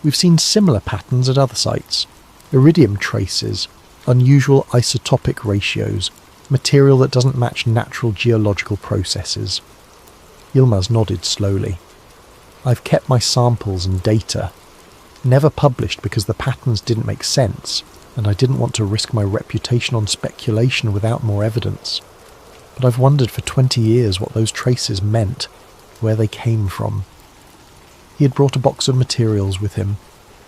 "We've seen similar patterns at other sites. Iridium traces, unusual isotopic ratios, material that doesn't match natural geological processes." Yilmaz nodded slowly. "I've kept my samples and data. Never published because the patterns didn't make sense, and I didn't want to risk my reputation on speculation without more evidence. But I've wondered for 20 years what those traces meant, where they came from." He had brought a box of materials with him,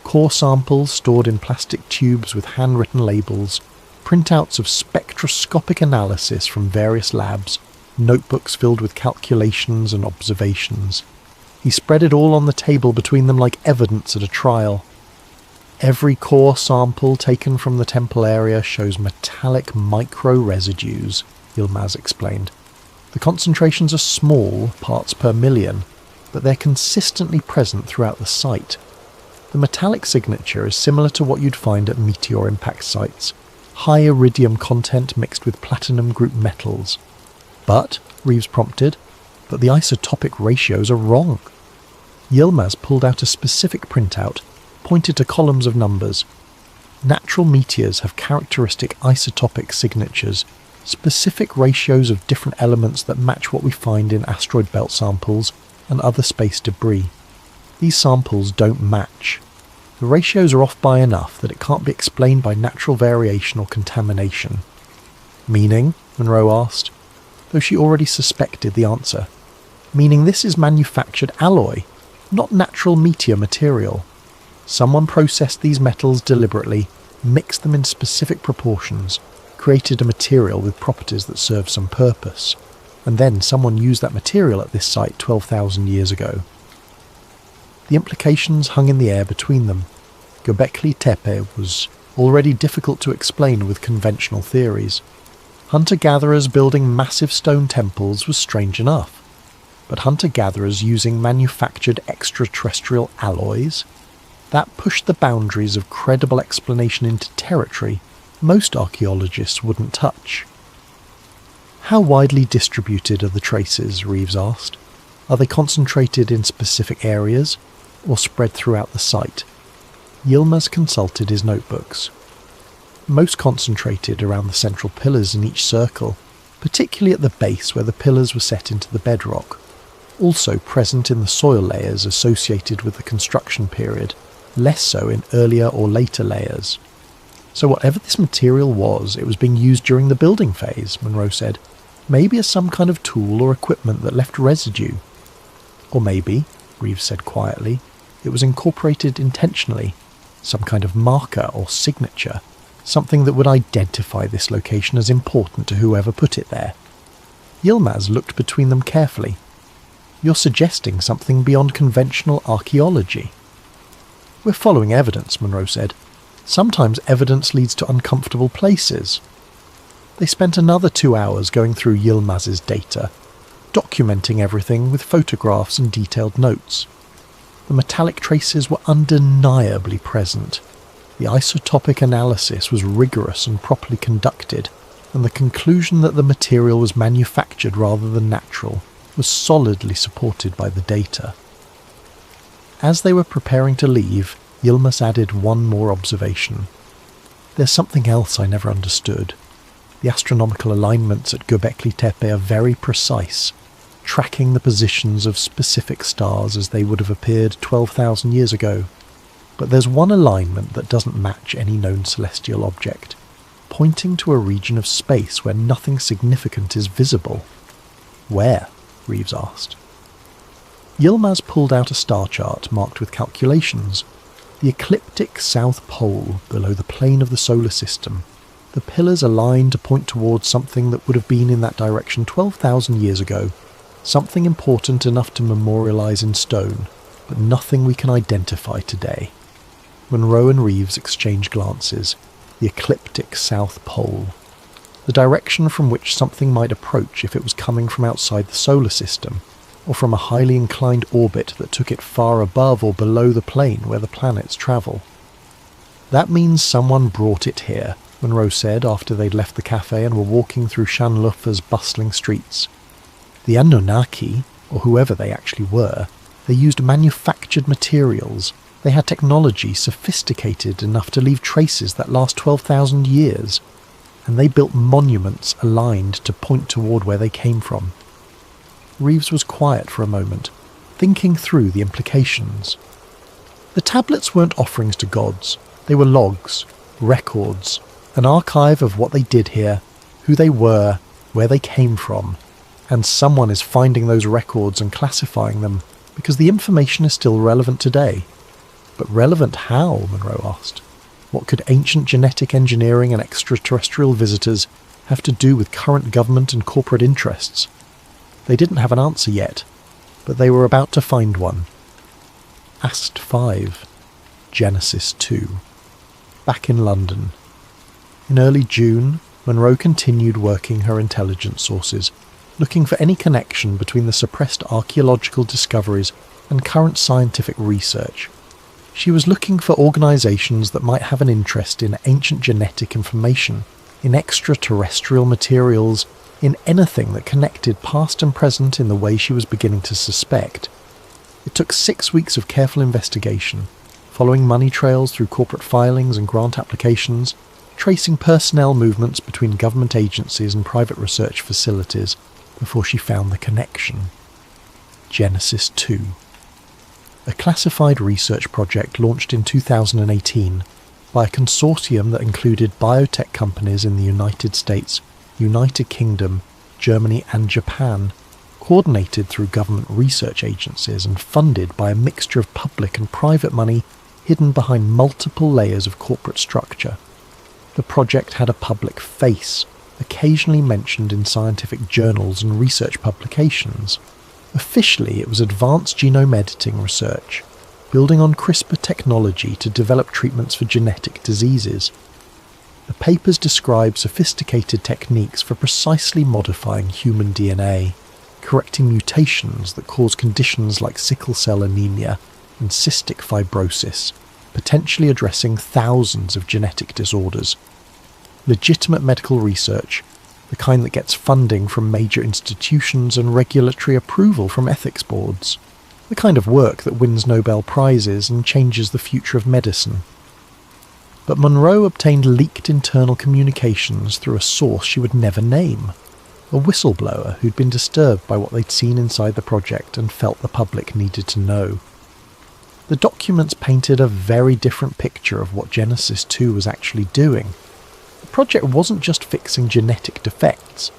core samples stored in plastic tubes with handwritten labels, printouts of spectroscopic analysis from various labs, notebooks filled with calculations and observations. He spread it all on the table between them like evidence at a trial. "Every core sample taken from the temple area shows metallic micro-residues," Yilmaz explained. "The concentrations are small, parts per million, but they're consistently present throughout the site. The metallic signature is similar to what you'd find at meteor impact sites, high iridium content mixed with platinum group metals. But," Reeves prompted, "but the isotopic ratios are wrong." Yilmaz pulled out a specific printout, pointed to columns of numbers. "Natural meteors have characteristic isotopic signatures, specific ratios of different elements that match what we find in asteroid belt samples and other space debris. These samples don't match. The ratios are off by enough that it can't be explained by natural variation or contamination. Meaning? Monroe asked, though she already suspected the answer. Meaning this is manufactured alloy, not natural meteor material. Someone processed these metals deliberately, mixed them in specific proportions, created a material with properties that serve some purpose, and then someone used that material at this site 12,000 years ago. The implications hung in the air between them. Göbekli Tepe was already difficult to explain with conventional theories. Hunter-gatherers building massive stone temples was strange enough, but hunter-gatherers using manufactured extraterrestrial alloys? That pushed the boundaries of credible explanation into territory most archaeologists wouldn't touch. How widely distributed are the traces? Reeves asked. Are they concentrated in specific areas, or spread throughout the site? Yilmaz consulted his notebooks. Most concentrated around the central pillars in each circle, particularly at the base where the pillars were set into the bedrock. Also present in the soil layers associated with the construction period, less so in earlier or later layers. So whatever this material was, it was being used during the building phase, Monroe said. Maybe as some kind of tool or equipment that left residue. Or maybe, Reeves said quietly, it was incorporated intentionally, some kind of marker or signature, something that would identify this location as important to whoever put it there. Yilmaz looked between them carefully. You're suggesting something beyond conventional archaeology. We're following evidence, Monroe said. Sometimes evidence leads to uncomfortable places. They spent another 2 hours going through Yilmaz's data, documenting everything with photographs and detailed notes. The metallic traces were undeniably present. The isotopic analysis was rigorous and properly conducted, and the conclusion that the material was manufactured rather than natural was solidly supported by the data. As they were preparing to leave, Yilmaz added one more observation. There's something else I never understood. The astronomical alignments at Göbekli Tepe are very precise, tracking the positions of specific stars as they would have appeared 12,000 years ago. But there's one alignment that doesn't match any known celestial object, pointing to a region of space where nothing significant is visible. Where? Reeves asked. Yilmaz pulled out a star chart marked with calculations. The ecliptic south pole below the plane of the solar system. The pillars aligned to point towards something that would have been in that direction 12,000 years ago. Something important enough to memorialize in stone, but nothing we can identify today. Monroe and Reeves exchanged glances. The ecliptic south pole. The direction from which something might approach if it was coming from outside the solar system, or from a highly inclined orbit that took it far above or below the plane where the planets travel. That means someone brought it here, Monroe said after they'd left the cafe and were walking through Şanlıurfa's bustling streets. The Anunnaki, or whoever they actually were, they used manufactured materials. They had technology sophisticated enough to leave traces that last 12,000 years, and they built monuments aligned to point toward where they came from. Reeves was quiet for a moment, thinking through the implications. The tablets weren't offerings to gods. They were logs, records, an archive of what they did here, who they were, where they came from, and someone is finding those records and classifying them because the information is still relevant today. But relevant how? Monroe asked. What could ancient genetic engineering and extraterrestrial visitors have to do with current government and corporate interests? They didn't have an answer yet, but they were about to find one. Ast 5. Genesis 2. Back in London. In early June, Monroe continued working her intelligence sources, looking for any connection between the suppressed archaeological discoveries and current scientific research. She was looking for organisations that might have an interest in ancient genetic information, in extraterrestrial materials, in anything that connected past and present in the way she was beginning to suspect. It took 6 weeks of careful investigation, following money trails through corporate filings and grant applications, tracing personnel movements between government agencies and private research facilities, before she found the connection. Genesis 2. a classified research project launched in 2018 by a consortium that included biotech companies in the United States, United Kingdom, Germany and Japan, coordinated through government research agencies and funded by a mixture of public and private money hidden behind multiple layers of corporate structure. The project had a public face, occasionally mentioned in scientific journals and research publications. Officially, it was advanced genome editing research, building on CRISPR technology to develop treatments for genetic diseases. The papers describe sophisticated techniques for precisely modifying human DNA, correcting mutations that cause conditions like sickle cell anemia and cystic fibrosis, potentially addressing thousands of genetic disorders. Legitimate medical research, the kind that gets funding from major institutions and regulatory approval from ethics boards. The kind of work that wins Nobel Prizes and changes the future of medicine. But Monroe obtained leaked internal communications through a source she would never name, a whistleblower who'd been disturbed by what they'd seen inside the project and felt the public needed to know. The documents painted a very different picture of what Genesis 2 was actually doing. The project wasn't just fixing genetic defects,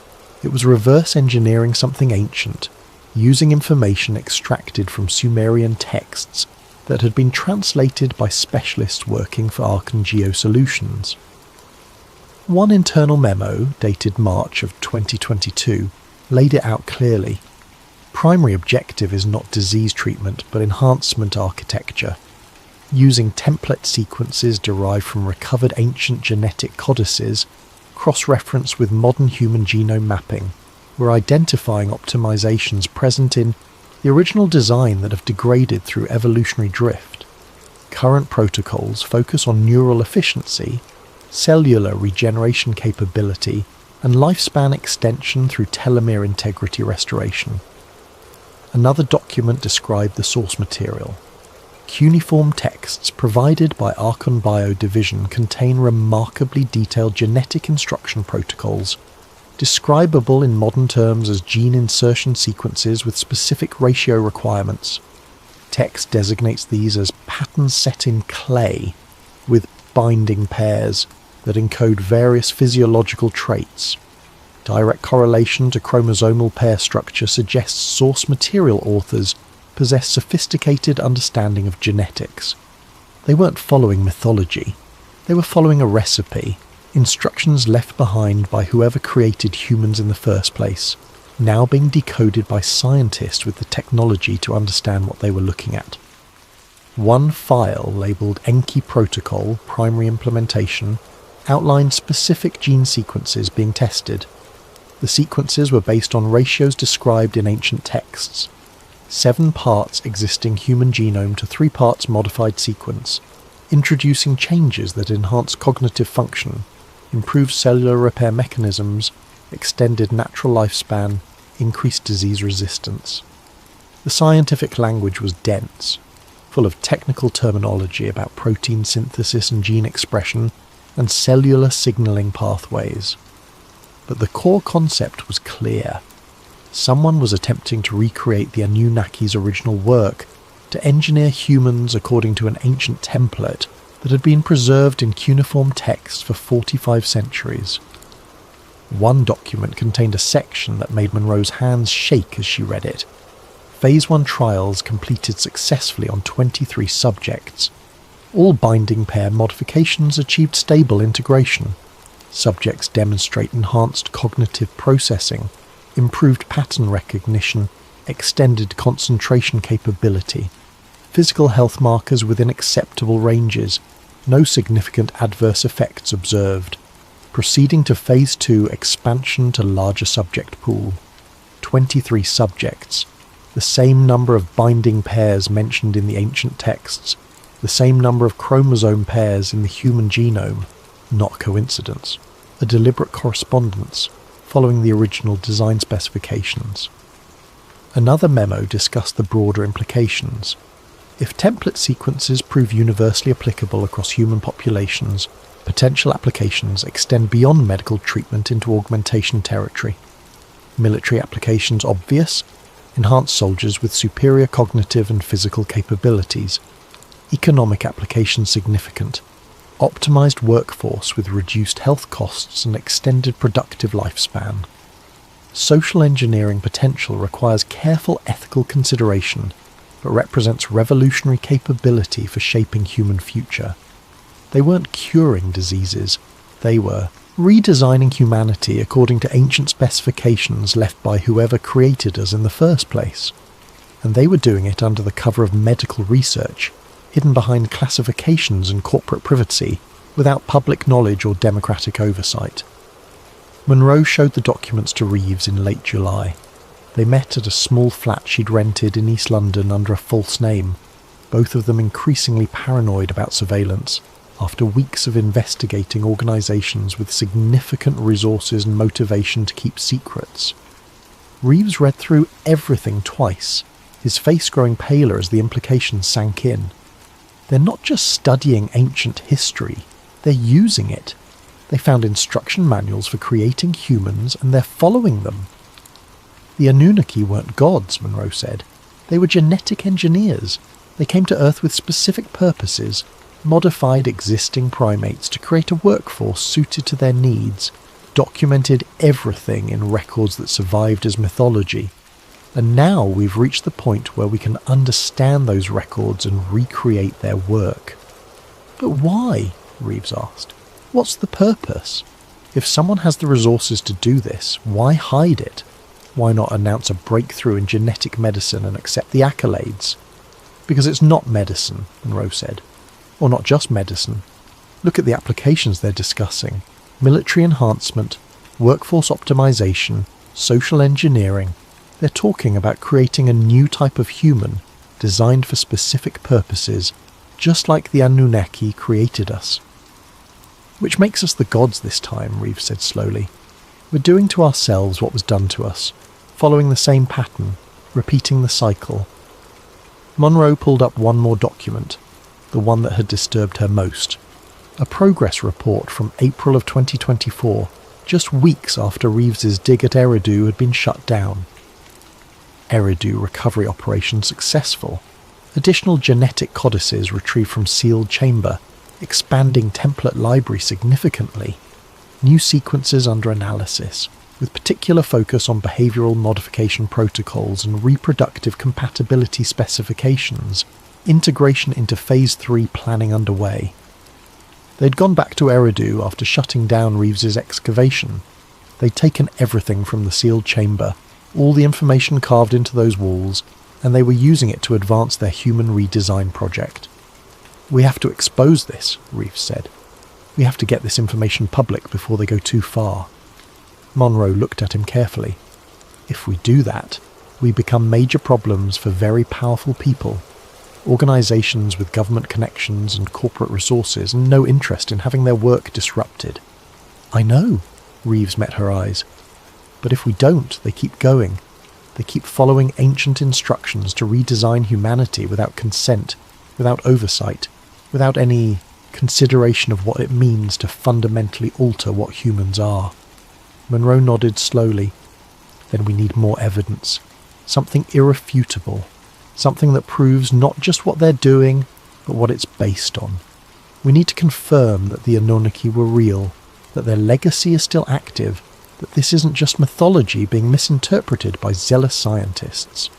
it was reverse engineering something ancient, using information extracted from Sumerian texts that had been translated by specialists working for Archangeo Solutions. One internal memo, dated March of 2022, laid it out clearly. Primary objective is not disease treatment but enhancement architecture. Using template sequences derived from recovered ancient genetic codices, cross-referenced with modern human genome mapping, we're identifying optimizations present in the original design that have degraded through evolutionary drift. Current protocols focus on neural efficiency, cellular regeneration capability, and lifespan extension through telomere integrity restoration. Another document described the source material. Cuneiform texts provided by Archon Bio Division contain remarkably detailed genetic instruction protocols, describable in modern terms as gene insertion sequences with specific ratio requirements. Text designates these as patterns set in clay, with binding pairs that encode various physiological traits. Direct correlation to chromosomal pair structure suggests source material authors possess sophisticated understanding of genetics. They weren't following mythology, they were following a recipe, instructions left behind by whoever created humans in the first place, now being decoded by scientists with the technology to understand what they were looking at. One file labelled Enki Protocol Primary Implementation outlined specific gene sequences being tested. The sequences were based on ratios described in ancient texts. 7 parts existing human genome to 3 parts modified sequence, introducing changes that enhance cognitive function, improved cellular repair mechanisms, extended natural lifespan, increased disease resistance. The scientific language was dense, full of technical terminology about protein synthesis and gene expression, and cellular signaling pathways. But the core concept was clear. Someone was attempting to recreate the Anunnaki's original work, to engineer humans according to an ancient template that had been preserved in cuneiform text for 45 centuries. One document contained a section that made Monroe's hands shake as she read it. Phase 1 trials completed successfully on 23 subjects. All binding pair modifications achieved stable integration. Subjects demonstrate enhanced cognitive processing, improved pattern recognition, extended concentration capability, physical health markers within acceptable ranges, no significant adverse effects observed. Proceeding to Phase 2 expansion to larger subject pool. 23 subjects, the same number of binding pairs mentioned in the ancient texts, the same number of chromosome pairs in the human genome, not coincidence, a deliberate correspondence, following the original design specifications. Another memo discussed the broader implications. If template sequences prove universally applicable across human populations, potential applications extend beyond medical treatment into augmentation territory. Military applications obvious, enhanced soldiers with superior cognitive and physical capabilities, economic application significant, optimized workforce with reduced health costs and extended productive lifespan. Social engineering potential requires careful ethical consideration, but represents revolutionary capability for shaping human future. They weren't curing diseases, they were redesigning humanity according to ancient specifications left by whoever created us in the first place. And they were doing it under the cover of medical research, hidden behind classifications and corporate privacy, without public knowledge or democratic oversight. Monroe showed the documents to Reeves in late July. They met at a small flat she'd rented in East London under a false name, both of them increasingly paranoid about surveillance, after weeks of investigating organisations with significant resources and motivation to keep secrets. Reeves read through everything twice, his face growing paler as the implications sank in. They're not just studying ancient history, they're using it. They found instruction manuals for creating humans and they're following them. The Anunnaki weren't gods, Monroe said. They were genetic engineers. They came to Earth with specific purposes, modified existing primates to create a workforce suited to their needs, documented everything in records that survived as mythology. And now we've reached the point where we can understand those records and recreate their work. But why? Reeves asked. What's the purpose? If someone has the resources to do this, why hide it? Why not announce a breakthrough in genetic medicine and accept the accolades? Because it's not medicine, Monroe said. Or not just medicine. Look at the applications they're discussing. Military enhancement, workforce optimization, social engineering. They're talking about creating a new type of human, designed for specific purposes, just like the Anunnaki created us. Which makes us the gods this time, Reeves said slowly. We're doing to ourselves what was done to us, following the same pattern, repeating the cycle. Monroe pulled up one more document, the one that had disturbed her most. A progress report from April of 2024, just weeks after Reeves's dig at Eridu had been shut down. Eridu recovery operation successful. Additional genetic codices retrieved from sealed chamber, expanding template library significantly. New sequences under analysis, with particular focus on behavioural modification protocols and reproductive compatibility specifications. Integration into Phase 3 planning underway. They'd gone back to Eridu after shutting down Reeves's excavation. They'd taken everything from the sealed chamber, all the information carved into those walls, and they were using it to advance their human redesign project. We have to expose this, Reeves said. We have to get this information public before they go too far. Monroe looked at him carefully. If we do that, we become major problems for very powerful people. Organisations with government connections and corporate resources and no interest in having their work disrupted. I know, Reeves met her eyes. But if we don't, they keep going. They keep following ancient instructions to redesign humanity without consent, without oversight, without any consideration of what it means to fundamentally alter what humans are. Monroe nodded slowly. Then we need more evidence. Something irrefutable. Something that proves not just what they're doing, but what it's based on. We need to confirm that the Anunnaki were real, that their legacy is still active, that this isn't just mythology being misinterpreted by zealous scientists.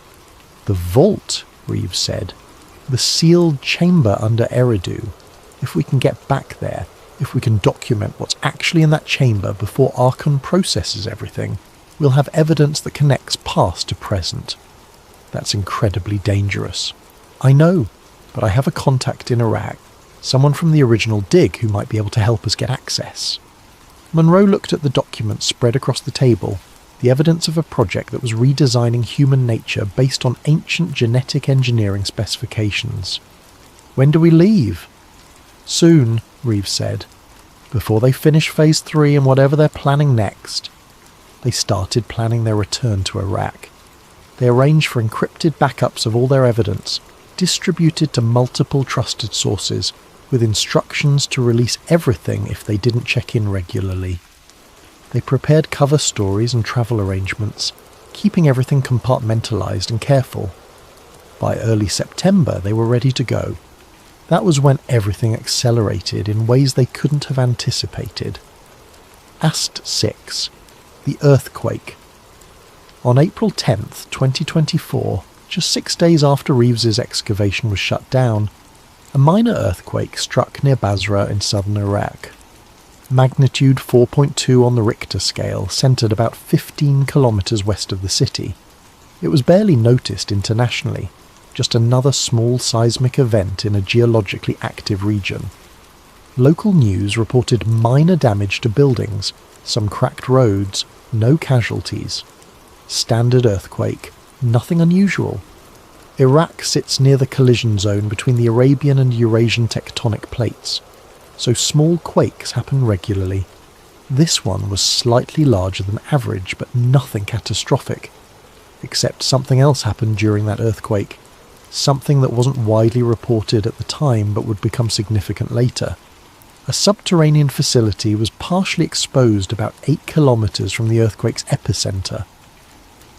The vault, Reeves said. The sealed chamber under Eridu. If we can get back there, if we can document what's actually in that chamber before Archon processes everything, we'll have evidence that connects past to present. That's incredibly dangerous. I know, but I have a contact in Iraq, someone from the original dig who might be able to help us get access. Monroe looked at the documents spread across the table, the evidence of a project that was redesigning human nature based on ancient genetic engineering specifications. When do we leave? Soon, Reeves said. Before they finish Phase 3 and whatever they're planning next. They started planning their return to Iraq. They arranged for encrypted backups of all their evidence, distributed to multiple trusted sources, with instructions to release everything if they didn't check in regularly. They prepared cover stories and travel arrangements, keeping everything compartmentalised and careful. By early September, they were ready to go. That was when everything accelerated in ways they couldn't have anticipated. Ast 6. The earthquake. On April 10th, 2024, just 6 days after Reeves's excavation was shut down, a minor earthquake struck near Basra in southern Iraq. Magnitude 4.2 on the Richter scale, centred about 15 kilometres west of the city. It was barely noticed internationally, just another small seismic event in a geologically active region. Local news reported minor damage to buildings, some cracked roads, no casualties. Standard earthquake, nothing unusual. Iraq sits near the collision zone between the Arabian and Eurasian tectonic plates, so small quakes happen regularly. This one was slightly larger than average, but nothing catastrophic. Except something else happened during that earthquake, something that wasn't widely reported at the time but would become significant later. A subterranean facility was partially exposed about 8 kilometres from the earthquake's epicentre.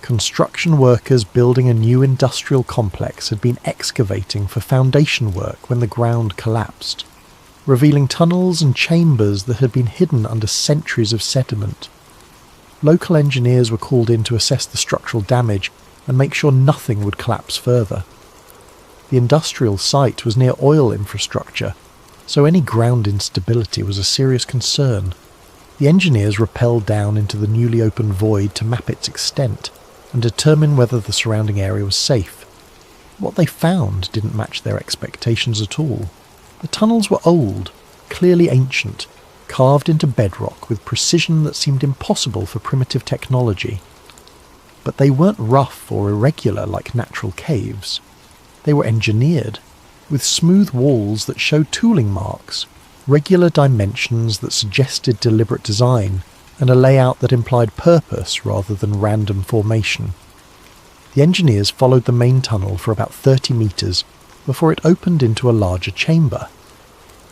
Construction workers building a new industrial complex had been excavating for foundation work when the ground collapsed, revealing tunnels and chambers that had been hidden under centuries of sediment. Local engineers were called in to assess the structural damage and make sure nothing would collapse further. The industrial site was near oil infrastructure, so any ground instability was a serious concern. The engineers rappelled down into the newly opened void to map its extent and determine whether the surrounding area was safe. What they found didn't match their expectations at all. The tunnels were old, clearly ancient, carved into bedrock with precision that seemed impossible for primitive technology. But they weren't rough or irregular like natural caves. They were engineered, with smooth walls that showed tooling marks, regular dimensions that suggested deliberate design, and a layout that implied purpose rather than random formation. The engineers followed the main tunnel for about 30 metres before it opened into a larger chamber.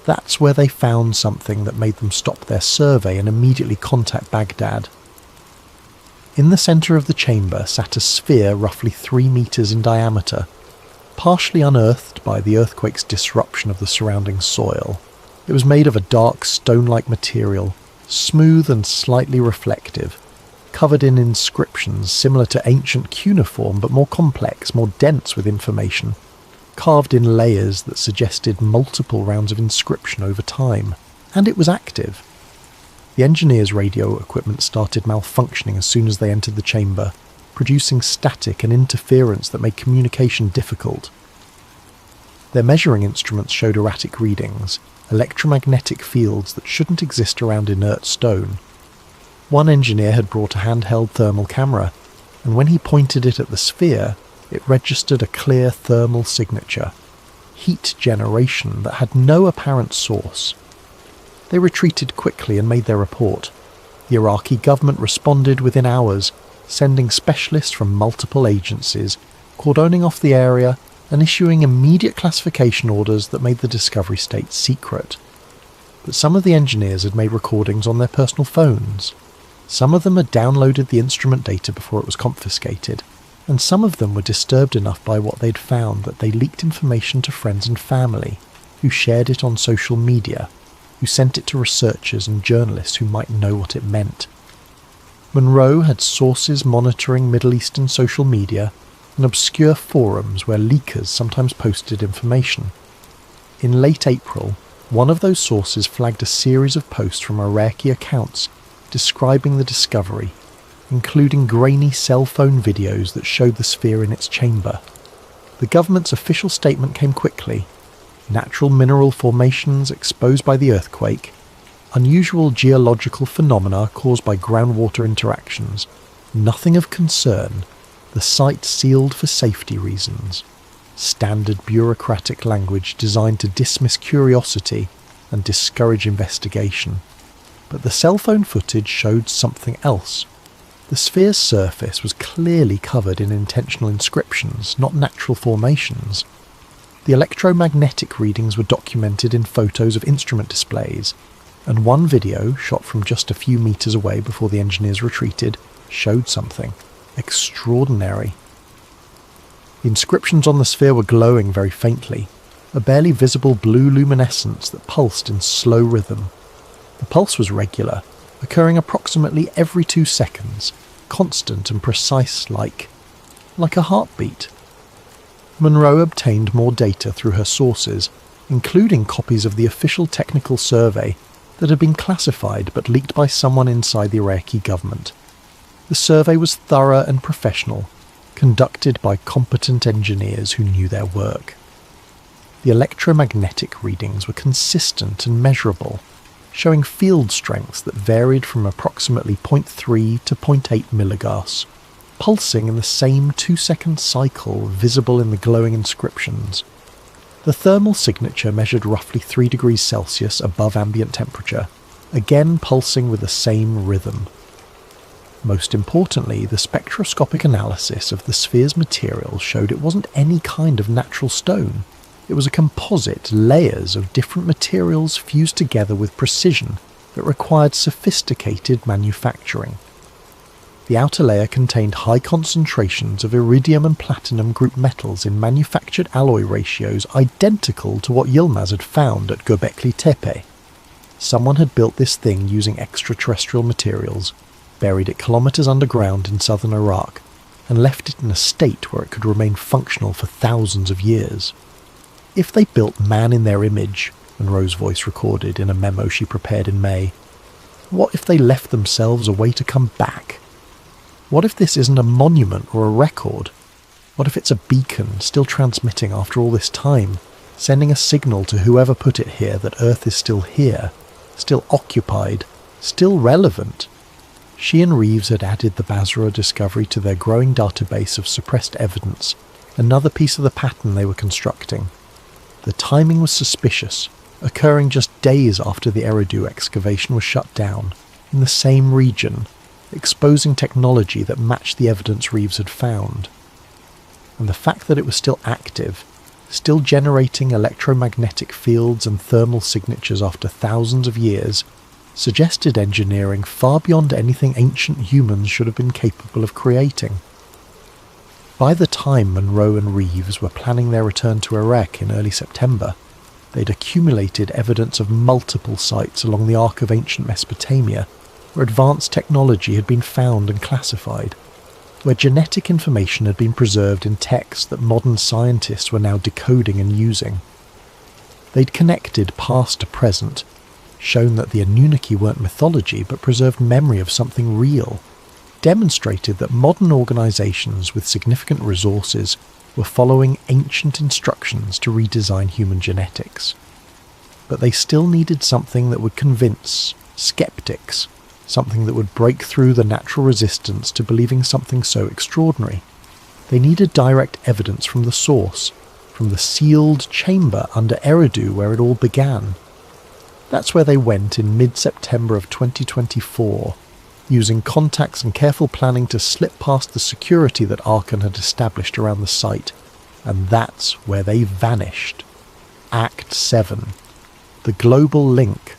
That's where they found something that made them stop their survey and immediately contact Baghdad. In the centre of the chamber sat a sphere roughly 3 metres in diameter, partially unearthed by the earthquake's disruption of the surrounding soil. It was made of a dark stone-like material, smooth and slightly reflective, covered in inscriptions similar to ancient cuneiform but more complex, more dense with information, carved in layers that suggested multiple rounds of inscription over time. And it was active. The engineers' radio equipment started malfunctioning as soon as they entered the chamber, producing static and interference that made communication difficult. Their measuring instruments showed erratic readings, electromagnetic fields that shouldn't exist around inert stone. One engineer had brought a handheld thermal camera, and when he pointed it at the sphere, it registered a clear thermal signature. Heat generation that had no apparent source. They retreated quickly and made their report. The Iraqi government responded within hours, sending specialists from multiple agencies, cordoning off the area and issuing immediate classification orders that made the discovery state secret. But some of the engineers had made recordings on their personal phones. Some of them had downloaded the instrument data before it was confiscated, and some of them were disturbed enough by what they'd found that they leaked information to friends and family, who shared it on social media, who sent it to researchers and journalists who might know what it meant. Monroe had sources monitoring Middle Eastern social media and obscure forums where leakers sometimes posted information. In late April, one of those sources flagged a series of posts from Iraqi accounts describing the discovery, including grainy cell phone videos that showed the sphere in its chamber. The government's official statement came quickly. Natural mineral formations exposed by the earthquake, unusual geological phenomena caused by groundwater interactions, nothing of concern, the site sealed for safety reasons. Standard bureaucratic language designed to dismiss curiosity and discourage investigation. But the cell phone footage showed something else. The sphere's surface was clearly covered in intentional inscriptions, not natural formations. The electromagnetic readings were documented in photos of instrument displays, and one video, shot from just a few metres away before the engineers retreated, showed something. Extraordinary. The inscriptions on the sphere were glowing very faintly, a barely visible blue luminescence that pulsed in slow rhythm. The pulse was regular, occurring approximately every 2 seconds, constant and precise like a heartbeat. Monroe obtained more data through her sources, including copies of the official technical survey that had been classified but leaked by someone inside the Iraqi government. The survey was thorough and professional, conducted by competent engineers who knew their work. The electromagnetic readings were consistent and measurable, showing field strengths that varied from approximately 0.3 to 0.8 milligauss, pulsing in the same 2-second cycle visible in the glowing inscriptions. The thermal signature measured roughly 3 degrees Celsius above ambient temperature, again pulsing with the same rhythm. Most importantly, the spectroscopic analysis of the sphere's material showed it wasn't any kind of natural stone. It was a composite, layers of different materials fused together with precision that required sophisticated manufacturing. The outer layer contained high concentrations of iridium and platinum group metals in manufactured alloy ratios identical to what Yilmaz had found at Göbekli Tepe. Someone had built this thing using extraterrestrial materials, buried it kilometers underground in southern Iraq, and left it in a state where it could remain functional for thousands of years. If they built man in their image, Monroe's voice recorded in a memo she prepared in May, what if they left themselves a way to come back? What if this isn't a monument or a record? What if it's a beacon still transmitting after all this time, sending a signal to whoever put it here that Earth is still here, still occupied, still relevant? She and Reeves had added the Basra discovery to their growing database of suppressed evidence, another piece of the pattern they were constructing. The timing was suspicious, occurring just days after the Eridu excavation was shut down, in the same region, exposing technology that matched the evidence Reeves had found. And the fact that it was still active, still generating electromagnetic fields and thermal signatures after thousands of years, suggested engineering far beyond anything ancient humans should have been capable of creating. By the time Monroe and Reeves were planning their return to Iraq in early September, they'd accumulated evidence of multiple sites along the arc of ancient Mesopotamia where advanced technology had been found and classified, where genetic information had been preserved in texts that modern scientists were now decoding and using. They'd connected past to present, shown that the Anunnaki weren't mythology but preserved memory of something real, demonstrated that modern organizations with significant resources were following ancient instructions to redesign human genetics. But they still needed something that would convince skeptics, something that would break through the natural resistance to believing something so extraordinary. They needed direct evidence from the source, from the sealed chamber under Eridu where it all began. That's where they went in mid-September of 2024, using contacts and careful planning to slip past the security that Archon had established around the site, and that's where they vanished. Act 7. The Global Link.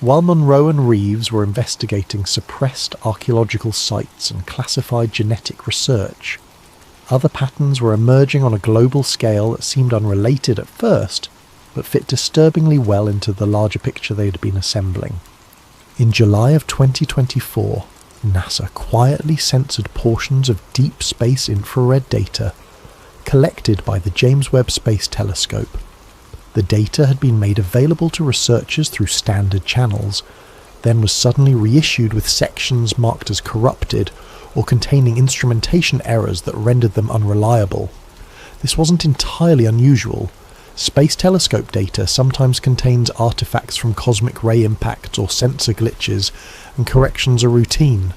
While Monroe and Reeves were investigating suppressed archaeological sites and classified genetic research, other patterns were emerging on a global scale that seemed unrelated at first, but fit disturbingly well into the larger picture they had been assembling. In July of 2024, NASA quietly censored portions of deep space infrared data collected by the James Webb Space Telescope. The data had been made available to researchers through standard channels, then was suddenly reissued with sections marked as corrupted or containing instrumentation errors that rendered them unreliable. This wasn't entirely unusual. Space telescope data sometimes contains artifacts from cosmic ray impacts or sensor glitches, and corrections are routine.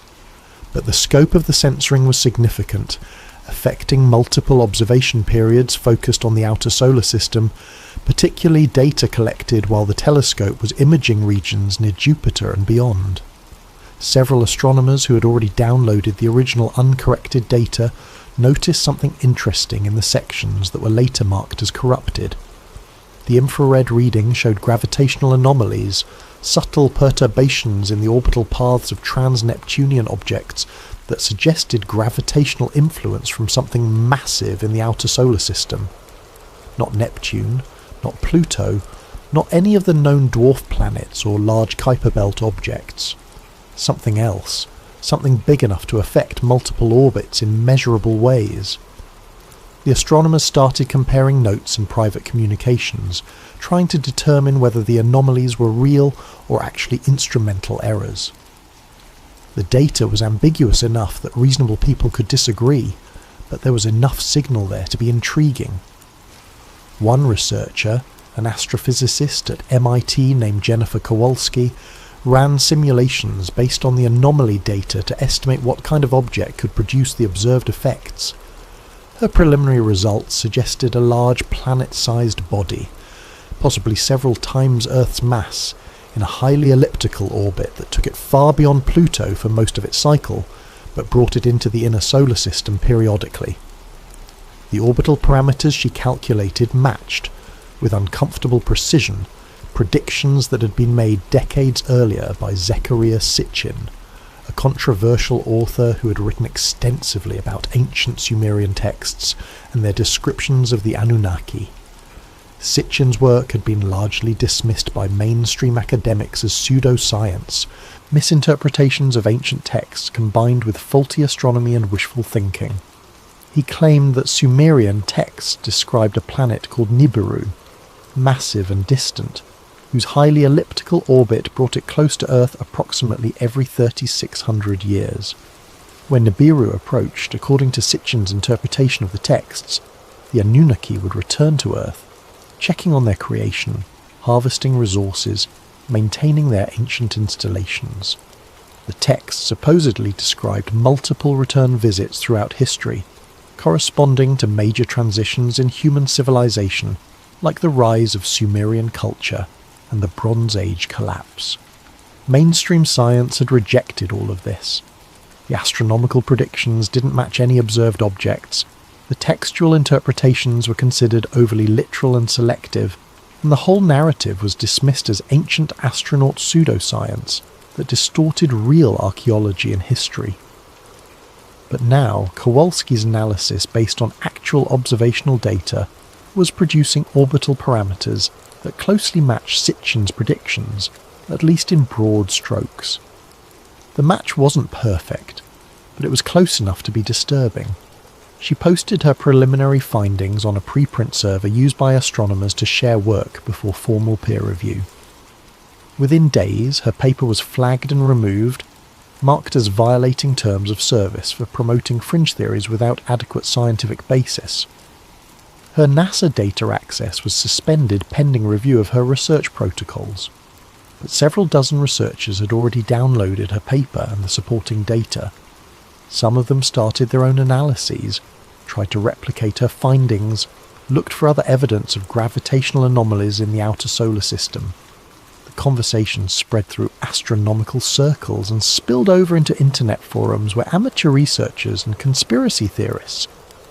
But the scope of the censoring was significant, affecting multiple observation periods focused on the outer solar system, particularly data collected while the telescope was imaging regions near Jupiter and beyond. Several astronomers who had already downloaded the original uncorrected data noticed something interesting in the sections that were later marked as corrupted. The infrared reading showed gravitational anomalies, subtle perturbations in the orbital paths of trans-Neptunian objects, that suggested gravitational influence from something massive in the outer solar system. Not Neptune, not Pluto, not any of the known dwarf planets or large Kuiper Belt objects. Something else, something big enough to affect multiple orbits in measurable ways. The astronomers started comparing notes and private communications, trying to determine whether the anomalies were real or actually instrumental errors. The data was ambiguous enough that reasonable people could disagree, but there was enough signal there to be intriguing. One researcher, an astrophysicist at MIT named Jennifer Kowalski, ran simulations based on the anomaly data to estimate what kind of object could produce the observed effects. Her preliminary results suggested a large planet-sized body, possibly several times Earth's mass, in a highly elliptical orbit that took it far beyond Pluto for most of its cycle, but brought it into the inner solar system periodically. The orbital parameters she calculated matched, with uncomfortable precision, predictions that had been made decades earlier by Zecharia Sitchin, a controversial author who had written extensively about ancient Sumerian texts and their descriptions of the Anunnaki. Sitchin's work had been largely dismissed by mainstream academics as pseudoscience, misinterpretations of ancient texts combined with faulty astronomy and wishful thinking. He claimed that Sumerian texts described a planet called Nibiru, massive and distant, whose highly elliptical orbit brought it close to Earth approximately every 3,600 years. When Nibiru approached, according to Sitchin's interpretation of the texts, the Anunnaki would return to Earth, checking on their creation, harvesting resources, maintaining their ancient installations. The texts supposedly described multiple return visits throughout history, corresponding to major transitions in human civilization, like the rise of Sumerian culture and the Bronze Age collapse. Mainstream science had rejected all of this. The astronomical predictions didn't match any observed objects, the textual interpretations were considered overly literal and selective, and the whole narrative was dismissed as ancient astronaut pseudoscience that distorted real archaeology and history. But now, Kowalski's analysis based on actual observational data was producing orbital parameters that closely matched Sitchin's predictions, at least in broad strokes. The match wasn't perfect, but it was close enough to be disturbing. She posted her preliminary findings on a preprint server used by astronomers to share work before formal peer review. Within days, her paper was flagged and removed, marked as violating terms of service for promoting fringe theories without adequate scientific basis. Her NASA data access was suspended pending review of her research protocols, but several dozen researchers had already downloaded her paper and the supporting data. Some of them started their own analyses, tried to replicate her findings, looked for other evidence of gravitational anomalies in the outer solar system. The conversation spread through astronomical circles and spilled over into internet forums where amateur researchers and conspiracy theorists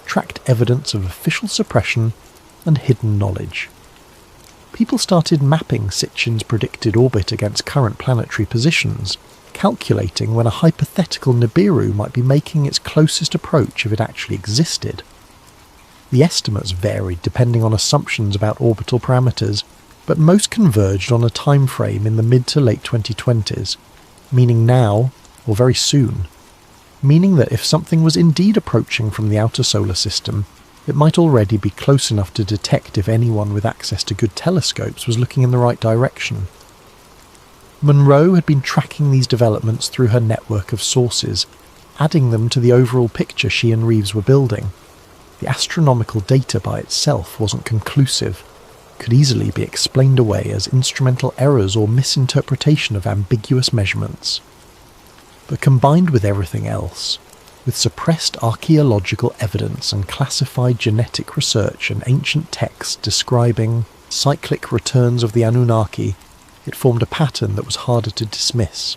tracked evidence of official suppression and hidden knowledge. People started mapping Sitchin's predicted orbit against current planetary positions, calculating when a hypothetical Nibiru might be making its closest approach if it actually existed. The estimates varied depending on assumptions about orbital parameters, but most converged on a time frame in the mid to late 2020s, meaning now or very soon, meaning that if something was indeed approaching from the outer solar system, it might already be close enough to detect if anyone with access to good telescopes was looking in the right direction. Monroe had been tracking these developments through her network of sources, adding them to the overall picture she and Reeves were building. The astronomical data by itself wasn't conclusive, could easily be explained away as instrumental errors or misinterpretation of ambiguous measurements. But combined with everything else, with suppressed archaeological evidence and classified genetic research and ancient texts describing cyclic returns of the Anunnaki, it formed a pattern that was harder to dismiss.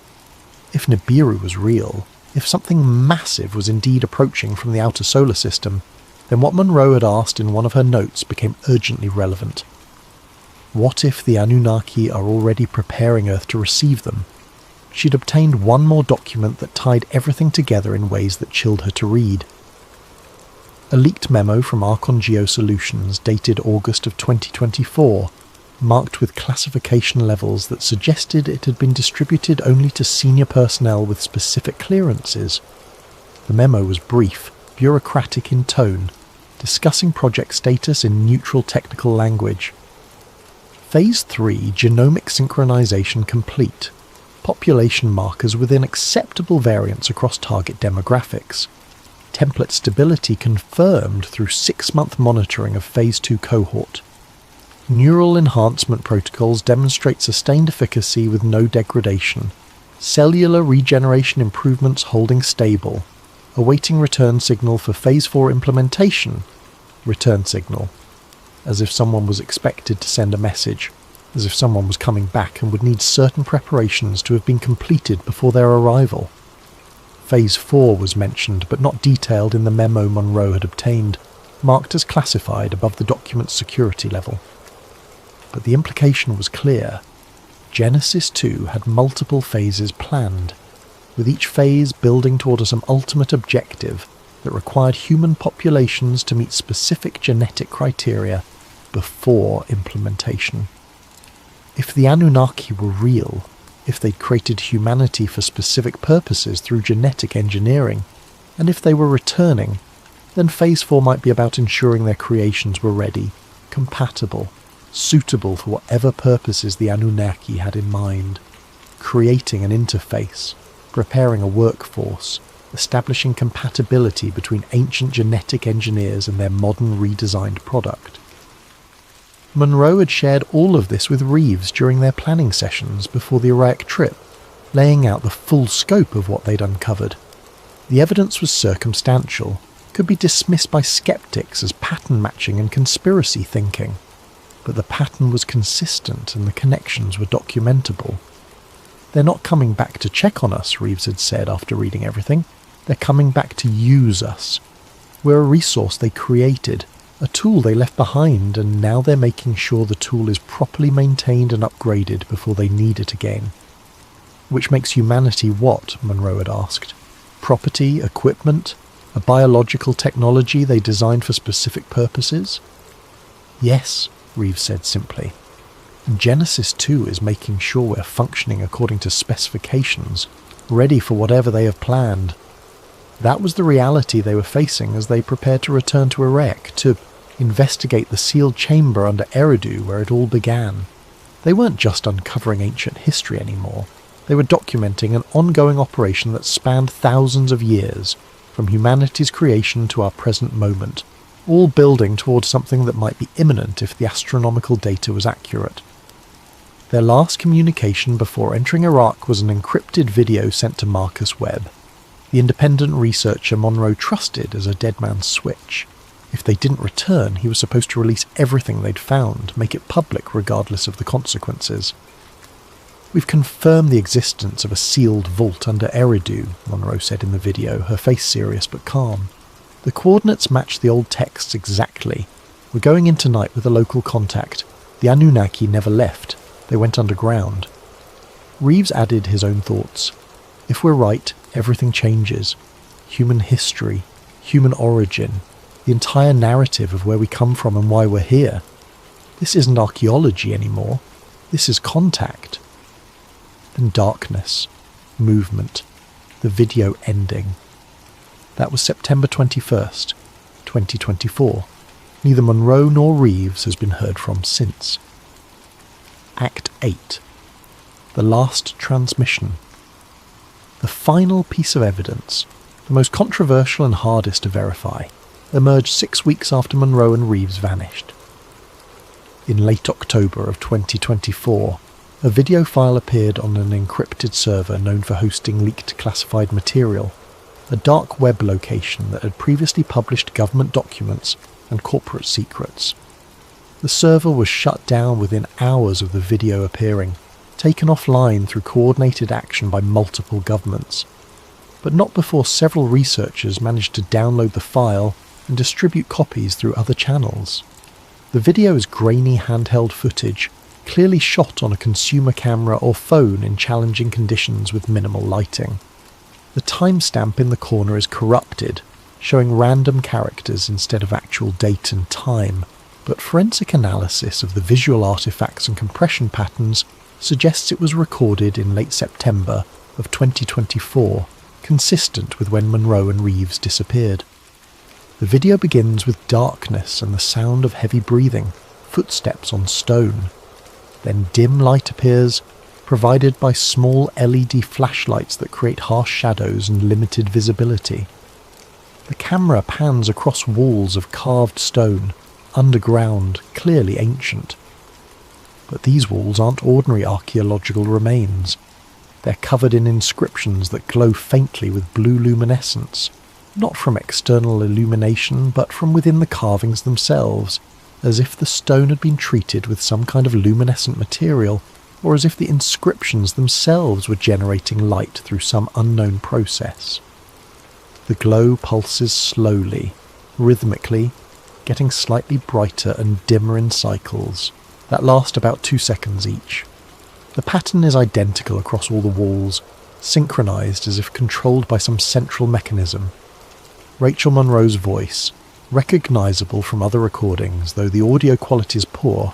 If Nibiru was real, if something massive was indeed approaching from the outer solar system, then what Monroe had asked in one of her notes became urgently relevant. What if the Anunnaki are already preparing Earth to receive them? she'd obtained one more document that tied everything together in ways that chilled her to read. A leaked memo from Archon Geo Solutions dated August of 2024, marked with classification levels that suggested it had been distributed only to senior personnel with specific clearances. The memo was brief, bureaucratic in tone, discussing project status in neutral technical language. Phase 3 genomic synchronization complete. Population markers within acceptable variance across target demographics. Template stability confirmed through 6-month monitoring of Phase 2 cohort. Neural enhancement protocols demonstrate sustained efficacy with no degradation. Cellular regeneration improvements holding stable. Awaiting return signal for Phase 4 implementation. Return signal. As if someone was expected to send a message. As if someone was coming back and would need certain preparations to have been completed before their arrival. Phase 4 was mentioned, but not detailed in the memo Monroe had obtained, marked as classified above the document's security level. But the implication was clear. Genesis 2 had multiple phases planned, with each phase building toward some ultimate objective that required human populations to meet specific genetic criteria before implementation. If the Anunnaki were real, if they'd created humanity for specific purposes through genetic engineering, and if they were returning, then Phase 4 might be about ensuring their creations were ready, compatible, suitable for whatever purposes the Anunnaki had in mind, creating an interface, preparing a workforce, establishing compatibility between ancient genetic engineers and their modern redesigned product. Monroe had shared all of this with Reeves during their planning sessions before the Iraq trip, laying out the full scope of what they'd uncovered. The evidence was circumstantial, could be dismissed by skeptics as pattern matching and conspiracy thinking, but the pattern was consistent and the connections were documentable. "They're not coming back to check on us," Reeves had said after reading everything. "They're coming back to use us. We're a resource they created, a tool they left behind, and now they're making sure the tool is properly maintained and upgraded before they need it again." Which makes humanity what, Monroe had asked? Property, equipment, a biological technology they designed for specific purposes? Yes, Reeves said simply. And Genesis 2 is making sure we're functioning according to specifications, ready for whatever they have planned. That was the reality they were facing as they prepared to return to Iraq, to investigate the sealed chamber under Eridu where it all began. They weren't just uncovering ancient history anymore. They were documenting an ongoing operation that spanned thousands of years, from humanity's creation to our present moment, all building towards something that might be imminent if the astronomical data was accurate. Their last communication before entering Iraq was an encrypted video sent to Marcus Webb, the independent researcher Monroe trusted as a dead man's switch. If they didn't return, he was supposed to release everything they'd found, make it public regardless of the consequences. "We've confirmed the existence of a sealed vault under Eridu," Monroe said in the video, her face serious but calm. "The coordinates match the old texts exactly. We're going in tonight with a local contact. The Anunnaki never left. They went underground." Reeves added his own thoughts. "If we're right, everything changes. Human history, human origin, the entire narrative of where we come from and why we're here. This isn't archaeology anymore. This is contact." Then darkness, movement, the video ending. That was September 21st, 2024. Neither Monroe nor Reeves has been heard from since. Act 8. The last transmission. The final piece of evidence, the most controversial and hardest to verify, emerged 6 weeks after Monroe and Reeves vanished. In late October of 2024, a video file appeared on an encrypted server known for hosting leaked classified material, a dark web location that had previously published government documents and corporate secrets. The server was shut down within hours of the video appearing, taken offline through coordinated action by multiple governments, but not before several researchers managed to download the file and distribute copies through other channels. The video is grainy handheld footage, clearly shot on a consumer camera or phone in challenging conditions with minimal lighting. The timestamp in the corner is corrupted, showing random characters instead of actual date and time, but forensic analysis of the visual artifacts and compression patterns suggests it was recorded in late September of 2024, consistent with when Monroe and Reeves disappeared. The video begins with darkness and the sound of heavy breathing, footsteps on stone. Then dim light appears, provided by small LED flashlights that create harsh shadows and limited visibility. The camera pans across walls of carved stone, underground, clearly ancient. But these walls aren't ordinary archaeological remains. They're covered in inscriptions that glow faintly with blue luminescence, not from external illumination, but from within the carvings themselves, as if the stone had been treated with some kind of luminescent material, or as if the inscriptions themselves were generating light through some unknown process. The glow pulses slowly, rhythmically, getting slightly brighter and dimmer in cycles that last about 2 seconds each. The pattern is identical across all the walls, synchronized as if controlled by some central mechanism. Rachel Monroe's voice, recognizable from other recordings, though the audio quality is poor.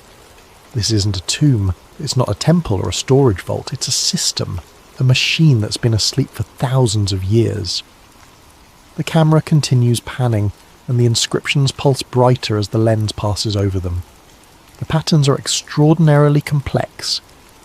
This isn't a tomb, it's not a temple or a storage vault, it's a system, a machine that's been asleep for thousands of years. The camera continues panning, and the inscriptions pulse brighter as the lens passes over them. The patterns are extraordinarily complex,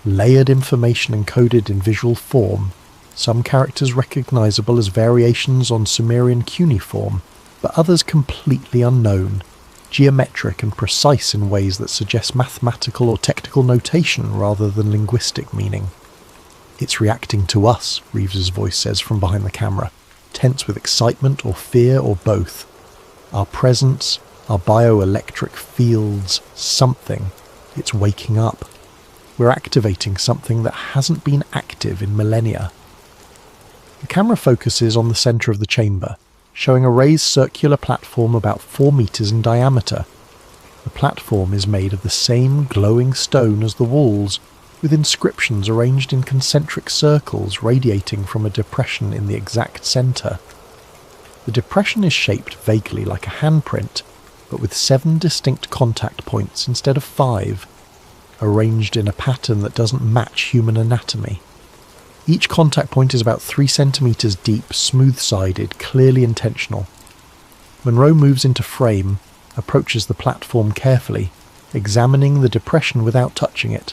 layered information encoded in visual form, some characters recognizable as variations on Sumerian cuneiform, but others completely unknown, geometric and precise in ways that suggest mathematical or technical notation rather than linguistic meaning. "It's reacting to us," Reeves's voice says from behind the camera, tense with excitement or fear or both. "Our presence, our bioelectric fields, something, it's waking up. We're activating something that hasn't been active in millennia." The camera focuses on the centre of the chamber, showing a raised circular platform about 4 meters in diameter. The platform is made of the same glowing stone as the walls, with inscriptions arranged in concentric circles radiating from a depression in the exact centre. The depression is shaped vaguely like a handprint, but with 7 distinct contact points instead of 5, arranged in a pattern that doesn't match human anatomy. Each contact point is about 3 centimeters deep, smooth-sided, clearly intentional. Monroe moves into frame, approaches the platform carefully, examining the depression without touching it.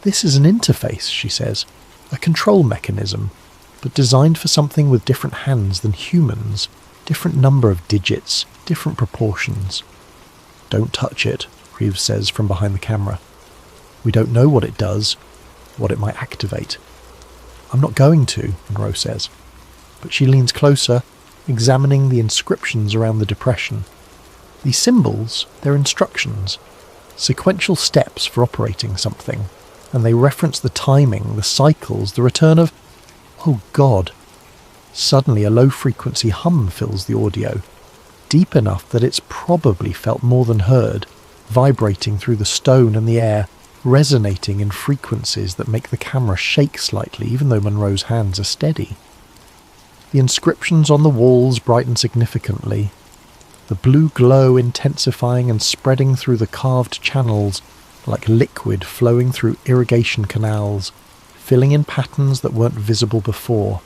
"This is an interface," she says, "a control mechanism, but designed for something with different hands than humans, different number of digits, different proportions." "Don't touch it," Reeves says from behind the camera. "We don't know what it does, what it might activate." "I'm not going to," Monroe says, but she leans closer, examining the inscriptions around the depression. These symbols, they're instructions, sequential steps for operating something, and they reference the timing, the cycles, the return of... Oh God! Suddenly a low-frequency hum fills the audio, deep enough that it's probably felt more than heard, vibrating through the stone and the air, resonating in frequencies that make the camera shake slightly even though Monroe's hands are steady. The inscriptions on the walls brighten significantly, the blue glow intensifying and spreading through the carved channels like liquid flowing through irrigation canals, filling in patterns that weren't visible before,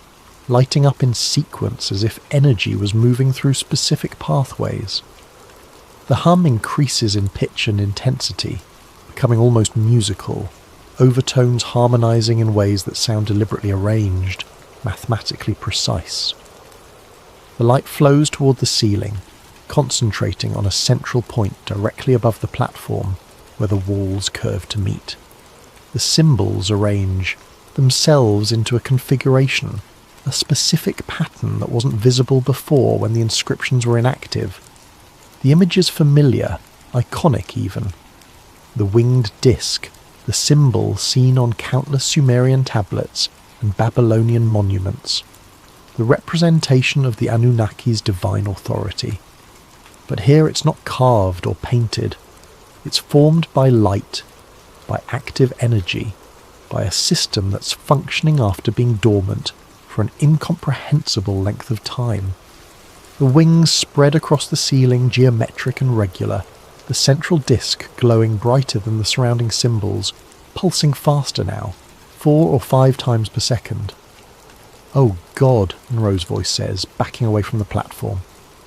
lighting up in sequence as if energy was moving through specific pathways. The hum increases in pitch and intensity, becoming almost musical, overtones harmonizing in ways that sound deliberately arranged, mathematically precise. The light flows toward the ceiling, concentrating on a central point directly above the platform where the walls curve to meet. The symbols arrange themselves into a configuration, a specific pattern that wasn't visible before when the inscriptions were inactive. The image is familiar, iconic even. The winged disc, the symbol seen on countless Sumerian tablets and Babylonian monuments, the representation of the Anunnaki's divine authority. But here it's not carved or painted. It's formed by light, by active energy, by a system that's functioning after being dormant for an incomprehensible length of time. The wings spread across the ceiling, geometric and regular, the central disc glowing brighter than the surrounding symbols, pulsing faster now, 4 or 5 times per second. "Oh God," Monroe's voice says, backing away from the platform.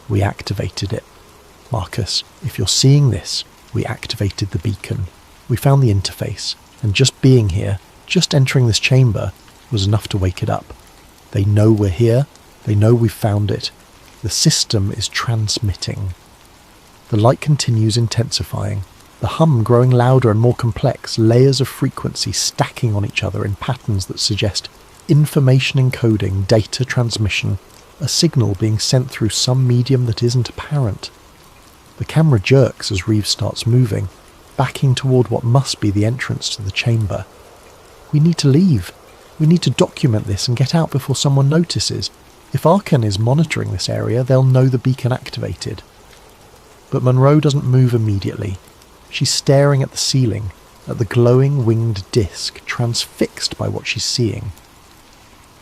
"We activated it. Marcus, if you're seeing this, we activated the beacon. We found the interface, and just being here, just entering this chamber, was enough to wake it up. They know we're here, they know we've found it. The system is transmitting." The light continues intensifying, the hum growing louder and more complex, layers of frequency stacking on each other in patterns that suggest information encoding, data transmission, a signal being sent through some medium that isn't apparent. The camera jerks as Reeves starts moving, backing toward what must be the entrance to the chamber. "We need to leave. We need to document this and get out before someone notices. If Arkan is monitoring this area, they'll know the beacon activated." But Monroe doesn't move immediately. She's staring at the ceiling, at the glowing winged disc, transfixed by what she's seeing.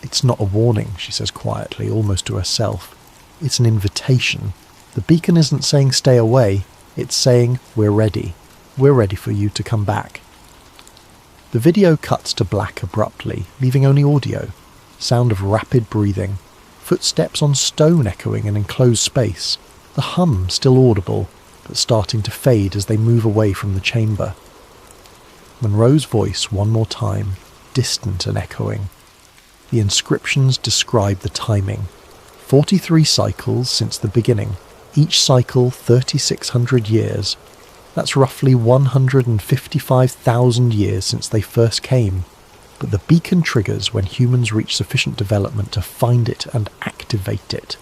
"It's not a warning," she says quietly, almost to herself. "It's an invitation. The beacon isn't saying stay away, it's saying we're ready. We're ready for you to come back." The video cuts to black abruptly, leaving only audio, sound of rapid breathing, footsteps on stone echoing an enclosed space, the hum still audible, but starting to fade as they move away from the chamber. Monroe's voice one more time, distant and echoing. The inscriptions describe the timing. 43 cycles since the beginning, each cycle 3,600 years. That's roughly 155,000 years since they first came. But the beacon triggers when humans reach sufficient development to find it and activate it.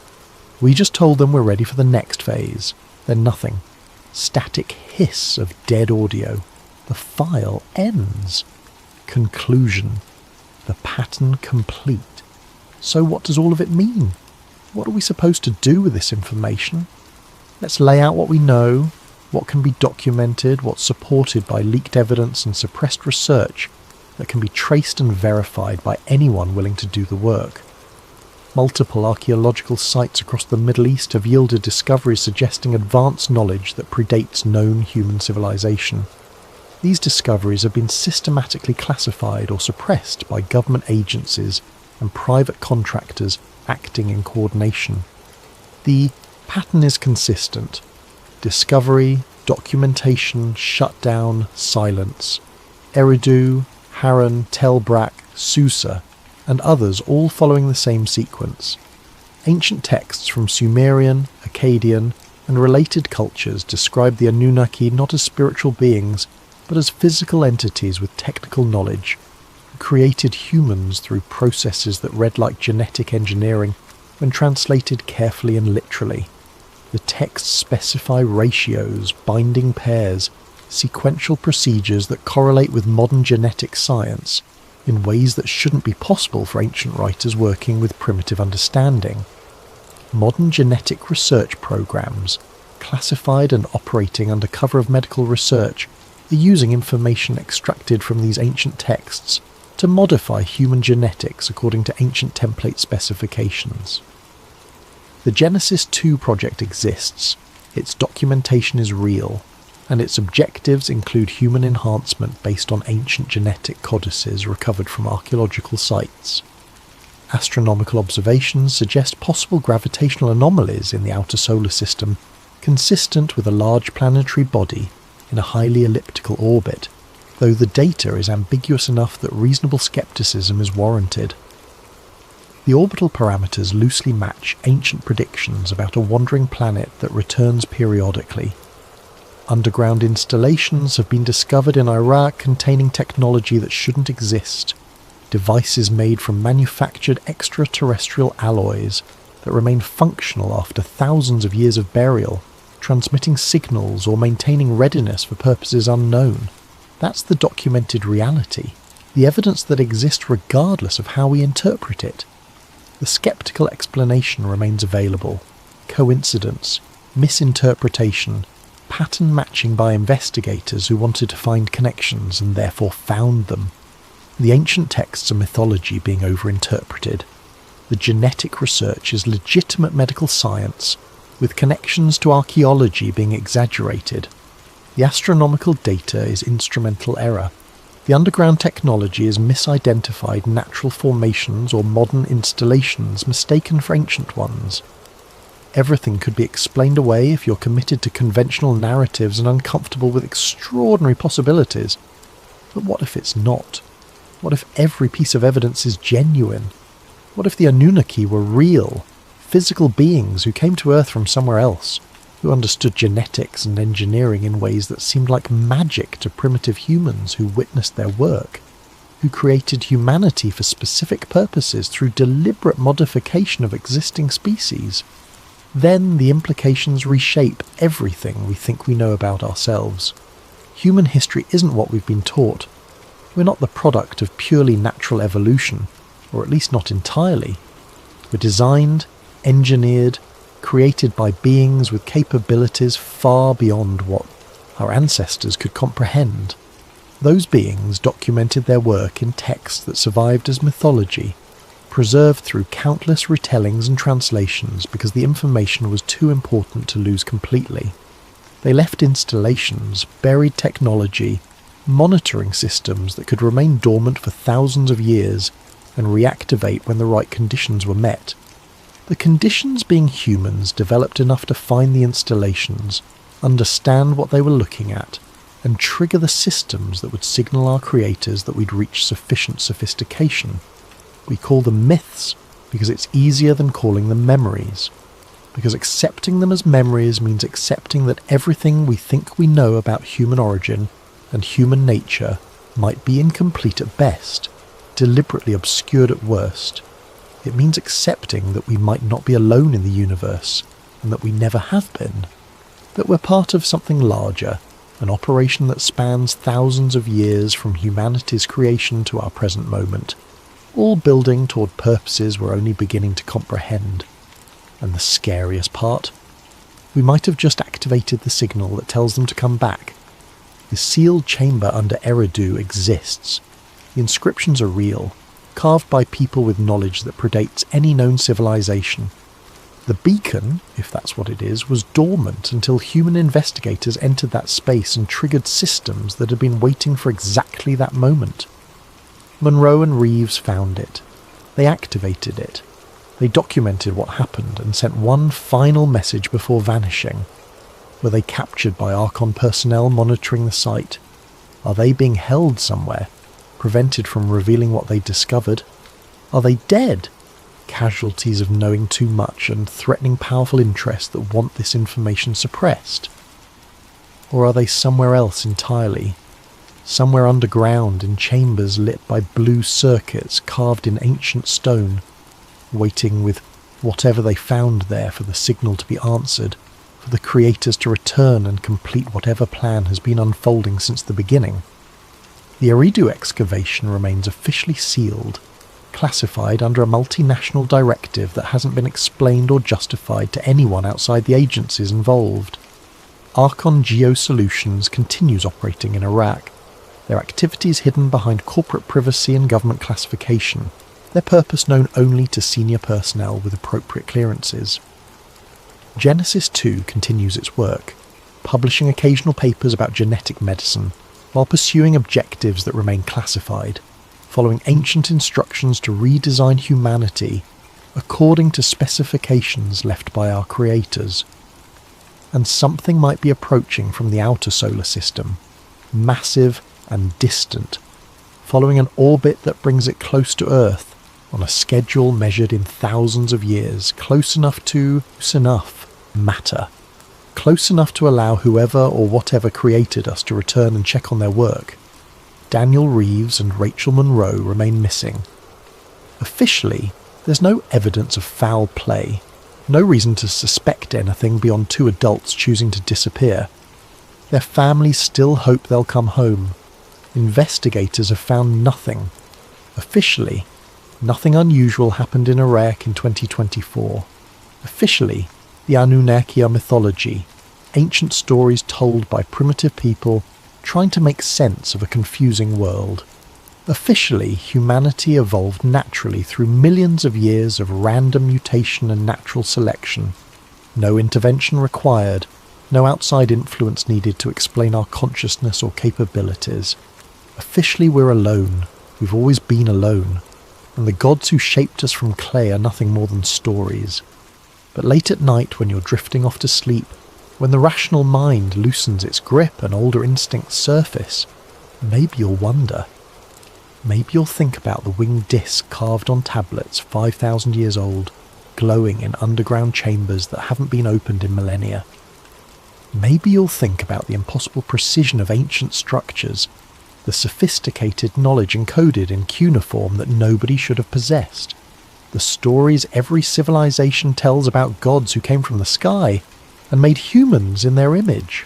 We just told them we're ready for the next phase. Then nothing. Static hiss of dead audio. The file ends. Conclusion. The pattern complete. So what does all of it mean? What are we supposed to do with this information? Let's lay out what we know, what can be documented, what's supported by leaked evidence and suppressed research that can be traced and verified by anyone willing to do the work. Multiple archaeological sites across the Middle East have yielded discoveries suggesting advanced knowledge that predates known human civilization. These discoveries have been systematically classified or suppressed by government agencies and private contractors acting in coordination. The pattern is consistent. Discovery, documentation, shutdown, silence. Eridu, Harran, Tel Brak, Susa, and others all following the same sequence. Ancient texts from Sumerian, Akkadian, and related cultures describe the Anunnaki not as spiritual beings, but as physical entities with technical knowledge, who created humans through processes that read like genetic engineering when translated carefully and literally. The texts specify ratios, binding pairs, sequential procedures that correlate with modern genetic science in ways that shouldn't be possible for ancient writers working with primitive understanding. Modern genetic research programs, classified and operating under cover of medical research, are using information extracted from these ancient texts to modify human genetics according to ancient template specifications. The Genesis 2 project exists, its documentation is real, and its objectives include human enhancement based on ancient genetic codices recovered from archaeological sites. Astronomical observations suggest possible gravitational anomalies in the outer solar system, consistent with a large planetary body in a highly elliptical orbit, though the data is ambiguous enough that reasonable skepticism is warranted. The orbital parameters loosely match ancient predictions about a wandering planet that returns periodically. Underground installations have been discovered in Iraq containing technology that shouldn't exist, devices made from manufactured extraterrestrial alloys that remain functional after thousands of years of burial, transmitting signals or maintaining readiness for purposes unknown. That's the documented reality, the evidence that exists regardless of how we interpret it. The skeptical explanation remains available. Coincidence, misinterpretation, pattern matching by investigators who wanted to find connections and therefore found them. The ancient texts of mythology being overinterpreted. The genetic research is legitimate medical science, with connections to archaeology being exaggerated. The astronomical data is instrumental error. The underground technology is misidentified natural formations or modern installations mistaken for ancient ones. Everything could be explained away if you're committed to conventional narratives and uncomfortable with extraordinary possibilities. But what if it's not? What if every piece of evidence is genuine? What if the Anunnaki were real, physical beings who came to Earth from somewhere else, who understood genetics and engineering in ways that seemed like magic to primitive humans who witnessed their work, who created humanity for specific purposes through deliberate modification of existing species? Then the implications reshape everything we think we know about ourselves. Human history isn't what we've been taught. We're not the product of purely natural evolution, or at least not entirely. We're designed, engineered, created by beings with capabilities far beyond what our ancestors could comprehend. Those beings documented their work in texts that survived as mythology, preserved through countless retellings and translations because the information was too important to lose completely. They left installations, buried technology, monitoring systems that could remain dormant for thousands of years and reactivate when the right conditions were met. The conditions being humans developed enough to find the installations, understand what they were looking at, and trigger the systems that would signal our creators that we'd reached sufficient sophistication. We call them myths because it's easier than calling them memories. Because accepting them as memories means accepting that everything we think we know about human origin and human nature might be incomplete at best, deliberately obscured at worst. It means accepting that we might not be alone in the universe, and that we never have been. That we're part of something larger, an operation that spans thousands of years from humanity's creation to our present moment, all building toward purposes we're only beginning to comprehend. And the scariest part? We might have just activated the signal that tells them to come back. The sealed chamber under Eridu exists. The inscriptions are real, carved by people with knowledge that predates any known civilization. The beacon, if that's what it is, was dormant until human investigators entered that space and triggered systems that had been waiting for exactly that moment. Monroe and Reeves found it. They activated it. They documented what happened and sent one final message before vanishing. Were they captured by Archon personnel monitoring the site? Are they being held somewhere, prevented from revealing what they discovered? Are they dead? Casualties of knowing too much and threatening powerful interests that want this information suppressed? Or are they somewhere else entirely? Somewhere underground in chambers lit by blue circuits carved in ancient stone, waiting with whatever they found there for the signal to be answered, for the creators to return and complete whatever plan has been unfolding since the beginning. The Eridu excavation remains officially sealed, classified under a multinational directive that hasn't been explained or justified to anyone outside the agencies involved. Archon Geo Solutions continues operating in Iraq, their activities hidden behind corporate privacy and government classification, their purpose known only to senior personnel with appropriate clearances. Genesis 2 continues its work, publishing occasional papers about genetic medicine, while pursuing objectives that remain classified, following ancient instructions to redesign humanity according to specifications left by our creators. And something might be approaching from the outer solar system, massive and distant, following an orbit that brings it close to Earth on a schedule measured in thousands of years, close enough to matter, close enough to allow whoever or whatever created us to return and check on their work. Daniel Reeves and Rachel Monroe remain missing. Officially, there's no evidence of foul play, no reason to suspect anything beyond two adults choosing to disappear. Their families still hope they'll come home. Investigators have found nothing. Officially, nothing unusual happened in Iraq in 2024. Officially, the Anunnaki are mythology, ancient stories told by primitive people trying to make sense of a confusing world. Officially, humanity evolved naturally through millions of years of random mutation and natural selection. No intervention required, no outside influence needed to explain our consciousness or capabilities. Officially, we're alone. We've always been alone. And the gods who shaped us from clay are nothing more than stories. But late at night, when you're drifting off to sleep, when the rational mind loosens its grip and older instincts surface, maybe you'll wonder. Maybe you'll think about the winged disc carved on tablets 5,000 years old, glowing in underground chambers that haven't been opened in millennia. Maybe you'll think about the impossible precision of ancient structures, the sophisticated knowledge encoded in cuneiform that nobody should have possessed, the stories every civilization tells about gods who came from the sky and made humans in their image.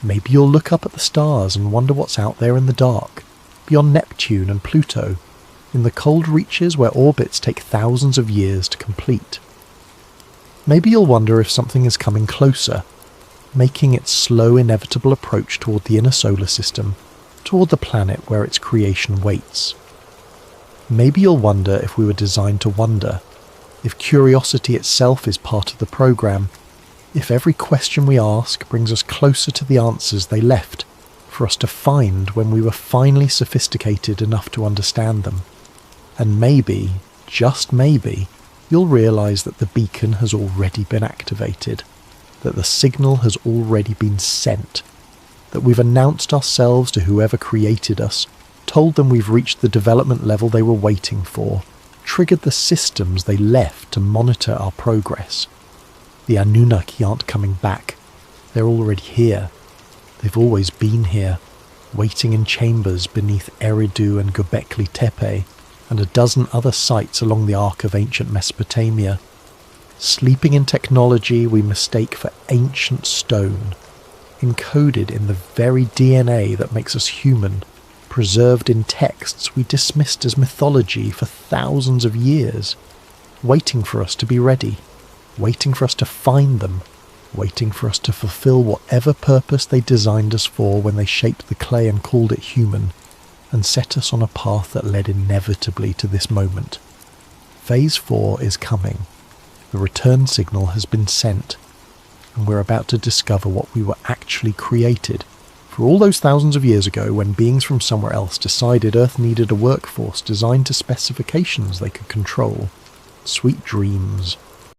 Maybe you'll look up at the stars and wonder what's out there in the dark, beyond Neptune and Pluto, in the cold reaches where orbits take thousands of years to complete. Maybe you'll wonder if something is coming closer, making its slow, inevitable approach toward the inner solar system, toward the planet where its creation waits. Maybe you'll wonder if we were designed to wonder, if curiosity itself is part of the program, if every question we ask brings us closer to the answers they left for us to find when we were finally sophisticated enough to understand them. And maybe, just maybe, you'll realise that the beacon has already been activated, that the signal has already been sent, that we've announced ourselves to whoever created us, told them we've reached the development level they were waiting for, triggered the systems they left to monitor our progress. The Anunnaki aren't coming back. They're already here. They've always been here, waiting in chambers beneath Eridu and Göbekli Tepe, and a dozen other sites along the arc of ancient Mesopotamia. Sleeping in technology we mistake for ancient stone, encoded in the very DNA that makes us human, preserved in texts we dismissed as mythology for thousands of years, waiting for us to be ready, waiting for us to find them, waiting for us to fulfill whatever purpose they designed us for when they shaped the clay and called it human, and set us on a path that led inevitably to this moment. Phase 4 is coming. The return signal has been sent, and we're about to discover what we were actually created. For all those thousands of years ago, when beings from somewhere else decided Earth needed a workforce designed to specifications they could control. Sweet dreams.